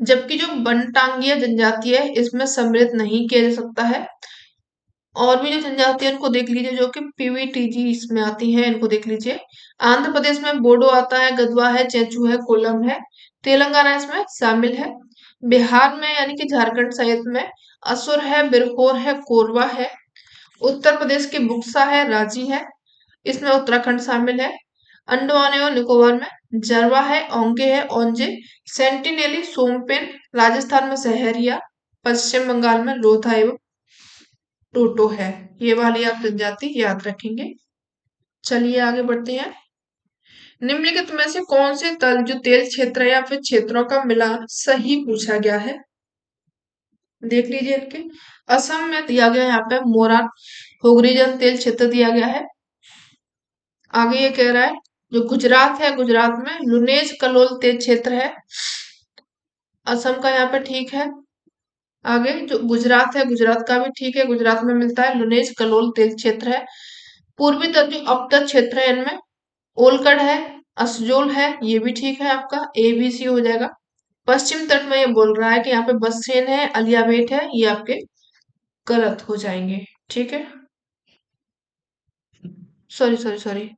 जबकि जो बनटांगिया जनजाति है इसमें सम्मिलित नहीं किया जा सकता है। और भी जो जनजाति है इनको देख लीजिए जो कि पीवीटीजी इसमें आती हैं, इनको देख लीजिए। आंध्र प्रदेश में बोडो आता है, गदवा है, चेचू है, कोलम है। तेलंगाना इसमें शामिल है। बिहार में यानी कि झारखंड सहित में असुर है, बिरहोर है, कोरवा है। उत्तर प्रदेश की बुक्सा है, रांची है, इसमें उत्तराखंड शामिल है। अंडमान एवं निकोबार में जरवा है, ओंगे है, ओंजे, सेंटिनेली, सोमपेन, राजस्थान में सहरिया, पश्चिम बंगाल में लोथा एवं टोटो है। ये वाली आप जनजाति याद रखेंगे। चलिए आगे बढ़ते हैं। निम्नलिखित में से कौन से तल जो तेल क्षेत्र या फिर क्षेत्रों का मिलान सही पूछा गया है? देख लीजिए इनके। असम में दिया गया यहाँ पे मोरान हुगरीजन तेल क्षेत्र दिया गया है। आगे ये कह रहा है जो गुजरात है, गुजरात में लुनेज कलोल तेल क्षेत्र है। असम का यहाँ पे ठीक है। आगे जो गुजरात है, गुजरात का भी ठीक है, गुजरात में मिलता है लुनेज कलोल तेल क्षेत्र है। पूर्वी तट जो अपतट क्षेत्र है इनमें ओलकड है, असजोल है, ये भी ठीक है, आपका ए बी सी हो जाएगा। पश्चिम तट में ये बोल रहा है कि यहाँ पे बससेन है, अलियाबेट है, ये आपके गलत हो जाएंगे। ठीक है, सॉरी सॉरी सॉरी,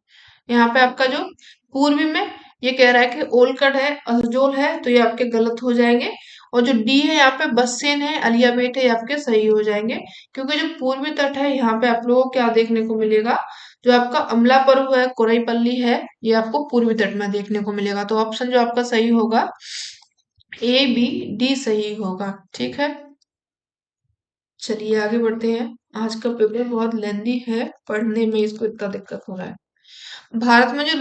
यहाँ पे आपका जो पूर्वी में ये कह रहा है कि ओलकड है, असजोल है, तो ये आपके गलत हो जाएंगे। और जो डी है यहाँ पे बससेन है, अलियाबेट है, ये आपके सही हो जाएंगे। क्योंकि जो पूर्वी तट है यहाँ पे आप लोगों को क्या देखने को मिलेगा, जो आपका अमला पर्व है, कोराईपल्ली है, ये आपको पूर्वी तट में देखने को मिलेगा। तो ऑप्शन जो आपका सही होगा ए बी डी सही होगा। ठीक है, चलिए आगे बढ़ते हैं। आज का पेपर बहुत लेंदी है, पढ़ने में इसको इतना दिक्कत हो रहा है। भारत में जो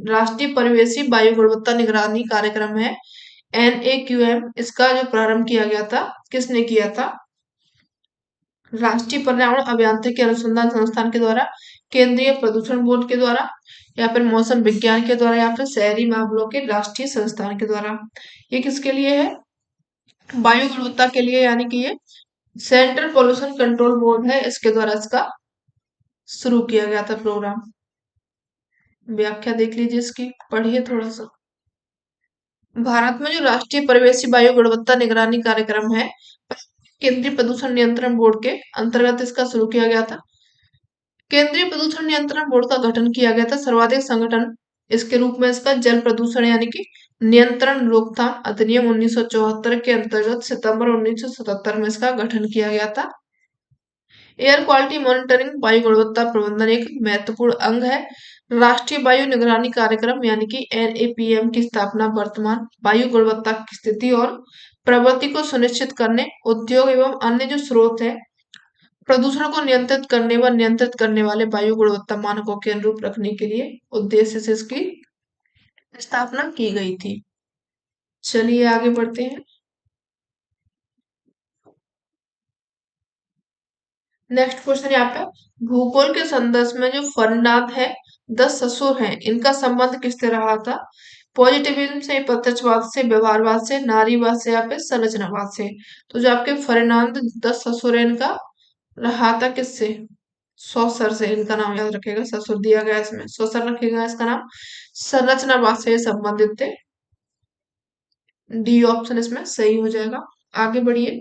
राष्ट्रीय परिवेशी वायु गुणवत्ता निगरानी कार्यक्रम है NAQM, इसका जो प्रारंभ किया गया था, किसने किया था? राष्ट्रीय पर्यावरण अभियांत्रिकी अनुसंधान संस्थान के द्वारा, केंद्रीय प्रदूषण बोर्ड के द्वारा, या फिर मौसम विज्ञान के द्वारा, या फिर शहरी मामलों के राष्ट्रीय संस्थान के द्वारा। ये किसके लिए है? वायु गुणवत्ता के लिए, यानी कि ये सेंट्रल पोल्यूशन कंट्रोल बोर्ड है, इसके द्वारा इसका शुरू किया गया था प्रोग्राम। व्याख्या देख लीजिए इसकी, पढ़िए थोड़ा सा। भारत में जो राष्ट्रीय परिवेशी वायु गुणवत्ता निगरानी कार्यक्रम है, केंद्रीय प्रदूषण नियंत्रण बोर्ड के अंतर्गत इसका शुरू किया गया था। केंद्रीय प्रदूषण नियंत्रण बोर्ड का गठन किया गया था। सर्वाधिक संगठन इसके रूप में इसका जल प्रदूषण यानी कि नियंत्रण रोकथाम अधिनियम 1974 के अंतर्गत सितंबर 1977 में इसका गठन किया गया था। एयर क्वालिटी मॉनिटरिंग वायु गुणवत्ता प्रबंधन एक महत्वपूर्ण अंग है। राष्ट्रीय वायु निगरानी कार्यक्रम यानी कि NAPM की स्थापना वर्तमान वायु गुणवत्ता की स्थिति और प्रवृत्ति को सुनिश्चित करने, उद्योग एवं अन्य जो स्रोत है प्रदूषण को नियंत्रित करने व नियंत्रित करने वाले वायु गुणवत्ता मानकों के अनुरूप रखने के लिए उद्देश्य से इसकी स्थापना की गई थी। चलिए आगे बढ़ते हैं। नेक्स्ट क्वेश्चन यहाँ पे, भूगोल के संदर्भ में जो फर्नांड है, 10 ससुर हैं, इनका संबंध किससे रहा था? पॉजिटिविज्म से, प्रत्यक्षवाद से, व्यवहारवाद से, नारीवाद से, या फिर संरचनावाद से? तो जो आपके फर्नांड 10 ससुर है, इनका रहा था किससे? सौसर से, इनका नाम याद रखेगा, ससुर दिया गया इसमें, सौसर रखेगा इसका नाम। संरचनावाद से संबंधित थे। डी ऑप्शन इसमें सही हो जाएगा। आगे बढ़िए।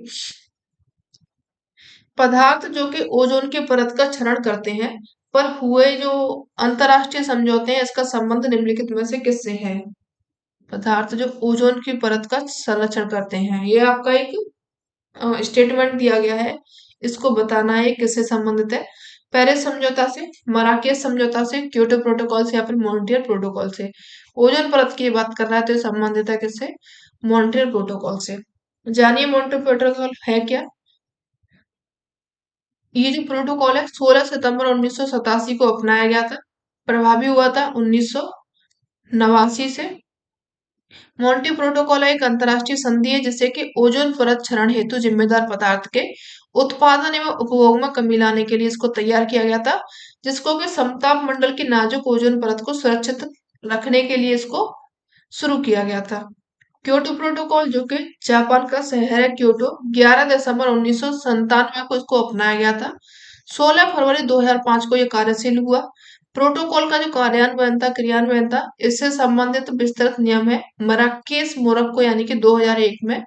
पदार्थ जो कि ओजोन की परत का क्षरण करते हैं पर हुए जो अंतरराष्ट्रीय समझौते हैं, इसका संबंध निम्नलिखित में से किससे है? पदार्थ जो ओजोन की परत का संरक्षण करते हैं, ये आपका एक स्टेटमेंट दिया गया है, इसको बताना है किससे संबंधित है। पेरिस समझौता से, मराकेश समझौता से, क्योटो प्रोटोकॉल से, या फिर मॉन्ट्रियल प्रोटोकॉल से? ओजोन परत की बात कर रहा है तो ये संबंधित है किससे? मॉन्ट्रियल प्रोटोकॉल से। जानिए मॉन्ट्रियल प्रोटोकॉल है क्या। ये जो प्रोटोकॉल है 16 सितंबर 1987 को अपनाया गया था, प्रभावी हुआ था 1989 से। मोंटी प्रोटोकॉल एक अंतर्राष्ट्रीय संधि है जिससे कि ओजोन परत क्षरण हेतु जिम्मेदार पदार्थ के उत्पादन एवं उपभोग में कमी लाने के लिए इसको तैयार किया गया था, जिसको कि समताप मंडल की नाजुक ओजोन परत को सुरक्षित रखने के लिए इसको शुरू किया गया था। क्योटो प्रोटोकॉल जो कि जापान का शहर है क्योटो, 11 दिसंबर 1997 को इसको अपनाया गया था। 16 फरवरी 2005 को यह कार्यशील हुआ। प्रोटोकॉल का जो कार्यान्वयन था, क्रियान्वयन था, इससे संबंधित विस्तृत नियम है मराकेश मोरक्को यानी कि 2001 में।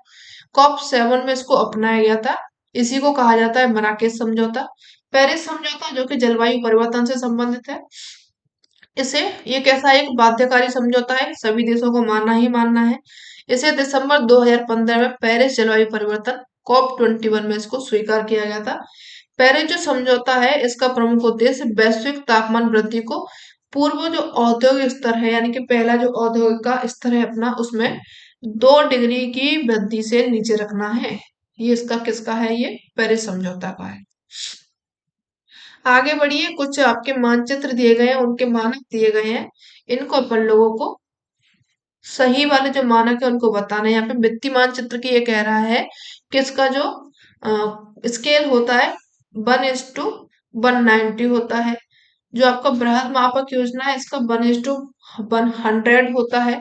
कॉप 7 में इसको अपनाया गया था। इसी को कहा जाता है मराकेश समझौता। पेरिस समझौता जो कि जलवायु परिवर्तन से संबंधित है, इसे ये कैसा एक बाध्यकारी समझौता है, सभी देशों को मानना ही मानना है। इसे दिसंबर 2015 में पेरिस जलवायु परिवर्तन COP 21 में इसको स्वीकार किया गया था। पेरिस जो समझौता है इसका प्रमुख उद्देश्य वैश्विक तापमान वृद्धि को पूर्व जो औद्योगिक स्तर है यानी कि पहला जो औद्योगिक का स्तर है अपना उसमें 2 डिग्री की वृद्धि से नीचे रखना है। ये इसका किसका है? ये पेरिस समझौता का है। आगे बढ़िए, कुछ आपके मानचित्र दिए गए हैं, उनके मानक दिए गए हैं, इनको अपन लोगों को सही वाले जो मानक है उनको बताना है। यहाँ पे वित्तीय मानचित्र की ये कह रहा है कि इसका जो स्केल होता है 1:190 होता है। जो आपका बृहद मापक योजना है इसका 1:100 होता है।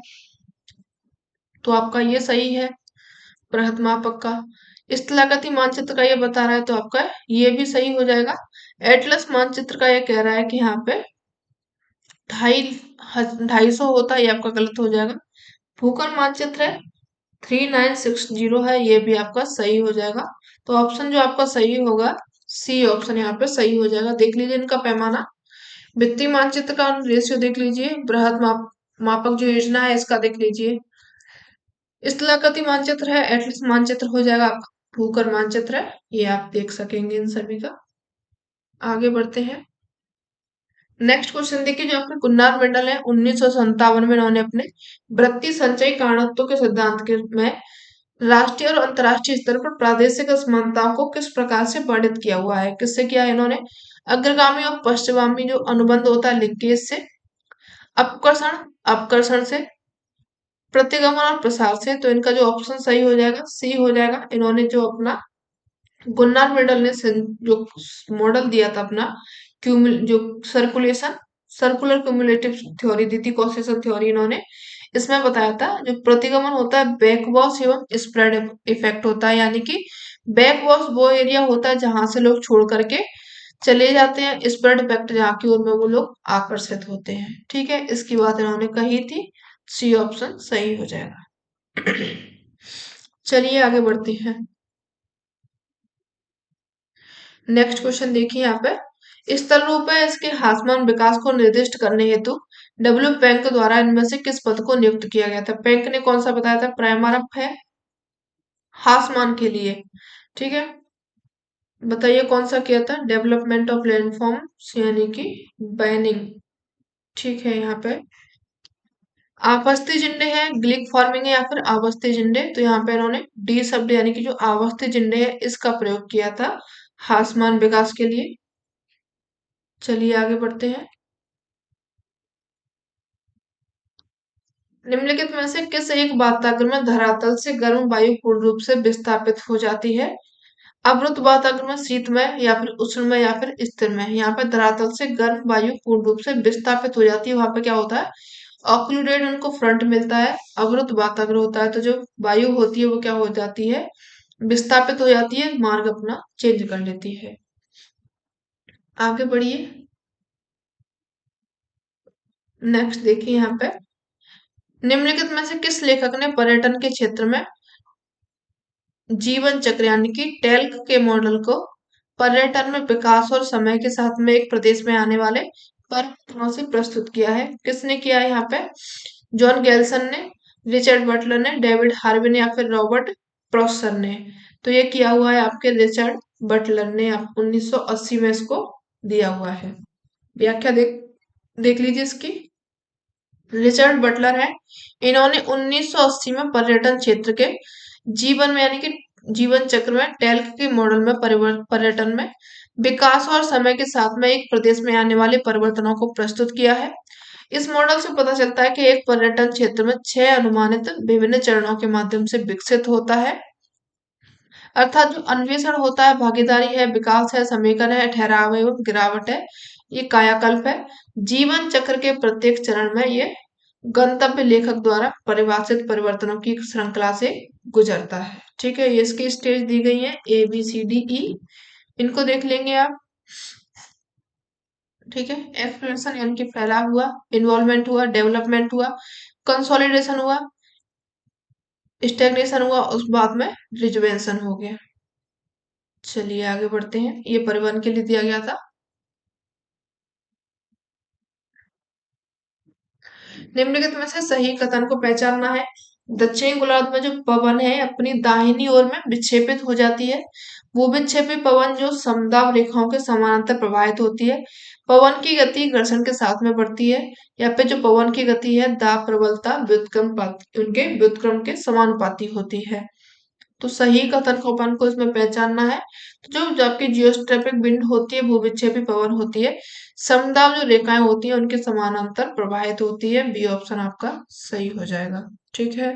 तो आपका ये सही है बृहद मापक का। स्थलाकृति मानचित्र का ये बता रहा है तो आपका ये भी सही हो जाएगा। एटलस मानचित्र का ये कह रहा है कि यहाँ पे 250 होता है, ये आपका गलत हो जाएगा। भूखंड मानचित्र है 3960 है, ये भी आपका सही हो जाएगा। तो ऑप्शन जो आपका सही होगा सी ऑप्शन यहाँ पे सही हो जाएगा। देख लीजिए इनका पैमाना। वित्तीय मानचित्र का रेशियो देख लीजिए, बृहद मापक जो योजना है इसका देख लीजिए। स्थलाकृति मानचित्र है, एटलस मानचित्र हो जाएगा आपका। भूखंड मानचित्र है, ये आप देख सकेंगे इन सभी का। आगे बढ़ते हैं। नेक्स्ट क्वेश्चन देखिए, जो आपके कुन्नार मंडल है 1957 में इन्होंने अपने वृत्ति संचयी कारणत्व के सिद्धांत के में राष्ट्रीय और अंतर्राष्ट्रीय स्तर पर प्रादेशिक असमानताओं को किस प्रकार से वर्णित किया हुआ है? किससे किया है इन्होंने? अग्रगामी और पश्चिमामी जो अनुबंध होता है लिंकेज से, अपकर्षण अपकर्षण से, प्रतिगमन और प्रसार से। तो इनका जो ऑप्शन सही हो जाएगा सी हो जाएगा। इन्होंने जो अपना गुन्नार मेडल ने जो मॉडल दिया था अपना जो सर्कुलेशन सर्कुलर क्यूमुलेटिव थ्योरी दी थी, कॉसेशन थ्योरी, इन्होंने इसमें बताया था जो प्रतिगमन होता है बैकवॉश एवं स्प्रेड इफेक्ट होता है। यानी कि बैकवॉश वो एरिया होता है जहां से लोग छोड़ करके चले जाते हैं, स्प्रेड इफेक्ट जहाँ की ओर में वो लोग आकर्षित होते हैं। ठीक है, इसकी बात इन्होंने कही थी। सी ऑप्शन सही हो जाएगा। चलिए आगे बढ़ते हैं। नेक्स्ट क्वेश्चन देखिए यहाँ पे, स्थल रूप है इसके हासमान विकास को निर्दिष्ट करने हेतु डब्ल्यू बैंक द्वारा इनमें से किस पद को नियुक्त किया गया था? बैंक ने कौन सा बताया था? प्राइमरप है हासमान के लिए। ठीक है, बताइए कौन सा किया था? डेवलपमेंट ऑफ लैंडफॉर्म यानी कि बैनिंग। ठीक है, यहाँ पे आवास्थ्य जिंडे है, ग्लिक फार्मिंग है या फिर आवास्थ्य जिंडे। तो यहाँ पे इन्होंने डी शब्द यानी कि जो आवास्थ्य जिंडे है इसका प्रयोग किया था हासमान विकास के लिए। चलिए आगे बढ़ते हैं। निम्नलिखित में से किस एक वातावरण में धरातल से गर्म वायु पूर्ण रूप से विस्थापित हो जाती है? अवरुद्ध वातावरण में शीतमय या फिर उष्णमय या फिर स्थिरमय। यहाँ पे धरातल से गर्म वायु पूर्ण रूप से विस्थापित हो जाती है, वहां पे क्या होता है? ऑक्लूडेड उनको फ्रंट मिलता है। अवरुद्ध वातावरण होता है तो जो वायु होती है वो क्या हो जाती है? विस्थापित हो जाती है, मार्ग अपना चेंज कर लेती है। आगे बढ़िए। नेक्स्ट देखिए यहाँ पे, निम्नलिखित में से किस लेखक ने पर्यटन के क्षेत्र में जीवन चक्र यानी कि टेल्क के मॉडल को पर्यटन में विकास और समय के साथ में एक प्रदेश में आने वाले परिवर्तनों से प्रस्तुत किया है? किसने किया है यहाँ पे? जॉन गैल्सन ने, रिचर्ड बटलर ने, डेविड हार्वे ने या फिर रॉबर्ट प्रॉसर ने। तो ये किया हुआ है आपके रिचर्ड बटलर ने, आप 1980 में इसको दिया हुआ है। व्याख्या देख देख लीजिए इसकी। रिचर्ड बटलर है, इन्होंने 1980 में पर्यटन क्षेत्र के जीवन में यानी कि जीवन चक्र में टेल्क के मॉडल में पर्यटन में विकास और समय के साथ में एक प्रदेश में आने वाले परिवर्तनों को प्रस्तुत किया है। इस मॉडल से पता चलता है कि एक पर्यटन क्षेत्र में 6 अनुमानित विभिन्न चरणों के माध्यम से विकसित होता है। अर्थात जो अन्वेषण होता है, भागीदारी है, विकास है, समेकन है, ठहराव एवं गिरावट है, ये कायाकल्प है। जीवन चक्र के प्रत्येक चरण में ये गंतव्य लेखक द्वारा परिभाषित परिवर्तनों की एक श्रृंखला से गुजरता है। ठीक है, ये इसकी स्टेज दी गई है ABCDE, इनको देख लेंगे आप। ठीक है, एक्सप्रेशन यानी कि फैला हुआ, इन्वॉल्वमेंट हुआ, डेवलपमेंट हुआ, कंसोलिडेशन हुआ, स्टेग्नेशन हुआ, उस बाद में रिजुवेशन हो गया। चलिए आगे बढ़ते हैं। ये परिवहन के लिए दिया गया था। निम्नलिखित में से सही कथन को पहचानना है। दक्षिणी गोलार्ध में जो पवन है अपनी दाहिनी ओर में विक्षेपित हो जाती है, भूविक्षेपी पवन जो समदाब रेखाओं के समानांतर प्रवाहित होती है। पवन की गति घर्षण के साथ में बढ़ती है। यहाँ पे जो पवन की गति है दाब प्रबलता उनके व्युत्क्रम के समानुपाती होती है। तो सही कथन को अपन को इसमें पहचानना है। तो जो आपकी जियोस्ट्रैपिक विंड होती है, भूविक्षेपी पवन होती है, समदाब जो रेखाएं होती है उनके समानांतर प्रवाहित होती है। बी ऑप्शन आपका सही हो जाएगा। ठीक है,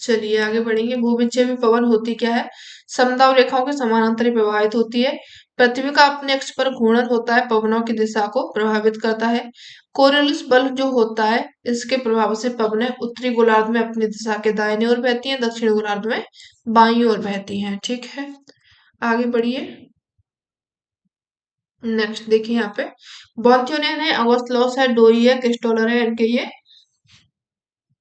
चलिए आगे बढ़ेंगे। भूविक्षेपी पवन होती क्या है? समदाब रेखाओं के समानांतर ही प्रवाहित होती है। पृथ्वी का अपने अक्ष पर घूर्णन होता है, पवनों की दिशा को प्रभावित करता है। कोरियोलिस बल जो होता है, इसके प्रभाव से पवनें उत्तरी गोलार्ध में अपनी दिशा के दाहिने ओर बहती हैं, दक्षिणी गोलार्ध में बाईं ओर बहती हैं। ठीक है, आगे बढ़िए। नेक्स्ट देखिए यहाँ पे बॉन्थियोनेन है, अगस्त लॉस है, डोई है, क्रिस्टोलर है, इनके ये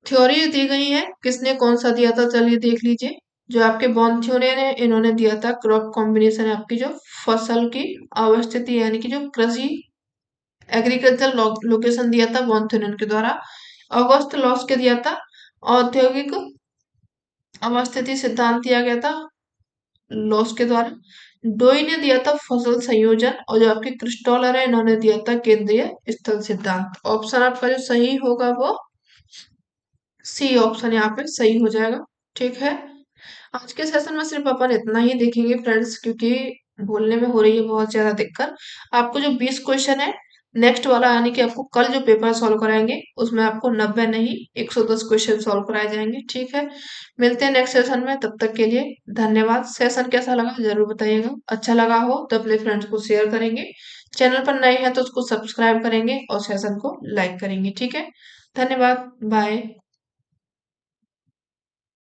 थ्योरी दी गई है। किसने कौन सा दिया था, चलिए देख लीजिए। जो आपके बॉन्थियोनियन है इन्होंने दिया था क्रॉप कॉम्बिनेशन है आपकी जो फसल की अवस्थिति यानी कि जो कृषि एग्रीकल्चर लोकेशन दिया था बॉन्थियोनियन के द्वारा। ऑगस्ट लॉस के दिया था औद्योगिक अवस्थिति सिद्धांत दिया गया था लॉस के द्वारा। डोई ने दिया था फसल संयोजन और जो आपके क्रिस्टोलर है इन्होंने दिया था केंद्रीय स्थल सिद्धांत। ऑप्शन आपका जो सही होगा वो सी ऑप्शन यहाँ पे सही हो जाएगा। ठीक है, आज के सेशन में सिर्फ अपन इतना ही देखेंगे फ्रेंड्स, क्योंकि बोलने में हो रही है बहुत ज्यादा दिक्कत। आपको जो 20 क्वेश्चन है नेक्स्ट वाला यानी कि आपको कल जो पेपर सॉल्व कराएंगे उसमें आपको 90 नहीं 110 क्वेश्चन सॉल्व कराए जाएंगे। ठीक है, मिलते हैं नेक्स्ट सेशन में, तब तक के लिए धन्यवाद। सेशन कैसा लगा जरूर बताइएगा, अच्छा लगा हो तो अपने फ्रेंड्स को शेयर करेंगे, चैनल पर नए हैं तो उसको सब्सक्राइब करेंगे और सेशन को लाइक करेंगे। ठीक है, धन्यवाद, बाय।